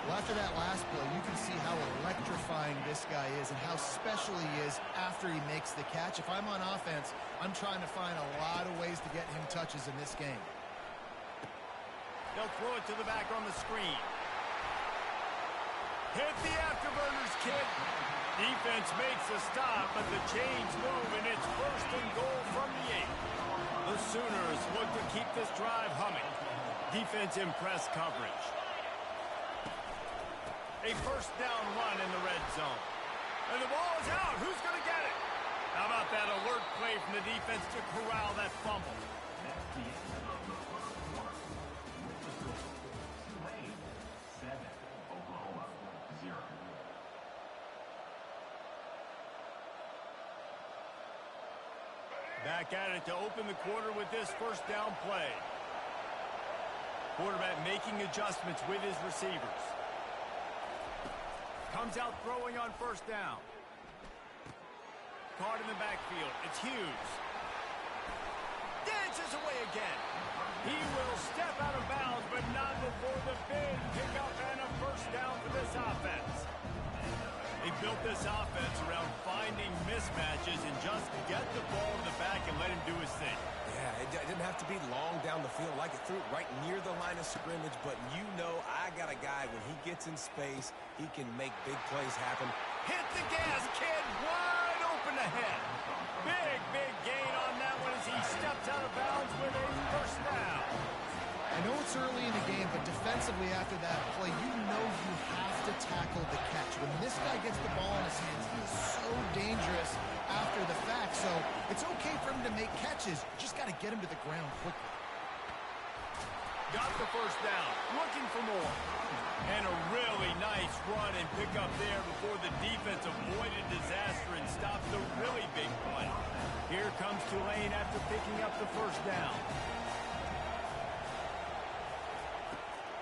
Speaker 3: Well, after that last play, you can see how electrifying this guy is and how special he is after he makes the catch. If I'm on offense, I'm trying to find a lot of ways to get him touches in this game.
Speaker 1: They'll throw it to the back on the screen. Hit the afterburners, kid. Defense makes a stop, but the chains move, and it's first and goal from the 8. The Sooners look to keep this drive humming. Defense in press coverage. A first down run in the red zone. And the ball is out. Who's going to get it? How about that alert play from the defense to corral that fumble?
Speaker 6: That's the end of the first quarter. With the score, Tulane 7, Oklahoma 0.
Speaker 1: Back at it to open the quarter with this first down play. Quarterback making adjustments with his receivers. Comes out throwing on first down. Caught in the backfield. It's Hughes. Dances away again. He will step out of bounds, but not before the big pickup and a first down for this offense. They built this offense around finding mismatches and just get the ball in the back and let him do his thing.
Speaker 2: Yeah, it didn't have to be long down the field. Like it threw it right near the line of scrimmage, but you know I got a guy, when he gets in space, he can make big plays happen.
Speaker 1: Hit the gas, kid. Wide open ahead. Big gain on that one as he steps out of bounds with a first down.
Speaker 3: I know it's early in the game, but defensively after that play, you know you have to tackle the catch. When this guy gets the ball in his hands, he is so dangerous after the fact. So it's okay for him to make catches. You just got to get him to the ground quickly.
Speaker 1: Got the first down. Looking for more. And a really nice run and pick up there before the defense avoided disaster and stopped the really big play. Here comes Tulane after picking up the first down.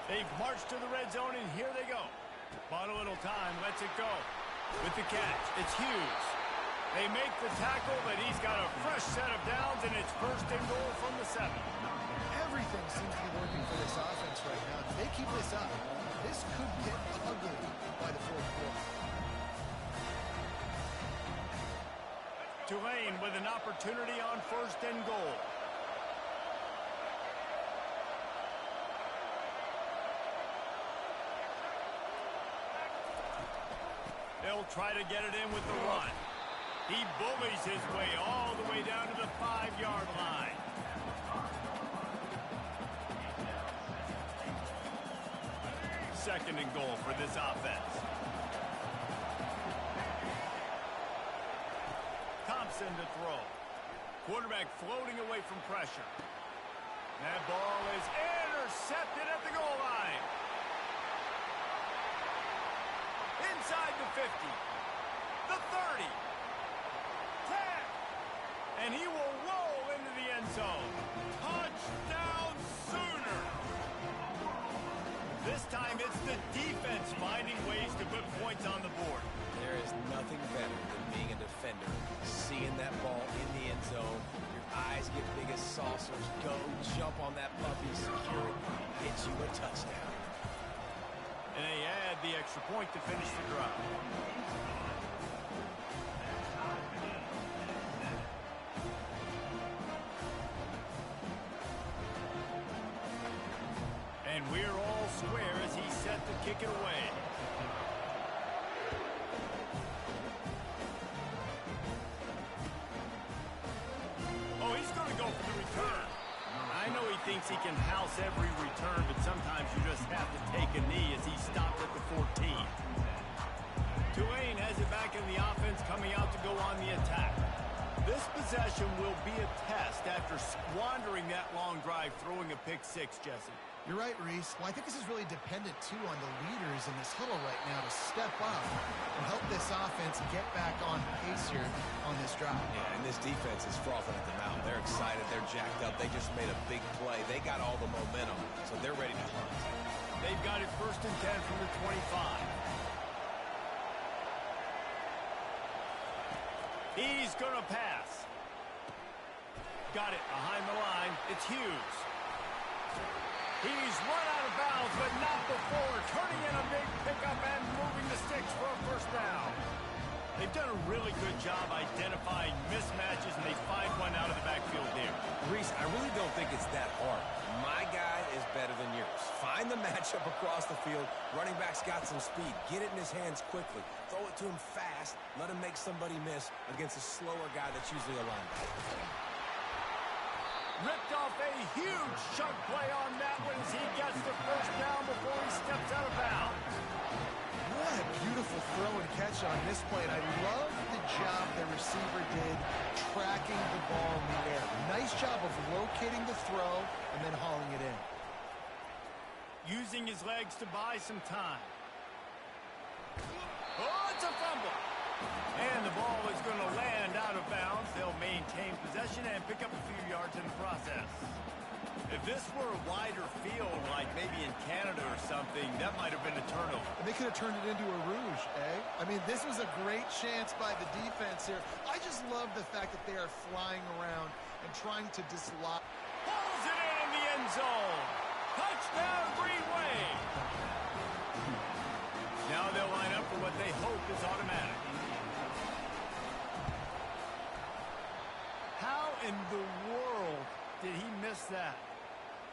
Speaker 1: They've marched to the red zone, and here they go. Bought a little time, lets it go. With the catch, it's Hughes. They make the tackle, but he's got a fresh set of downs, and it's first and goal from the 7.
Speaker 3: Everything seems to be working for this offense right now. If they keep this up, this could get ugly by the fourth quarter.
Speaker 1: Tulane with an opportunity on first and goal. They'll try to get it in with the run. He bullies his way all the way down to the 5-yard line. Second and goal for this offense. Thompson to throw. Quarterback floating away from pressure. That ball is intercepted at the goal line. Inside the 50, the 30, 10, and he will roll into the end zone. Touchdown Sooner! This time it's the defense finding ways to put points on the board.
Speaker 2: There is nothing better than being a defender, seeing that ball in the end zone. Your eyes get big as saucers. Go, jump on that puppy, secure it, hit you a touchdown.
Speaker 1: extra point to finish the drive. And we're all square as he's set to kick it away. Oh, he's going to go for the return. I know he thinks he can house every return, but sometimes you just have to take a knee as he stopped at the 14. Tulane has it back in the offense, coming out to go on the attack. This possession will be a test after squandering that long drive, throwing a pick six, Jesse.
Speaker 3: You're right, Reese. Well, I think this is really dependent, too, on the leaders in this huddle right now to step up and help this offense get back on pace here on this drive.
Speaker 2: Yeah, and this defense is frothing at the mouth. They're excited. They're jacked up. They just made a big play. They got all the momentum, so they're ready to hunt.
Speaker 1: They've got it 1st and 10 from the 25. He's going to pass. Got it behind the line. It's Hughes. He's run out of bounds, but not before turning in a big pickup and moving the sticks for a first down. They've done a really good job identifying mismatches, and they find one out of the backfield there.
Speaker 2: Reese, I really don't think it's that hard. My guy is better than yours. Find the matchup across the field. Running back's got some speed. Get it in his hands quickly. Throw it to him fast. Let him make somebody miss against a slower guy that's usually a linebacker.
Speaker 1: Ripped off a huge chunk play on that one as he gets the first down before he steps out of bounds.
Speaker 3: What a beautiful throw and catch on this play. And I love the job the receiver did tracking the ball in the air. Nice job of locating the throw and then hauling it in.
Speaker 1: Using his legs to buy some time. Oh, it's a fumble. And the ball is going to land out of bounds. They'll maintain possession and pick up a few yards in the process. If this were a wider field, like maybe in Canada or something, that might have been a turnover.
Speaker 3: And they could have turned it into a rouge, eh? I mean, this was a great chance by the defense here. I just love the fact that they are flying around and trying to dislodge.
Speaker 1: Pulls it in the end zone. Touchdown, Green Wave. Now they'll line up for what they hope is automatic. How in the world did he miss that?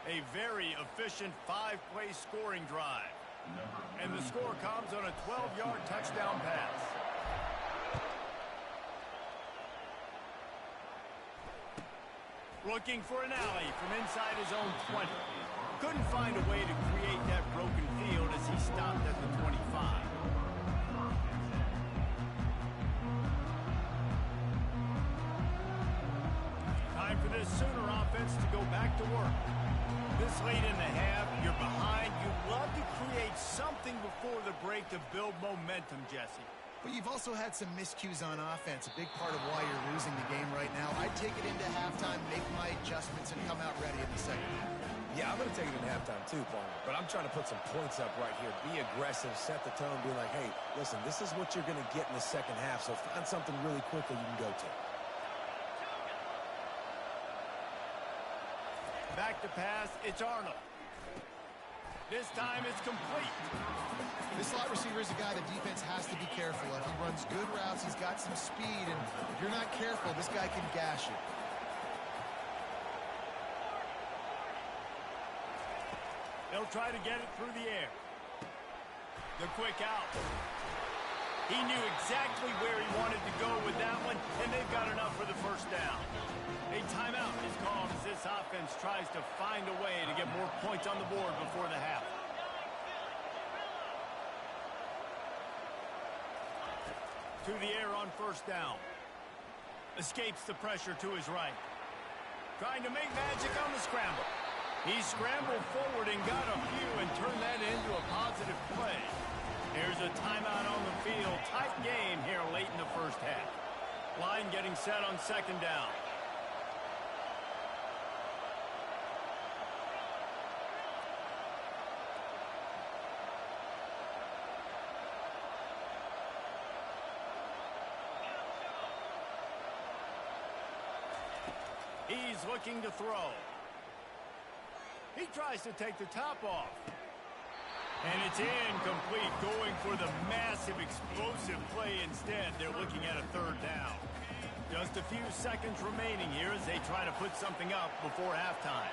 Speaker 1: A very efficient 5-play scoring drive. And the score comes on a 12-yard touchdown pass. Looking for an alley from inside his own 20. Couldn't find a way to create that broken field as he stopped at the 25. Time for this Sooner offense to go back to work. This late in the half, you're behind. You'd love to create something before the break to build momentum, Jesse.
Speaker 3: But you've also had some miscues on offense, a big part of why you're losing the game right now. I'd take it into halftime, make my adjustments, and come out ready in the second half.
Speaker 2: Yeah, I'm going to take it in halftime too, Paul. But I'm trying to put some points up right here. Be aggressive, set the tone, be like, hey, listen, this is what you're going to get in the second half, so find something really quickly you can go to.
Speaker 1: Back to pass, it's Arnold. This time it's complete.
Speaker 3: This slot receiver is a guy the defense has to be careful of. He runs good routes, he's got some speed, and if you're not careful, this guy can gash you.
Speaker 1: They'll try to get it through the air. The quick out. He knew exactly where he wanted to go with that one, and they've got enough for the first down. A timeout is called as this offense tries to find a way to get more points on the board before the half. To the air on first down. Escapes the pressure to his right. Trying to make magic on the scramble. He scrambled forward and got a few and turned that into a positive play. Here's a timeout on the field. Tight game here late in the first half. Line getting set on second down. He's looking to throw. He tries to take the top off. And it's incomplete, going for the massive explosive play instead. They're looking at a third down. Just a few seconds remaining here as they try to put something up before halftime.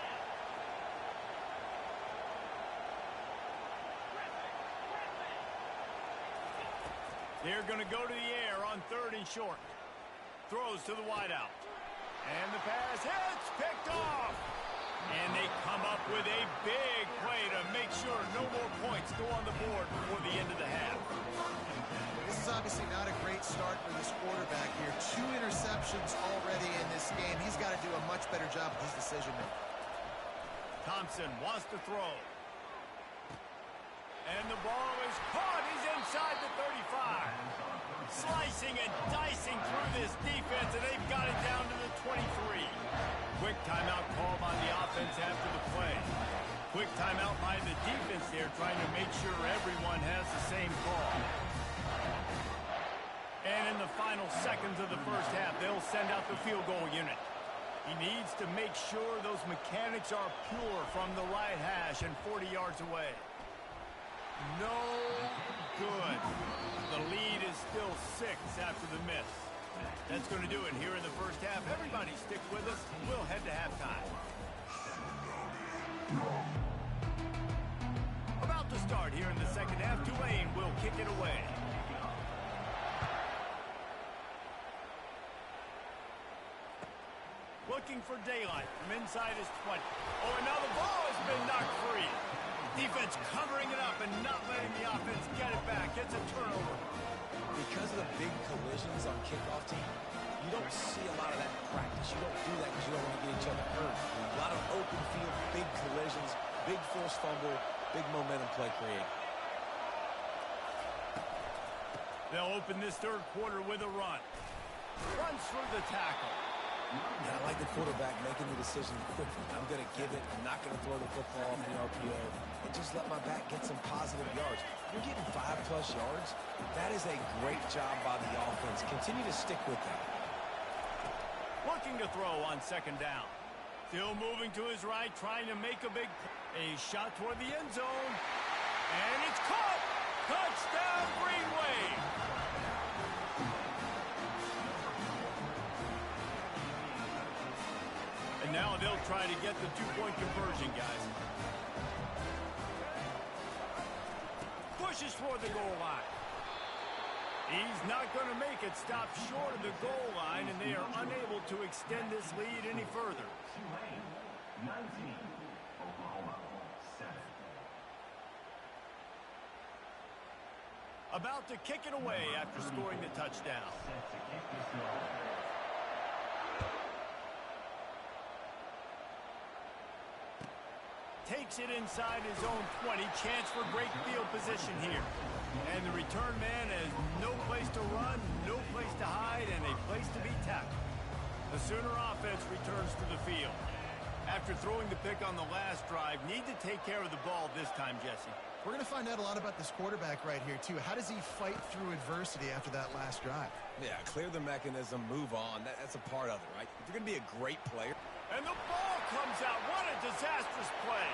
Speaker 1: They're going to go to the air on 3rd and short. Throws to the wideout. And the pass hits, picked off. And they come up with a big play to make sure no more points go on the board before the end of the half.
Speaker 3: This is obviously not a great start for this quarterback here. 2 interceptions already in this game. He's got to do a much better job with his decision-making.
Speaker 1: Thompson wants to throw. And the ball is caught. He's inside the 35. Slicing and dicing through this defense, and they've got it down to the 23. Quick timeout called by the offense after the play. Quick timeout by the defense there, trying to make sure everyone has the same call. And in the final seconds of the first half, they'll send out the field goal unit. He needs to make sure those mechanics are pure from the right hash and 40 yards away. No good. The lead is still 6 after the miss. That's going to do it here in the first half. Everybody stick with us. We'll head to halftime. About to start here in the second half. Tulane will kick it away. Looking for daylight from inside his 20. Oh, and now the ball has been knocked free. Defense covering it up and not letting the offense get it back. It's a turnover.
Speaker 2: Because of the big collisions on kickoff team, you don't see a lot of that in practice. You don't do that because you don't want to get each other hurt. A lot of open field, big collisions, big forced fumble, big momentum play created.
Speaker 1: They'll open this third quarter with a run. Runs through the tackle.
Speaker 2: Yeah, I like the quarterback making the decision quickly. I'm going to give it. I'm not going to throw the football off the RPO and just let my back get some positive yards. You're getting 5+ yards. That is a great job by the offense. Continue to stick with that.
Speaker 1: Looking to throw on second down. Still moving to his right, trying to make a big play. A shot toward the end zone. And it's caught. Touchdown, Green Wave. And now they'll try to get the 2-point conversion, guys. Pushes toward the goal line. He's not going to make it. Stop short of the goal line, and they are unable to extend this lead any further.
Speaker 6: Tulane 19, Oklahoma 7.
Speaker 1: About to kick it away after scoring the touchdown.
Speaker 6: Set to kick this one off.
Speaker 1: Takes it inside his own 20. Chance for great field position here. And the return man has no place to run, no place to hide, and a place to be tackled. The Sooner offense returns to the field. After throwing the pick on the last drive, need to take care of the ball this time, Jesse.
Speaker 3: We're going to find out a lot about this quarterback right here, too. How does he fight through adversity after that last drive?
Speaker 2: Yeah, clear the mechanism, move on. That's a part of it, right? If you're going to be a great player.
Speaker 1: And the ball comes out. What a disastrous play.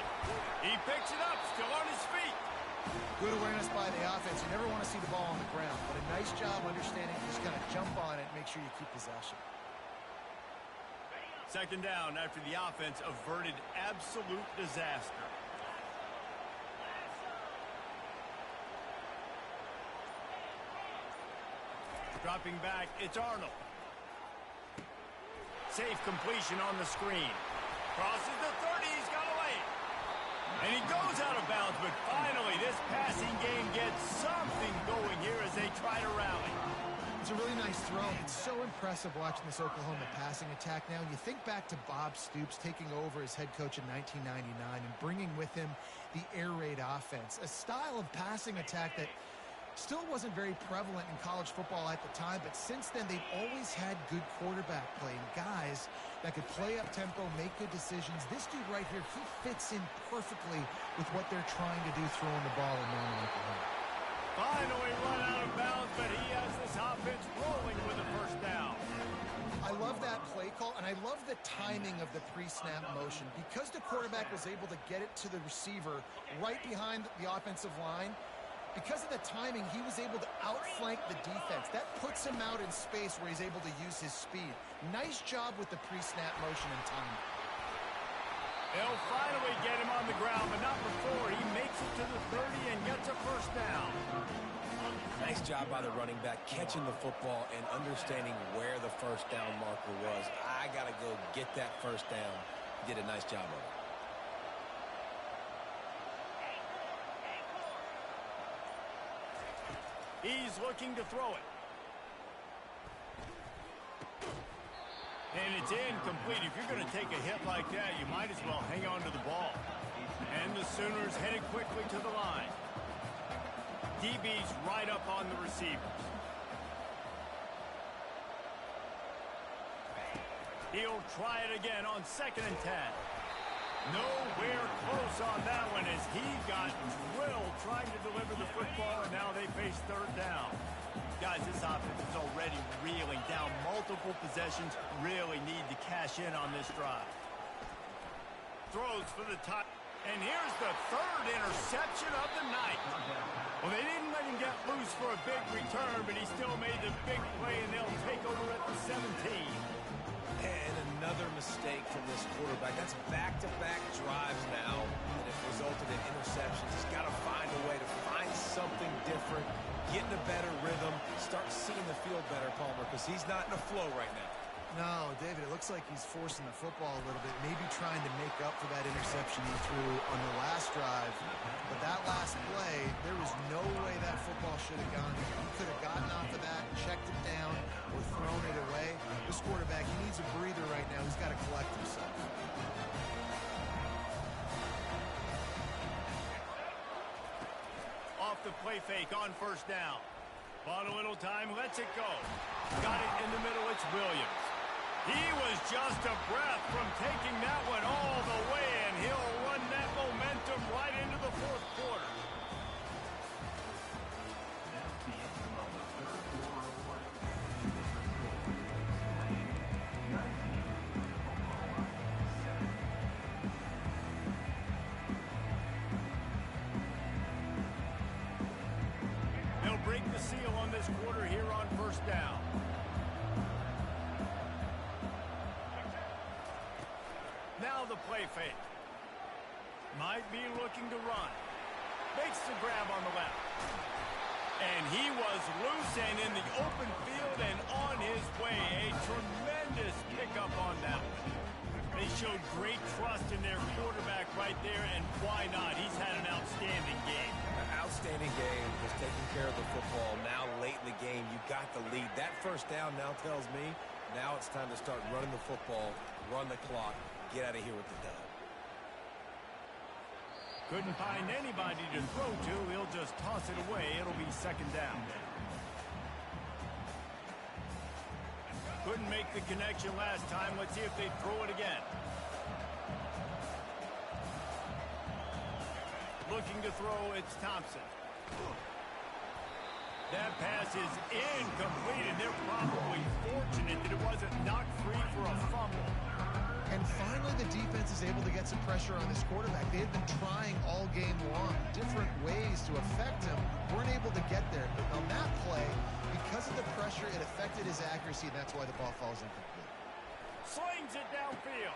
Speaker 1: He picks it up, still on his feet.
Speaker 3: Good awareness by the offense. You never want to see the ball on the ground, but a nice job understanding to just kind of jump on it and make sure you keep possession.
Speaker 1: Second down after the offense averted absolute disaster. Dropping back, it's Arnold. Safe completion on the screen. Crosses the 30, he's got a lane. And he goes out of bounds, but finally this passing game gets something going here as they try to rally.
Speaker 3: It's a really nice throw. It's so impressive watching this Oklahoma passing attack now. You think back to Bob Stoops taking over as head coach in 1999 and bringing with him the air raid offense, a style of passing attack that still wasn't very prevalent in college football at the time, but since then they've always had good quarterback play and guys that could play up tempo, make good decisions. This dude right here, he fits in perfectly with what they're trying to do throwing the ball in Norman, Oklahoma.
Speaker 1: Finally run out of bounds, but he has this offense rolling with a first down.
Speaker 3: I love that play call, and I love the timing of the pre-snap motion. Because the quarterback was able to get it to the receiver right behind the offensive line, because of the timing, he was able to outflank the defense. That puts him out in space where he's able to use his speed. Nice job with the pre-snap motion and timing.
Speaker 1: They'll finally get him on the ground, but not before. He makes it to the 30 and gets a first down.
Speaker 2: Nice job by the running back, catching the football and understanding where the first down marker was. I got to go get that first down. He did a nice job of it.
Speaker 1: He's looking to throw it. And it's incomplete. If you're going to take a hit like that, you might as well hang on to the ball. And the Sooners headed quickly to the line. DB's right up on the receivers. He'll try it again on 2nd and 10. Nowhere close on that one as he got drilled trying to deliver the football, and now they face 3rd down. Guys, this offense is already reeling down multiple possessions. Really need to cash in on this drive. Throws for the top. And here's the 3rd interception of the night. Well, they didn't let him get loose for a big return, but he still made the big play, and they'll take over at the 17.
Speaker 2: And another mistake from this quarterback. That's back-to-back drives now that have resulted in interceptions. He's got to find a way to find something different, get in a better rhythm, start seeing the field better, Palmer, because he's not in a flow right now.
Speaker 3: No, David, it looks like he's forcing the football a little bit, maybe trying to make up for that interception he threw on the last drive. But that last play, there was no way that football should have gone. He could have gotten off of that, checked it down, or thrown it away. This quarterback, he needs a breather right now. He's got to collect himself.
Speaker 1: Off the play fake on 1st down. Bought a little time, lets it go. Got it in the middle, it's Williams. He was just a breath from taking that one all the way, and he'll run that momentum right into the 4th quarter.
Speaker 6: That's the end of the 3rd quarter of play.
Speaker 1: They'll break the seal on this quarter here on 1st down. Now the play fake. Might be looking to run. Makes the grab on the left. And he was loose and in the open field and on his way. A tremendous pickup on that one. They showed great trust in their quarterback right there, and why not? He's had an outstanding game.
Speaker 2: An outstanding game, was taking care of the football. Now late in the game, you got the lead. That first down now tells me now it's time to start running the football, run the clock, get out of here with the dub.
Speaker 1: Couldn't find anybody to throw to. He'll just toss it away. It'll be 2nd down. Couldn't make the connection last time. Let's see if they throw it again. Looking to throw, it's Thompson. That pass is incomplete, and they're probably fortunate that it wasn't knocked free for a fumble.
Speaker 3: And finally, the defense is able to get some pressure on this quarterback. They had been trying all game long, different ways to affect him. Weren't able to get there. But on that play, because of the pressure, it affected his accuracy, and that's why the ball falls incomplete.
Speaker 1: Slings it downfield.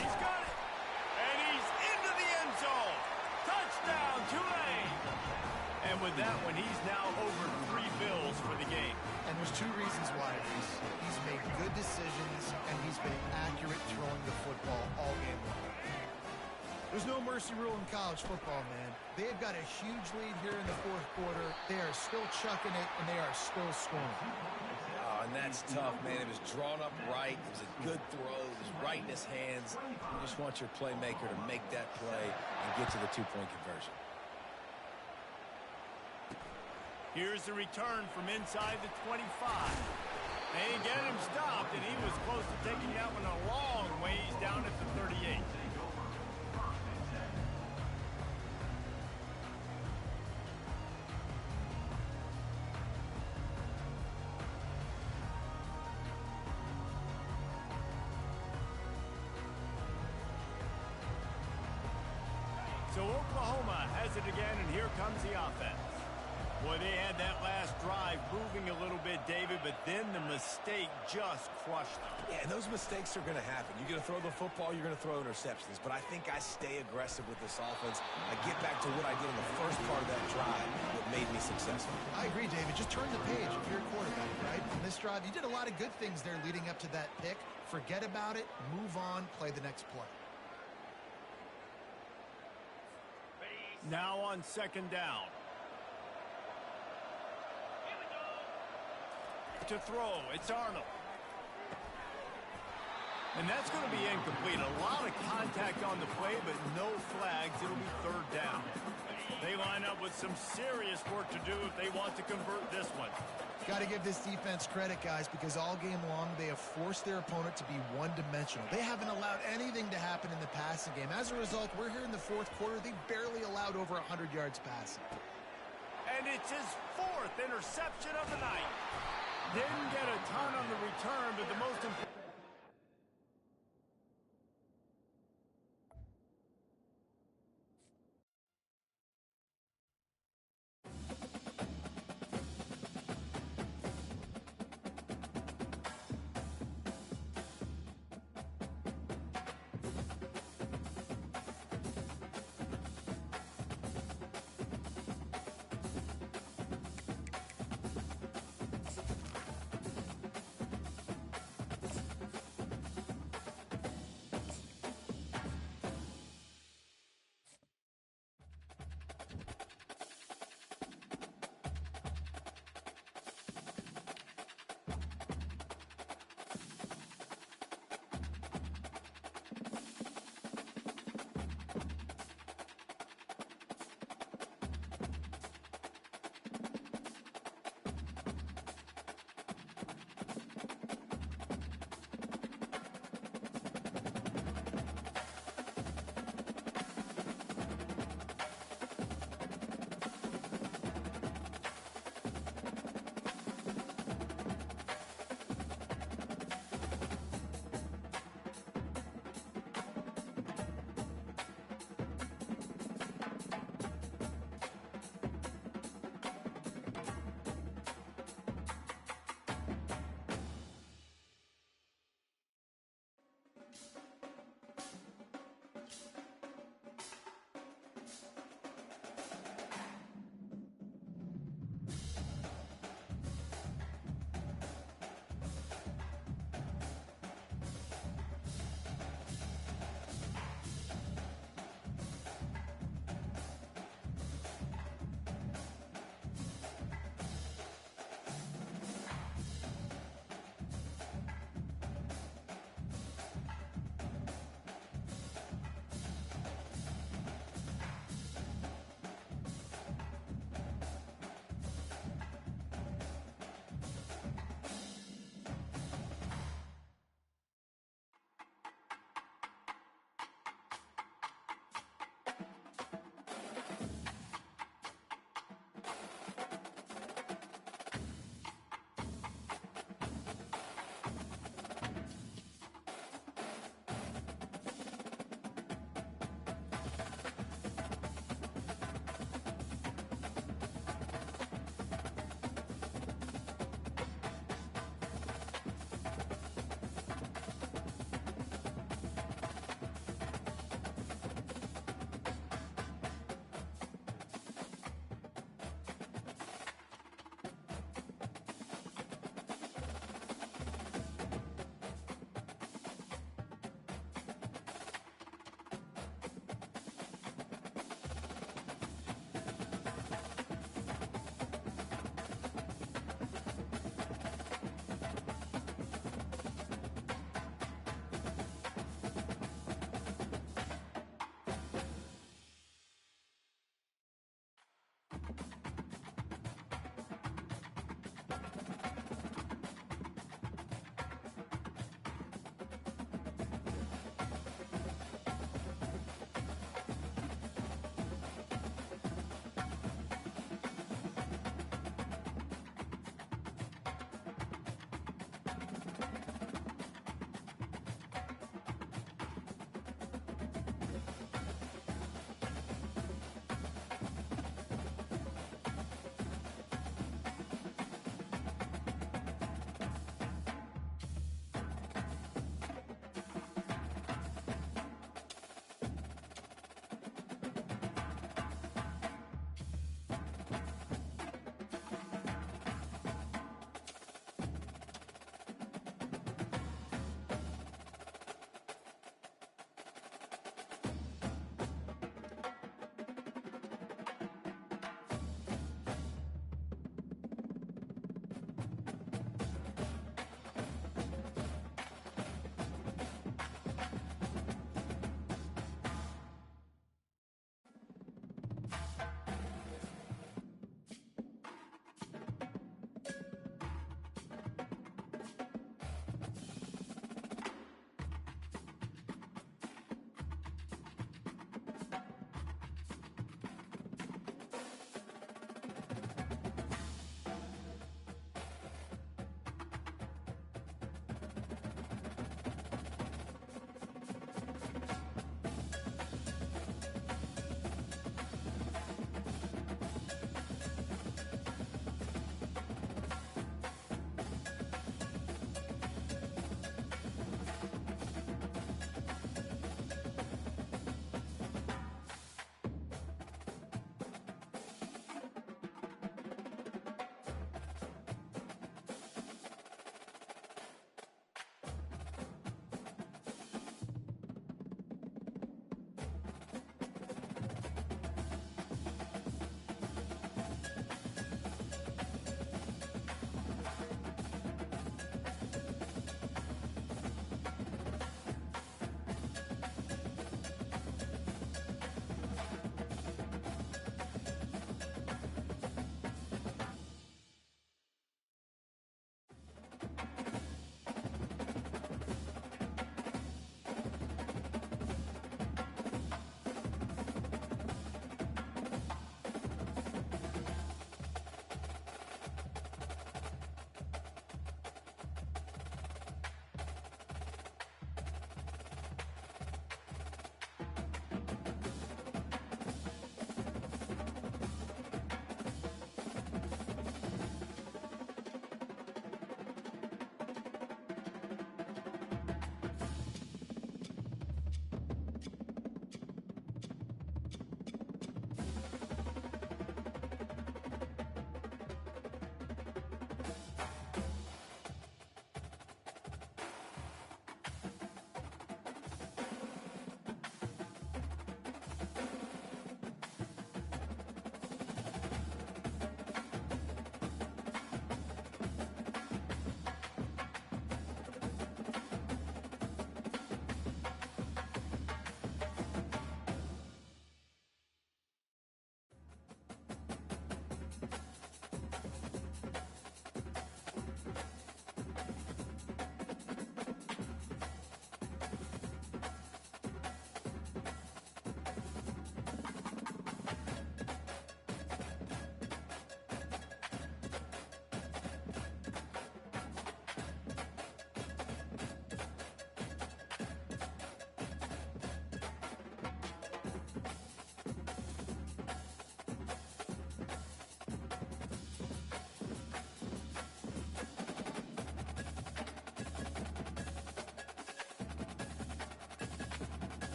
Speaker 1: He's got it. And he's into the end zone. Touchdown, Tulane. And with that one, he's now over 3 bills for the game.
Speaker 3: And there's 2 reasons why. He's made good decisions, and he's been accurate throwing the football all game long. There's no mercy rule in college football, man. They've got a huge lead here in the 4th quarter. They are still chucking it, and they are still scoring.
Speaker 2: Oh, and that's tough, man. It was drawn up right. It was a good throw. It was right in his hands. You just want your playmaker to make that play and get to the 2-point conversion.
Speaker 1: Here's the return from inside the 25. They get him stopped, and he was close to taking that one a long ways down at the 38. So Oklahoma has it again, and here comes the offense. Boy, they had that last drive moving a little bit, David, but then the mistake just crushed them.
Speaker 2: Yeah, and those mistakes are going to happen. You're going to throw the football, you're going to throw interceptions. But I think I stay aggressive with this offense. I get back to what I did in the first part of that drive that made me successful.
Speaker 3: I agree, David. Just turn the page if you're a quarterback, right? On this drive, you did a lot of good things there leading up to that pick. Forget about it, move on, play the next play.
Speaker 1: Now on second down. To throw, it's Arnold. And that's going to be incomplete. A lot of contact on the play, but no flags. It'll be third down. They line up with some serious work to do if they want to convert this one.
Speaker 3: Got to give this defense credit, guys, because all game long they have forced their opponent to be one-dimensional. They haven't allowed anything to happen in the passing game. As a result, we're here in the fourth quarter. They barely allowed over 100 yards passing.
Speaker 1: And it's his fourth interception of the night. Didn't get a ton on the return, but the most important...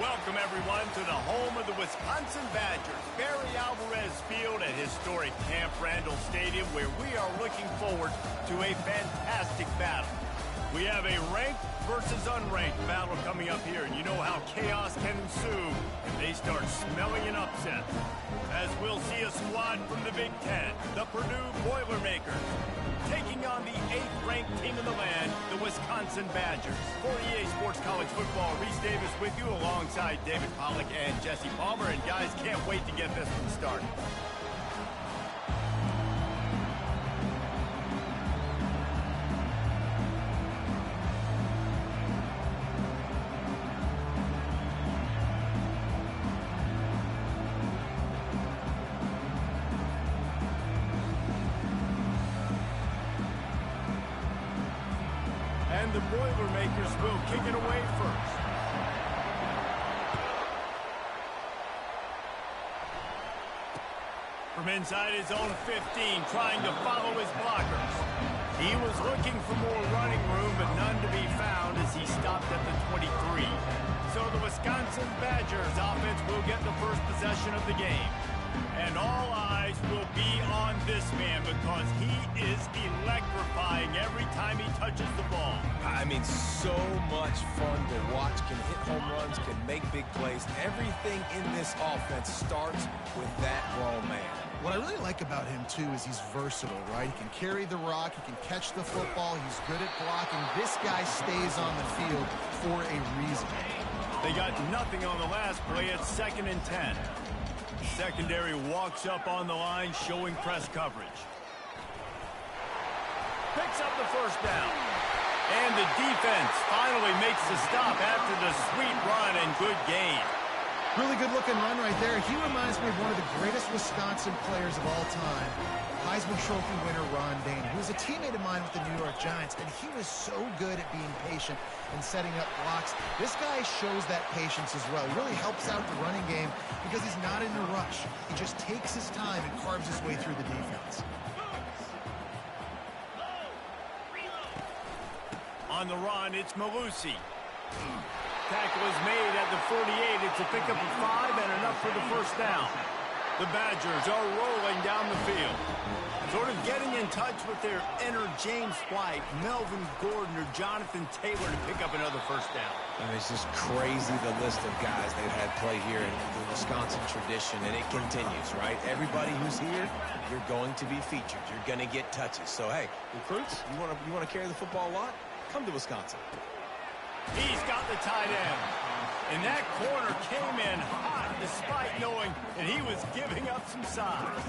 Speaker 1: Welcome, everyone, to the home of the Wisconsin Badgers, Barry Alvarez Field at historic Camp Randall Stadium, where we are looking forward to a fantastic battle. We have a ranked versus unranked battle coming up here, and you know how chaos can ensue if they start smelling an upset. As we'll see a squad from the Big Ten, the Purdue Boilermakers, taking on the 8th-ranked team in the land, the Wisconsin Badgers. For EA Sports College Football, Reese Davis with you alongside David Pollack and Jesse Palmer. And guys, can't wait to get this one started. And the Boilermakers will kick it away first. From inside his own 15, trying to follow his blockers. He was looking for more running room, but none to be found as he stopped at the 23. So the Wisconsin Badgers offense will get the first possession of the game. And all eyes will be on this man because he is electrifying every time he touches the ball.
Speaker 2: I mean, so much fun to watch. Can hit home runs, can make big plays. Everything in this offense starts with that grown man.
Speaker 3: What I really like about him, too, is he's versatile, right? He can carry the rock, he can catch the football, he's good at blocking. This guy stays on the field for a reason.
Speaker 1: They got nothing on the last play at 2nd and 10. Secondary walks up on the line, showing press coverage. Picks up the first down. And the defense finally makes the stop after the sweet run and good gain.
Speaker 3: Really good-looking run right there. He reminds me of one of the greatest Wisconsin players of all time, Heisman Trophy winner Ron Dane. He was a teammate of mine with the New York Giants, and he was so good at being patient and setting up blocks. This guy shows that patience as well. He really helps out the running game because he's not in a rush. He just takes his time and carves his way through the defense.
Speaker 1: On the run, it's Malusi. Tackle is made at the 48. It's a pickup of 5 and enough for the first down. The Badgers are rolling down the field. Sort of getting in touch with their inner James White, Melvin Gordon, or Jonathan Taylor to pick up another first down.
Speaker 2: I mean, it's just crazy the list of guys they've had play here in the Wisconsin tradition, and it continues, right? Everybody who's here, you're going to be featured. You're going to get touches. So, hey, recruits, you want to carry the football a lot? Come to Wisconsin.
Speaker 1: He's got the tight end. And that corner came in hot despite knowing that he was giving up some size.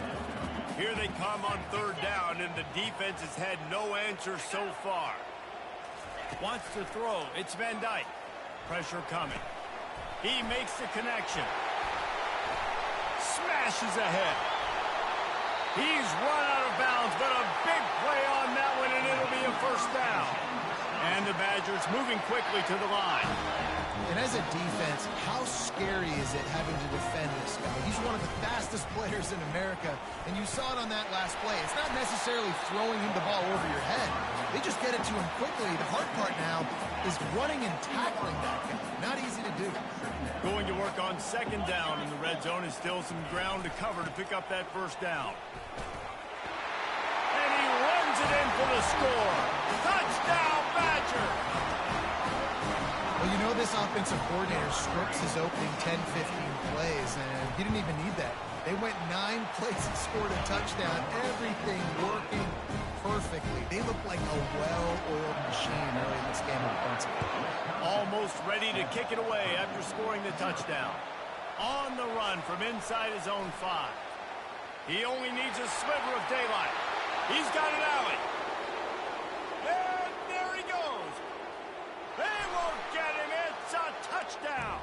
Speaker 1: Here they come on 3rd down, and the defense has had no answer so far. Wants to throw. It's Van Dyke. Pressure coming. He makes the connection. Smashes ahead. He's run out of bounds, but a big play on that one, and it'll be a first down. And the Badgers moving quickly to the line.
Speaker 3: And as a defense, how scary is it having to defend this guy? He's one of the fastest players in America, and you saw it on that last play. It's not necessarily throwing him the ball over your head. They just get it to him quickly. The hard part now is running and tackling that guy. Not easy to do.
Speaker 1: Going to work on 2nd down, and the red zone is still some ground to cover to pick up that first down. And he runs it in for the score. Touchdown, Badgers!
Speaker 3: Well, you know this offensive coordinator scripts his opening 10, 15 plays, and he didn't even need that. They went 9 plays and scored a touchdown. Everything working perfectly. They look like a well-oiled machine early in this game offensively.
Speaker 1: Almost ready to kick it away after scoring the touchdown. On the run from inside his own 5. He only needs a sliver of daylight. He's got an alley. And there he goes. They won't get him. It's a touchdown.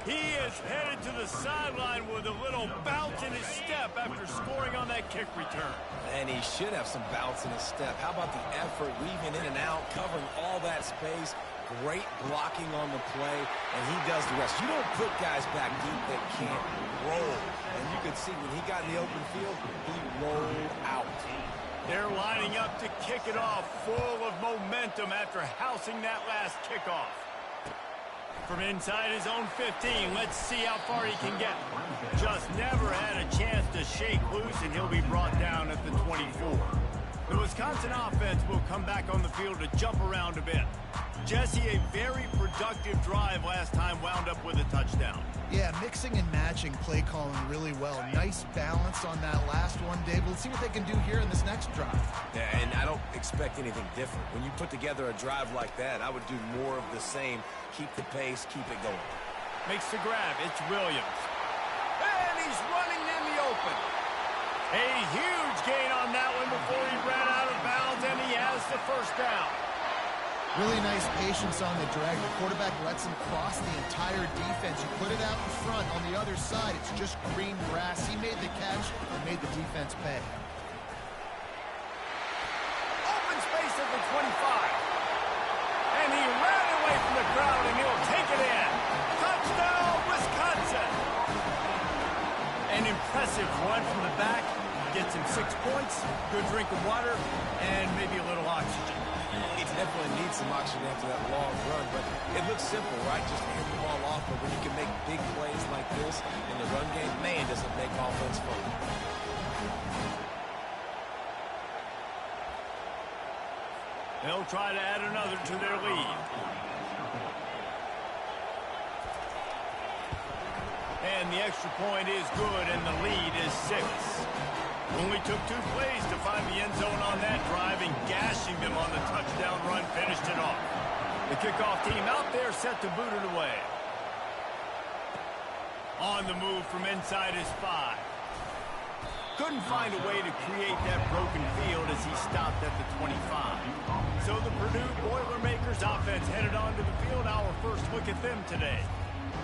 Speaker 1: He is headed to the sideline with a little bounce in his step after scoring on that kick return.
Speaker 2: And he should have some bounce in his step. How about the effort, weaving in and out, covering all that space. Great blocking on the play, and he does the rest. You don't put guys back deep that can't roll. And you could see when he got in the open field, he rolled out.
Speaker 1: They're lining up to kick it off, full of momentum after housing that last kickoff. From inside his own 15, let's see how far he can get. Just never had a chance to shake loose, and he'll be brought down at the 24. The Wisconsin offense will come back on the field to jump around a bit. Jesse, a very productive drive last time, wound up with a touchdown.
Speaker 3: Yeah, mixing and matching play calling really well. Nice balance on that last one, Dave. Let's see what they can do here in this next drive.
Speaker 2: Yeah, and I don't expect anything different. When you put together a drive like that, I would do more of the same. Keep the pace, keep it going.
Speaker 1: Makes the grab. It's Williams. And he's running in the open. A huge gain on that one before he ran out of bounds, and he has the first down.
Speaker 3: Really nice patience on the drag. The quarterback lets him cross the entire defense. You put it out in front. On the other side, it's just green grass. He made the catch and made the defense pay.
Speaker 1: Open space at the 25. And he ran away from the crowd, and he'll take it in. Touchdown, Wisconsin. An impressive run from the back. Gets him 6 points, good drink of water, and maybe a little oxygen.
Speaker 2: He definitely needs some oxygen after that long run, but it looks simple, right? Just hand the ball off, but when you can make big plays like this in the run game, man, does it make offense fun.
Speaker 1: They'll try to add another to their lead. And the extra point is good, and the lead is 6. Only took 2 plays to find the end zone on that drive, and gashing them on the touchdown run finished it off. The kickoff team out there set to boot it away. On the move from inside his 5. Couldn't find a way to create that broken field as he stopped at the 25. So the Purdue Boilermakers offense headed onto the field. Our first look at them today.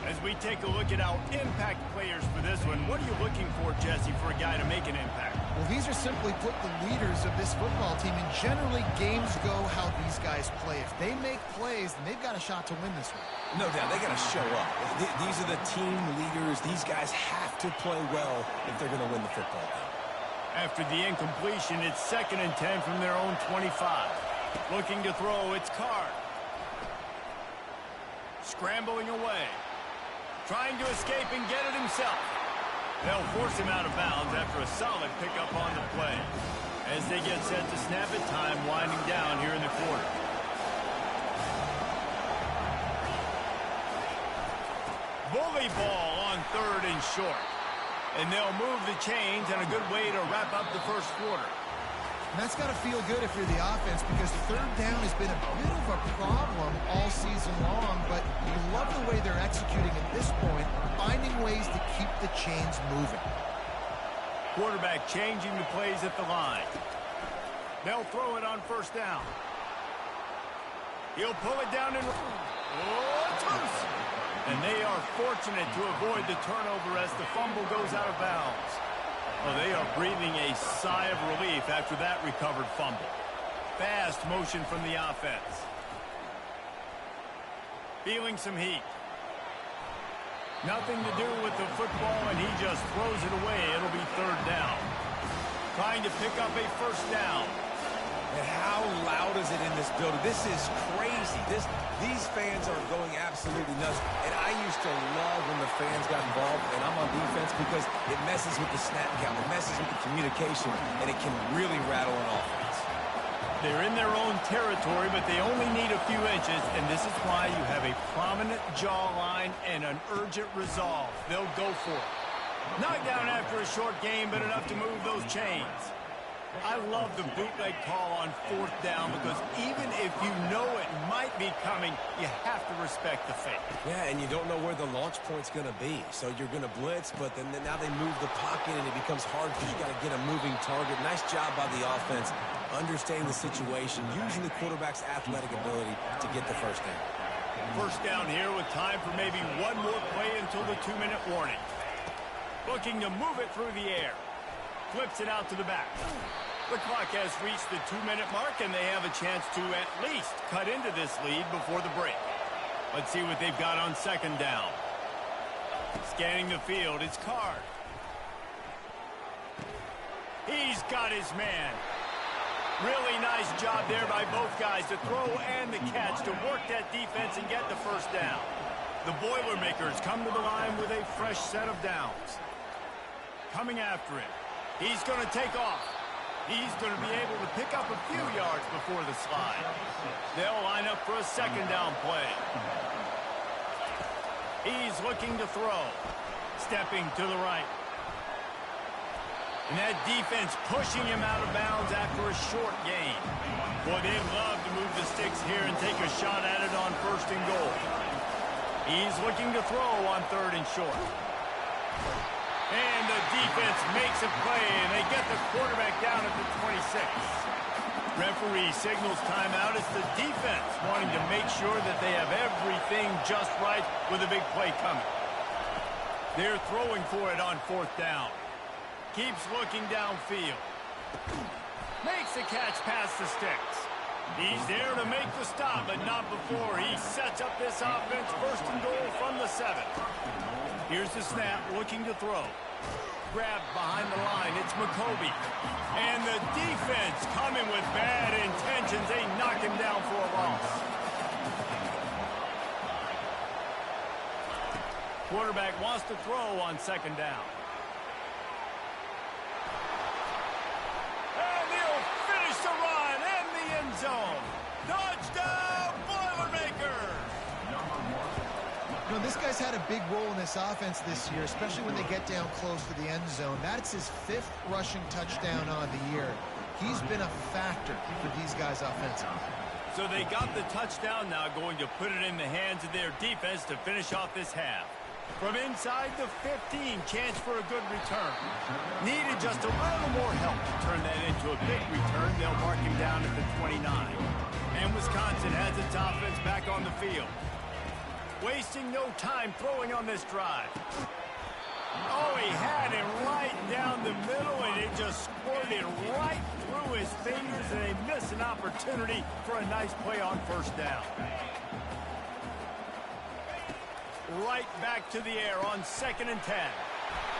Speaker 1: As we take a look at our impact players for this one, what are you looking for, Jesse, for a guy to make an impact?
Speaker 3: Well, these are simply put the leaders of this football team, and generally games go how these guys play. If they make plays, then they've got a shot to win this one.
Speaker 2: No doubt, they got to show up. These are the team leaders. These guys have to play well if they're going to win the football game.
Speaker 1: After the incompletion, it's 2nd and 10 from their own 25. Looking to throw, it's Card. Scrambling away. Trying to escape and get it himself. They'll force him out of bounds after a solid pickup on the play. As they get set to snap it, time winding down here in the quarter. Bully ball on 3rd and short. And they'll move the chains, and a good way to wrap up the first quarter.
Speaker 3: And that's got to feel good if you're the offense, because 3rd down has been a bit of a problem all season long, but you love the way they're executing at this point, finding ways to keep the chains moving.
Speaker 1: Quarterback changing the plays at the line. They'll throw it on 1st down. He'll pull it down and... Oh, it's loose! And they are fortunate to avoid the turnover as the fumble goes out of bounds. Well, they are breathing a sigh of relief after that recovered fumble. Fast motion from the offense. Feeling some heat. Nothing to do with the football, and he just throws it away. It'll be 3rd down. Trying to pick up a 1st down.
Speaker 2: And how loud is it in this building? This is crazy. These fans are going absolutely nuts. And I used to love when the fans got involved, and I'm on defense, because it messes with the snap count. It messes with the communication, and it can really rattle an offense.
Speaker 1: They're in their own territory, but they only need a few inches, and this is why you have a prominent jawline and an urgent resolve. They'll go for it. Knocked down after a short game, but enough to move those chains. I love the bootleg call on 4th down, because even if you know it might be coming, you have to respect the fake.
Speaker 2: Yeah, and you don't know where the launch point's going to be. So you're going to blitz, but then now they move the pocket, and it becomes hard because you got to get a moving target. Nice job by the offense, understanding the situation, using the quarterback's athletic ability to get the 1st down.
Speaker 1: 1st down here with time for maybe one more play until the 2-minute warning. Looking to move it through the air. Flips it out to the back. The clock has reached the 2-minute mark, and they have a chance to at least cut into this lead before the break. Let's see what they've got on 2nd down. Scanning the field, it's Card. He's got his man. Really nice job there by both guys to throw and the catch to work that defense and get the 1st down. The Boilermakers come to the line with a fresh set of downs. Coming after it. He's going to take off. He's going to be able to pick up a few yards before the slide. They'll line up for a second down play. He's looking to throw. Stepping to the right. And that defense pushing him out of bounds after a short gain. Boy, they'd love to move the sticks here and take a shot at it on first and goal. He's looking to throw on third and short. And the defense makes a play, and they get the quarterback down at the 26. Referee signals timeout. It's the defense wanting to make sure that they have everything just right with a big play coming. They're throwing for it on fourth down. Keeps looking downfield. Makes the catch past the sticks. He's there to make the stop, but not before he sets up this offense first and goal from the 7. Here's the snap, looking to throw. Grabbed behind the line, it's McCoby. And the defense coming with bad intentions. They knock him down for a loss. Quarterback wants to throw on second down. And he'll finish the run in the end zone. Touchdown, Boilermakers!
Speaker 3: You know, this guy's had a big role in this offense this year, especially when they get down close to the end zone. That's his 5th rushing touchdown on the year. He's been a factor for these guys offensively.
Speaker 1: So they got the touchdown, now going to put it in the hands of their defense to finish off this half. From inside the 15, chance for a good return. Needed just a little more help to turn that into a big return. They'll mark him down at the 29. And Wisconsin has its offense back on the field. Wasting no time throwing on this drive. Oh, he had it right down the middle, and it just squirted right through his fingers, and they miss an opportunity for a nice play on first down. Right back to the air on 2nd and 10.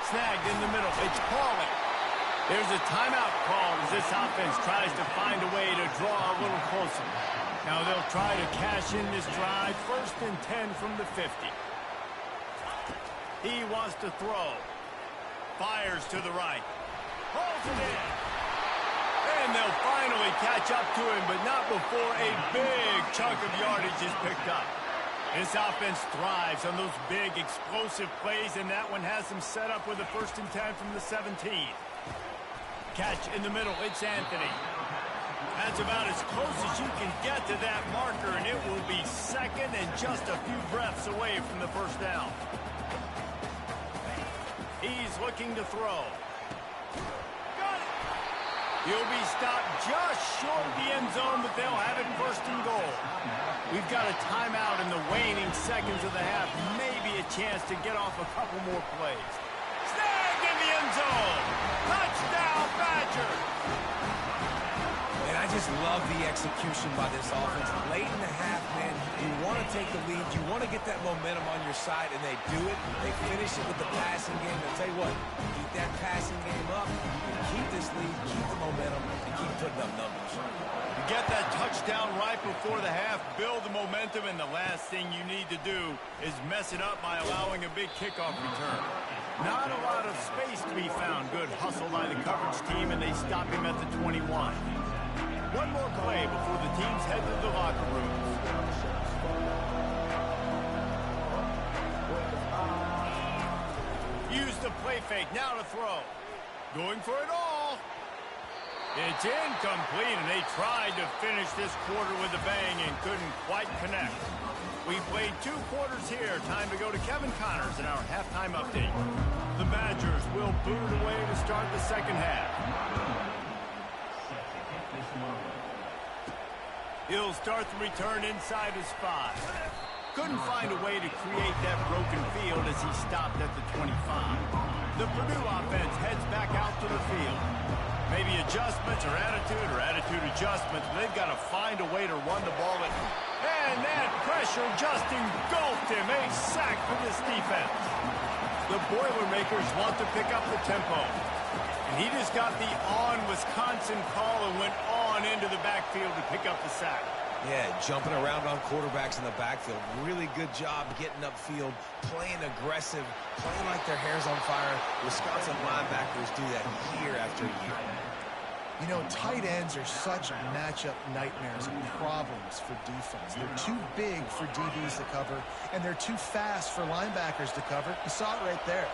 Speaker 1: Snagged in the middle. It's Pauling. There's a timeout called as this offense tries to find a way to draw a little closer. Now they'll try to cash in this drive. 1st and 10 from the 50. He wants to throw. Fires to the right. Pulls it in. And they'll finally catch up to him, but not before a big chunk of yardage is picked up. This offense thrives on those big, explosive plays, and that one has them set up with a 1st and 10 from the 17. Catch in the middle. It's Anthony. That's about as close as you can get to that marker, and it will be 2nd and just a few breaths away from the first down. He's looking to throw. Got it. He'll be stopped just short of the end zone, but they'll have it 1st and goal. We've got a timeout in the waning seconds of the half. Maybe a chance to get off a couple more plays. Snagged in the end zone. Touchdown, Badger.
Speaker 2: And I just love the execution by this offense. Late in the half, man, you want to take the lead. You want to get that momentum on your side, and they do it. They finish it with the passing game. I'll tell you what, keep that passing game up, keep this lead, keep the momentum, and keep putting up numbers.
Speaker 1: You get that touchdown right before the half, build the momentum, and the last thing you need to do is mess it up by allowing a big kickoff return. Not a lot of space to be found. Good hustle by the coverage team, and they stop him at the 21. One more play before the teams head to the locker rooms. Use the play fake, now to throw. Going for it all. It's incomplete, and they tried to finish this quarter with a bang and couldn't quite connect. We played 2 quarters here. Time to go to Kevin Connors in our halftime update. The Badgers will boot it away to start the second half. He'll start the return inside his 5. Couldn't find a way to create that broken field as he stopped at the 25. The Purdue offense heads back out to the field. Maybe adjustments or attitude adjustments. They've got to find a way to run the ball. And that pressure just engulfed him. A sack for this defense. The Boilermakers want to pick up the tempo. And he just got the on Wisconsin call and went on into the backfield to pick up the sack.
Speaker 2: Yeah, jumping around on quarterbacks in the backfield. Really good job getting upfield, playing aggressive, playing like their hair's on fire. Wisconsin linebackers do that year after year.
Speaker 3: You know, tight ends are such matchup nightmares and problems for defense. They're too big for DBs to cover, and they're too fast for linebackers to cover. You saw it right there.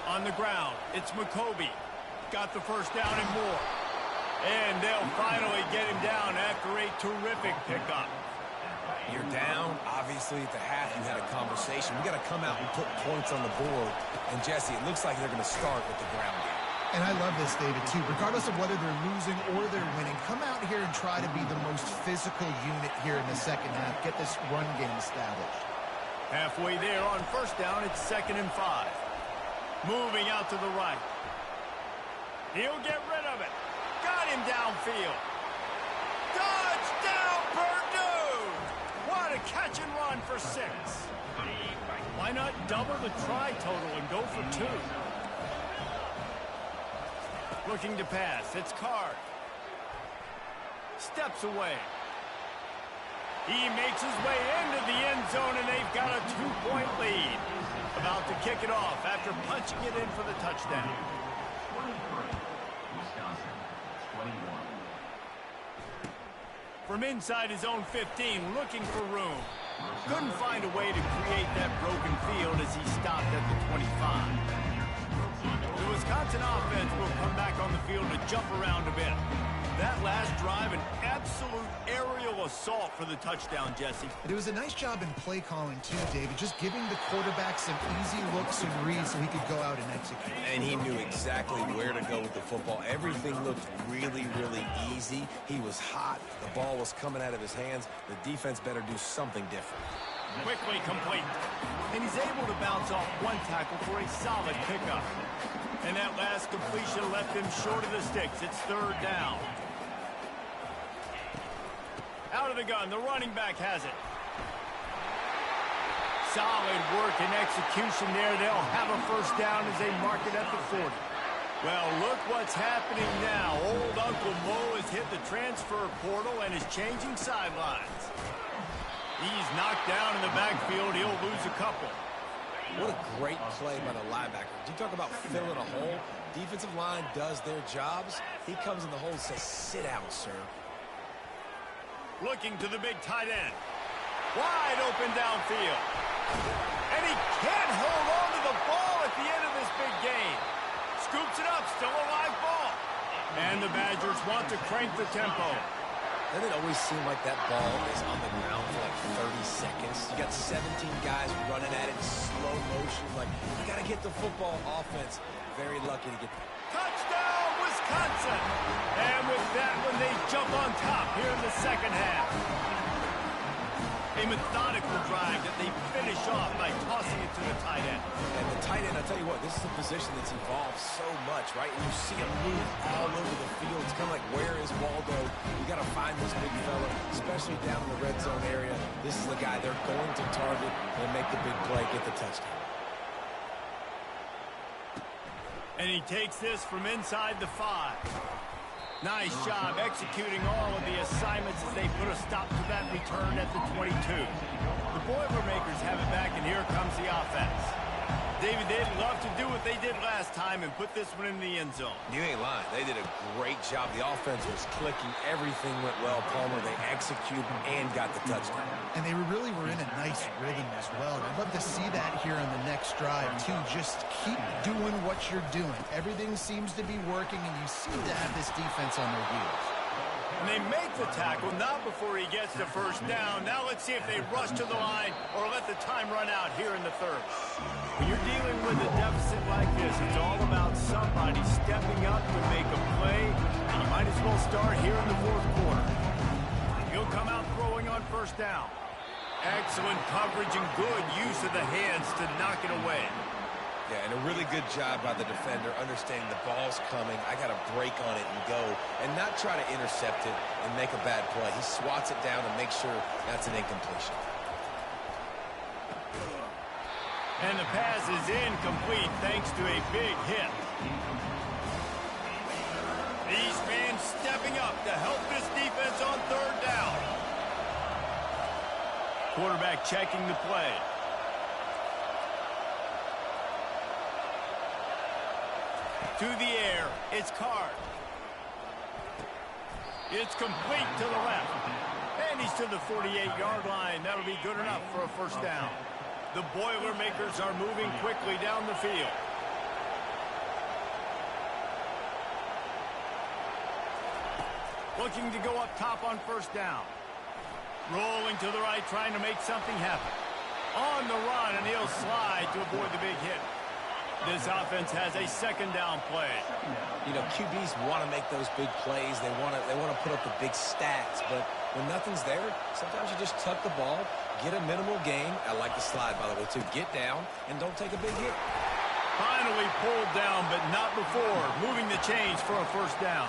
Speaker 1: On the ground, it's McCoby. Got the first down and more. And they'll finally get him down after a terrific pickup.
Speaker 2: You're down. Obviously, at the half, you had a conversation. We got to come out and put points on the board. And, Jesse, it looks like they're going to start with the ground game.
Speaker 3: And I love this, David, too. Regardless of whether they're losing or they're winning, come out here and try to be the most physical unit here in the second half. Get this run game established.
Speaker 1: Halfway there on first down, it's 2nd and 5. Moving out to the right. He'll get rid of it. Got him downfield. Touchdown, Purdue! What a catch and run for 6. Why not double the try total and go for 2? Looking to pass. It's Card. Steps away. He makes his way into the end zone, and they've got a 2-point lead. About to kick it off after punching it in for the touchdown.
Speaker 6: 23, Wisconsin, 21.
Speaker 1: From inside his own 15, looking for room. Couldn't find a way to create that broken field as he stopped at the 25. The Wisconsin offense will come back on the field to jump around a bit. That last drive, an absolute aerial assault for the touchdown, Jesse.
Speaker 3: It was a nice job in play calling, too, David, just giving the quarterback some easy looks and reads so he could go out and execute.
Speaker 2: And he knew exactly where to go with the football. Everything looked really, really easy. He was hot. The ball was coming out of his hands. The defense better do something different.
Speaker 1: Quickly complete. And he's able to bounce off one tackle for a solid pickup. And that last completion left him short of the sticks. It's 3rd down. Out of the gun, the running back has it. Solid work and execution there. They'll have a first down as they mark it at the 40. Well, look what's happening now. Old Uncle Mo has hit the transfer portal and is changing sidelines. He's knocked down in the backfield. He'll lose a couple.
Speaker 2: What a great play by the linebacker. You talk about filling a hole. Defensive line does their jobs. He comes in the hole and says, sit down, sir.
Speaker 1: Looking to the big tight end. Wide open downfield. And he can't hold on to the ball at the end of this big game. Scoops it up, still a live ball. And the Badgers want to crank the tempo.
Speaker 2: Doesn't it always seem like that ball is on the ground for like 30 seconds? You got 17 guys running at it in slow motion. Like, you got to get the football. Offense very lucky to get the
Speaker 1: touchdown, Wisconsin! And with that one, they jump on top here in the second half. A methodical drive that they finish off by tossing it to the tight end.
Speaker 2: And the tight end, I'll tell you what, this is a position that's evolved so much, right? And you see him move all over the field. It's kind of like, where is Waldo? You got to find this big fella, especially down in the red zone area. This is the guy they're going to target and make the big play, get the touchdown.
Speaker 1: And he takes this from inside the 5. Nice job executing all of the assignments as they put a stop to that return at the 22. The Boilermakers have it back, and here comes the offense. David, they'd love to do what they did last time and put this one in the end zone.
Speaker 2: You ain't lying. They did a great job. The offense was clicking. Everything went well. Palmer, they executed and got the touchdown.
Speaker 3: And they really were in a nice rhythm as well. I'd love to see that here on the next drive, too. Just keep doing what you're doing. Everything seems to be working, and you seem to have this defense on their heels.
Speaker 1: And they make the tackle, not before he gets the first down. Now let's see if they rush to the line or let the time run out here in the 3rd. When you're dealing with a deficit like this, it's all about somebody stepping up to make a play, and you might as well start here in the 4th quarter. He'll come out throwing on first down. Excellent coverage and good use of the hands to knock it away.
Speaker 2: Yeah, and a really good job by the defender, understanding the ball's coming. I got to break on it and go, and not try to intercept it and make a bad play. He swats it down and makes sure that's an incompletion.
Speaker 1: And the pass is incomplete thanks to a big hit. These fans stepping up to help this defense on third down. Quarterback checking the play. To the air, it's Card. It's complete to the left. And he's to the 48-yard line. That'll be good enough for a first down. The Boilermakers are moving quickly down the field. Looking to go up top on first down. Rolling to the right, trying to make something happen. On the run, and he'll slide to avoid the big hit. This offense has a second down play.
Speaker 2: You know, QBs want to make those big plays. They want to put up the big stats. But when nothing's there, sometimes you just tuck the ball, get a minimal gain. I like the slide, by the way, too. Get down and don't take a big hit.
Speaker 1: Finally pulled down, but not before. Moving the chains for a first down.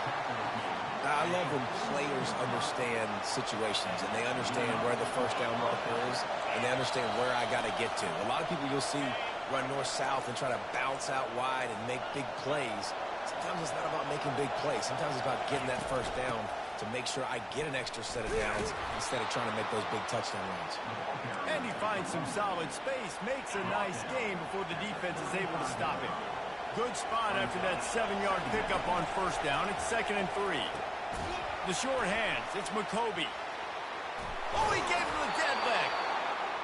Speaker 2: I love when players understand situations and they understand where the first down marker is and they understand where I got to get to. A lot of people you'll see run north-south and try to bounce out wide and make big plays. Sometimes it's not about making big plays. Sometimes it's about getting that first down to make sure I get an extra set of downs instead of trying to make those big touchdown runs.
Speaker 1: And he finds some solid space, makes a nice gain before the defense is able to stop him. Good spot after that 7-yard pickup on first down. It's 2nd and 3. The short hands, it's McCoby. Oh, he gave him the dead leg.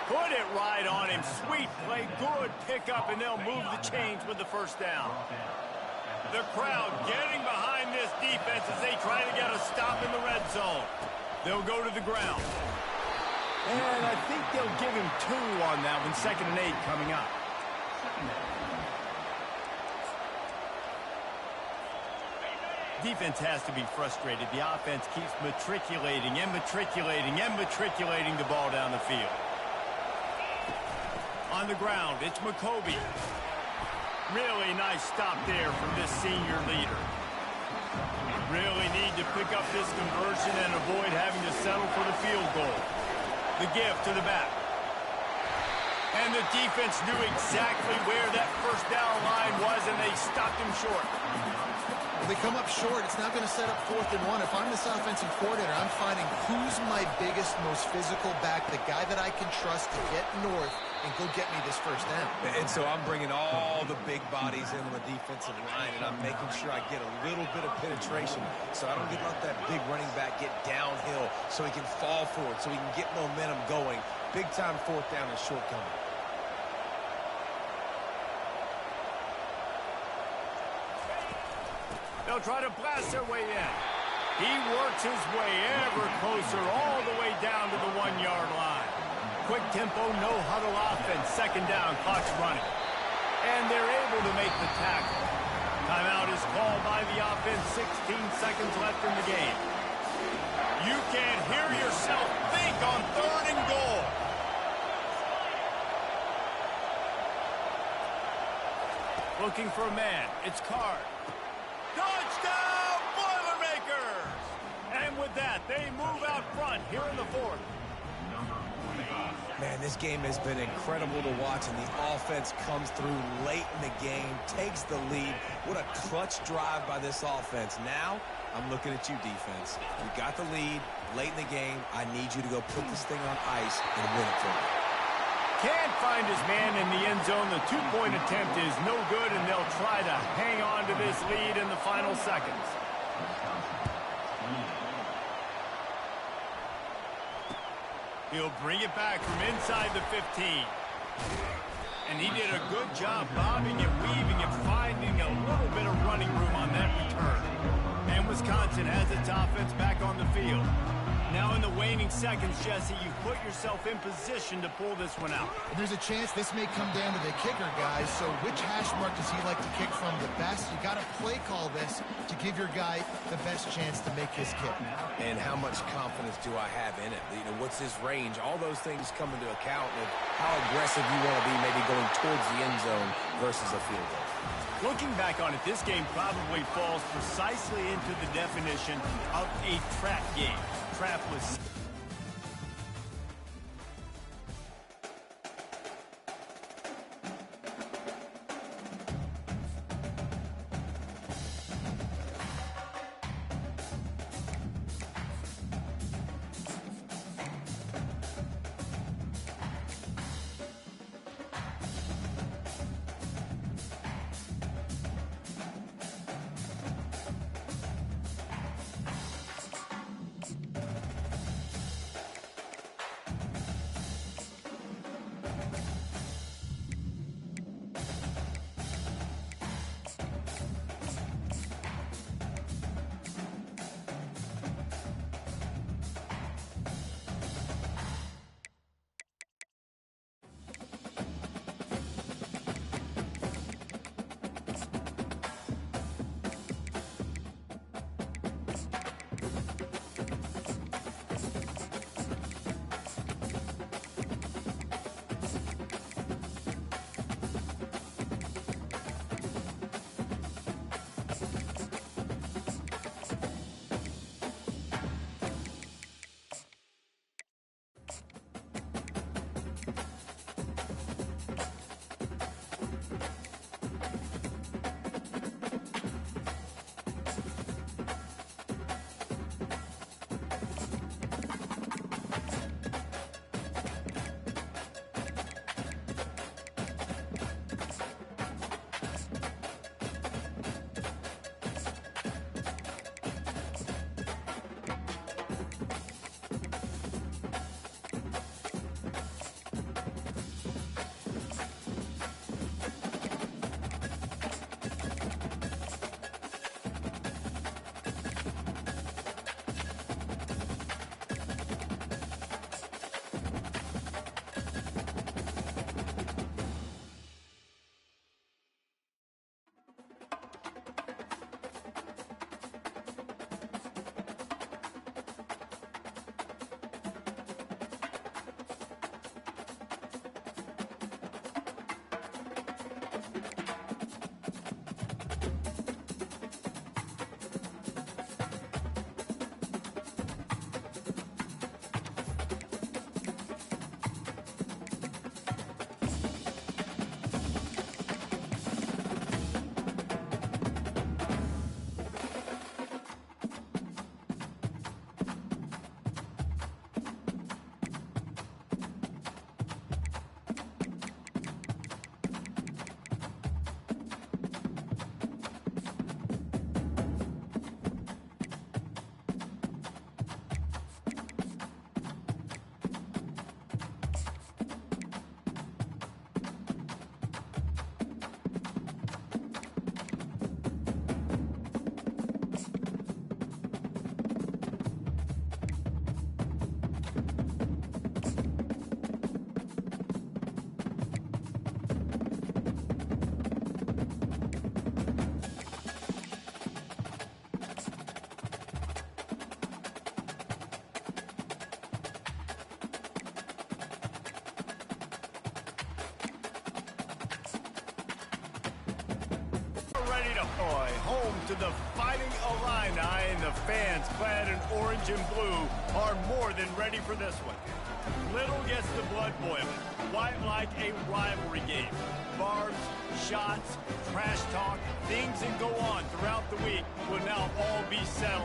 Speaker 1: Put it right on him. Sweet play, good pickup, and they'll move the chains with the first down. The crowd getting behind this defense as they try to get a stop in the red zone. They'll go to the ground. And I think they'll give him 2 on that one. 2nd and 8 coming up. Defense has to be frustrated. The offense keeps matriculating and matriculating and matriculating the ball down the field. On the ground, it's McCoby. Really nice stop there from this senior leader. Really need to pick up this conversion and avoid having to settle for the field goal. The give to the back. And the defense knew exactly where that first down line was, and they stopped him short.
Speaker 3: If they come up short, it's not going to set up 4th and 1. If I'm this offensive coordinator, I'm finding who's my biggest, most physical back, the guy that I can trust to get north and go get me this first down.
Speaker 2: And so I'm bringing all the big bodies in on the defensive line, and I'm making sure I get a little bit of penetration so I don't let that big running back get downhill so he can fall forward, so he can get momentum going. Big-time 4th down and shortcoming.
Speaker 1: They'll try to blast their way in. He works his way ever closer all the way down to the 1-yard line. Quick tempo, no huddle offense. 2nd down, clock's running. And they're able to make the tackle. Timeout is called by the offense. 16 seconds left in the game. You can't hear yourself think on 3rd and goal. Looking for a man. It's Card. Touchdown, Boilermakers! And with that, they move out front here in the 4th.
Speaker 2: Man, this game has been incredible to watch, and the offense comes through late in the game, takes the lead. What a clutch drive by this offense. Now, I'm looking at you, defense. You got the lead late in the game. I need you to go put this thing on ice and win it for me.
Speaker 1: Can't find his man in the end zone. The 2-point attempt is no good, and they'll try to hang on to this lead in the final seconds. He'll bring it back from inside the 15. And he did a good job bobbing and weaving and finding a little bit of running room on that return. And Wisconsin has its offense back on the field. Now in the waning seconds, Jesse, you put yourself in position to pull this one out.
Speaker 3: And there's a chance this may come down to the kicker, guys. So which hash mark does he like to kick from the best? You got to play call this to give your guy the best chance to make his kick.
Speaker 2: And how much confidence do I have in it? You know, what's his range? All those things come into account of how aggressive you want to be maybe going towards the end zone versus a field goal.
Speaker 1: Looking back on it, this game probably falls precisely into the definition of a trap game. Trap was... ready to play. Home to the Fighting Illini, and the fans clad in orange and blue are more than ready for this one. Little gets the blood boiling, quite like a rivalry game. Barbs, shots, trash talk, things that go on throughout the week will now all be settled